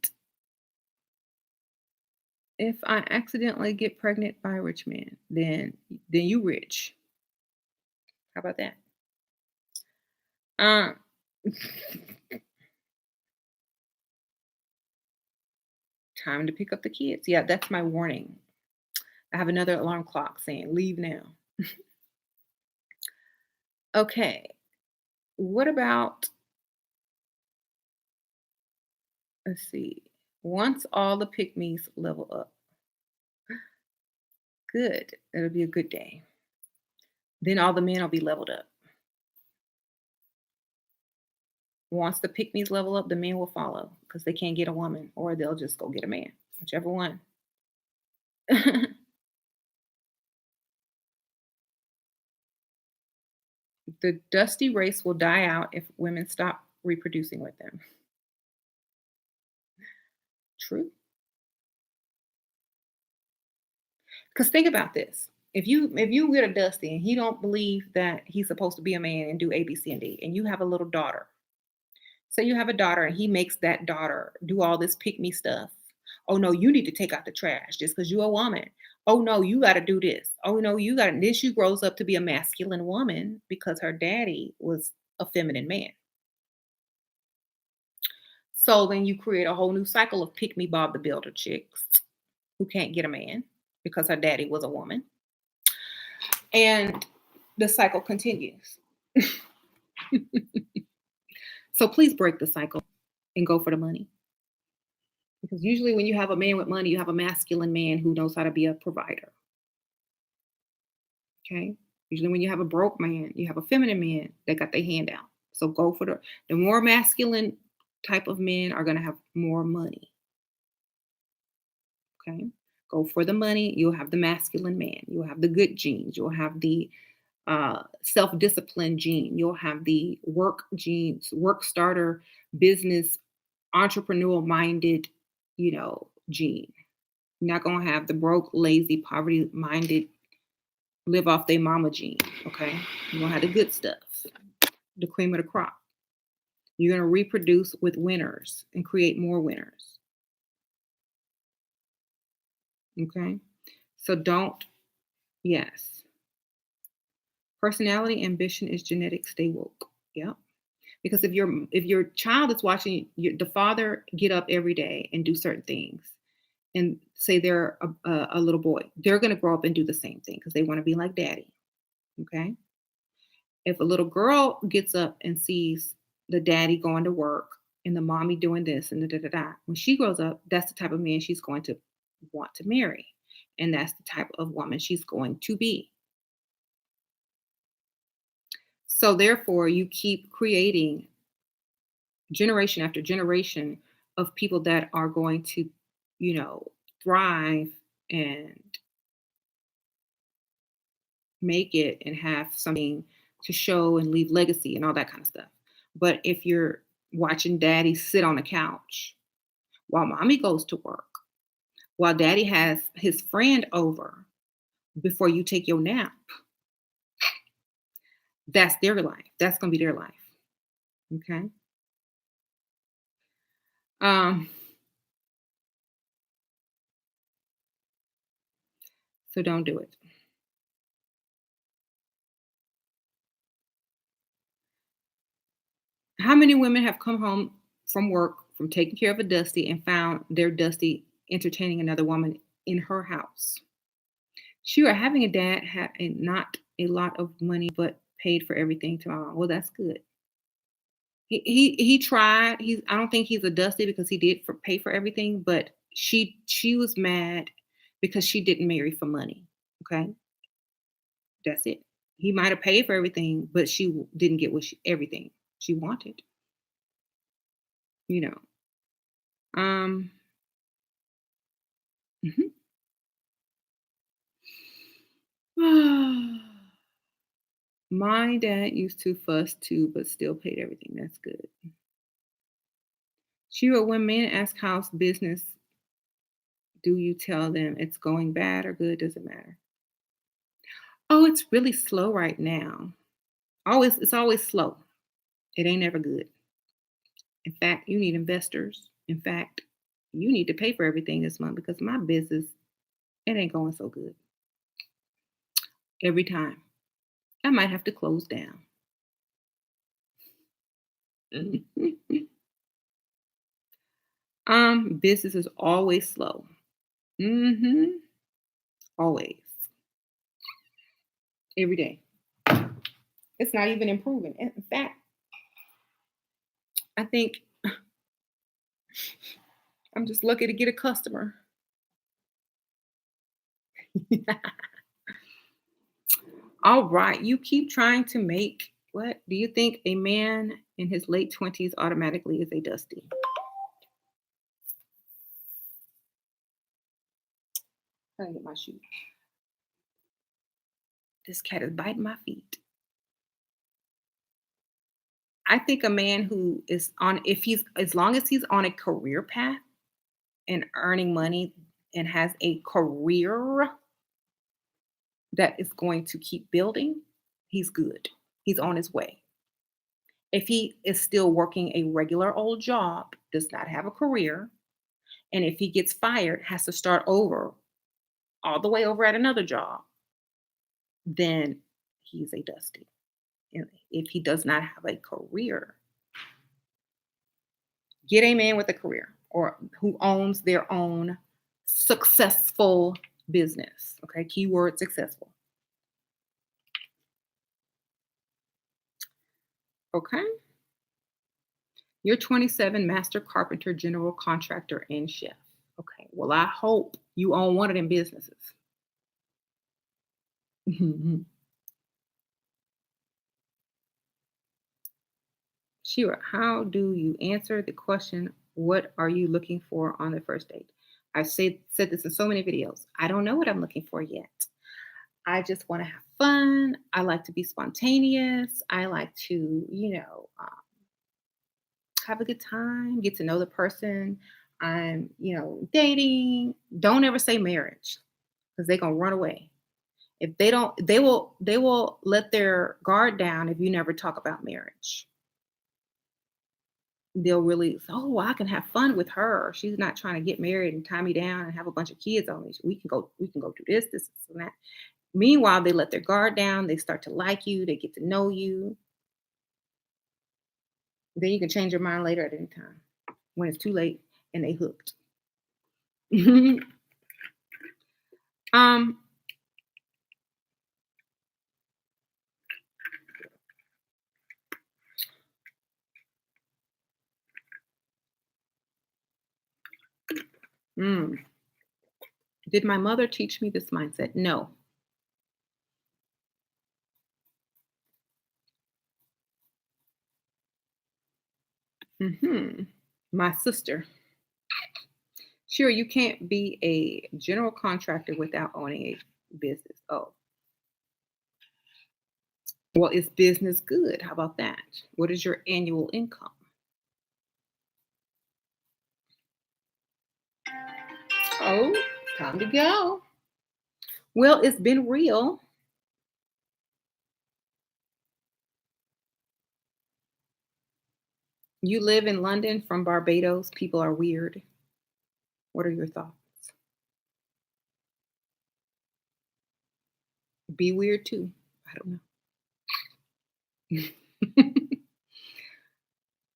if I accidentally get pregnant by a rich man? Then you rich. How about that? Um time to pick up the kids. Yeah, that's my warning. I have another alarm clock saying leave now. Okay. What about let's see. Once all the pick me's level up. Good. It'll be a good day. Then all the men will be leveled up. Once the pick me's level up, the men will follow because they can't get a woman or they'll just go get a man, whichever one. The dusty race will die out if women stop reproducing with them. True. Because think about this. If you get a Dusty and he don't believe that he's supposed to be a man and do A, B, C, and D, and you have a little daughter. Say you have a daughter and he makes that daughter do all this pick me stuff. Oh no, you need to take out the trash just because you're a woman. Oh no, you got to do this. Oh no, you got to. Then she grows up to be a masculine woman because her daddy was a feminine man. So then you create a whole new cycle of pick me Bob the Builder chicks who can't get a man because her daddy was a woman. And the cycle continues. So please break the cycle and go for the money. Because usually when you have a man with money, you have a masculine man who knows how to be a provider. Okay. Usually when you have a broke man, you have a feminine man that got their hand out. So go for the more masculine type of men are going to have more money. Okay. Go for the money. You'll have the masculine man. You'll have the good genes. You'll have the self discipline gene. You'll have the work genes, work starter, business, entrepreneurial minded, gene. You're not gonna have the broke, lazy, poverty-minded live off their mama gene. Okay, you're gonna have the good stuff, the cream of the crop. You're gonna reproduce with winners and create more winners. Okay, so don't. Yes, personality, ambition is genetic. Stay woke. Yep. Because if your child is watching the father get up every day and do certain things, and say they're a little boy, they're going to grow up and do the same thing because they want to be like daddy. Okay. If a little girl gets up and sees the daddy going to work and the mommy doing this and da da da da, when she grows up, that's the type of man she's going to want to marry. And that's the type of woman she's going to be. So therefore, you keep creating generation after generation of people that are going to, you know, thrive and make it and have something to show and leave legacy and all that kind of stuff. But if you're watching daddy sit on the couch while mommy goes to work, while daddy has his friend over before you take your nap, that's their life. That's going to be their life. Okay. Um, so don't do it. How many women have come home from work from taking care of a Dusty and found their Dusty entertaining another woman in her house? Sure, having a dad had not a lot of money, but paid for everything to my mom. Well, that's good. He tried. I don't think he's a Dusty because he did pay for everything, but she was mad because she didn't marry for money. Okay, that's it. He might have paid for everything, but she didn't get everything she wanted. You know. Um. mhm. My dad used to fuss too, but still paid everything. That's good. Shira, when men ask how's business, do you tell them it's going bad or good? Does it matter? Oh, it's really slow right now. It's always slow. It ain't ever good. In fact, you need investors. In fact, you need to pay for everything this month because my business, it ain't going so good. Every time. I might have to close down. Business is always slow. Mm-hmm. Always. Every day. It's not even improving. In fact, I think I'm just lucky to get a customer. All right. You keep trying to make what? Do you think a man in his late 20s automatically is a dusty? I get my shoe. This cat is biting my feet. I think a man who is on, if he's, as long as he's on a career path and earning money and has a career that is going to keep building, he's good. He's on his way. If he is still working a regular old job, does not have a career, and if he gets fired, has to start over, all the way over at another job, then he's a dusty. And if he does not have a career, get a man with a career or who owns their own successful business. Okay, keyword successful. Okay, you're 27, master carpenter, general contractor, and chef. Okay, well, I hope you own one of them businesses. Shira, how do you answer the question, what are you looking for on the first date? I've said this in so many videos. I don't know what I'm looking for yet. I just want to have fun. I like to be spontaneous. I like to, have a good time, get to know the person. I'm, dating. Don't ever say marriage because they're gonna run away. If they don't, they will let their guard down if you never talk about marriage. They'll really, oh, I can have fun with her. She's not trying to get married and tie me down and have a bunch of kids on me. We can go do this, and that. Meanwhile, they let their guard down. They start to like you. They get to know you. Then you can change your mind later at any time when it's too late and they hooked. um, mm, did my mother teach me this mindset? No. Hmm. My sister. Sure, you can't be a general contractor without owning a business. Oh, well, is business good? How about that? What is your annual income? Oh, time to go. Well, it's been real. You live in London from Barbados. People are weird. What are your thoughts? Be weird too. I don't know.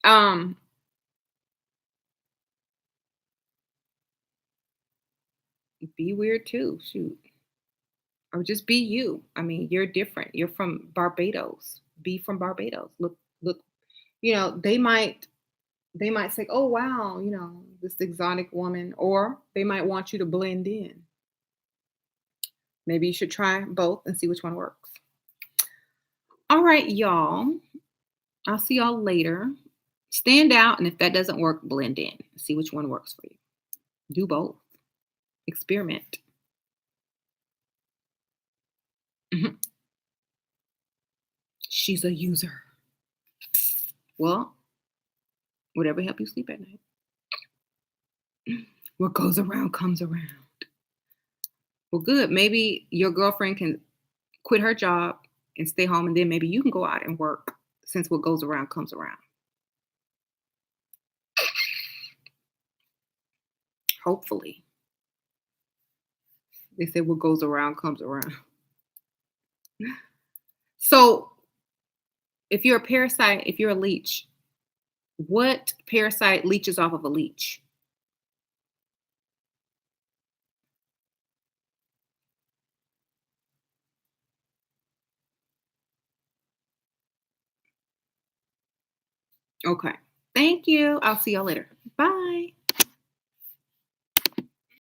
um, be weird too. Shoot. Or just be you. I mean, you're different. You're from Barbados. Be from Barbados. Look, they might say, "Oh wow, this exotic woman," or they might want you to blend in. Maybe you should try both and see which one works. All right, y'all. I'll see y'all later. Stand out, and if that doesn't work, blend in. See which one works for you. Do both. Experiment. Mhm. She's a user. Well, whatever help you sleep at night. What goes around comes around. Well, good. Maybe your girlfriend can quit her job and stay home, and then maybe you can go out and work since what goes around comes around. Hopefully. They said what goes around comes around. So, if you're a parasite, if you're a leech, what parasite leeches off of a leech? Okay. Thank you. I'll see y'all later. Bye.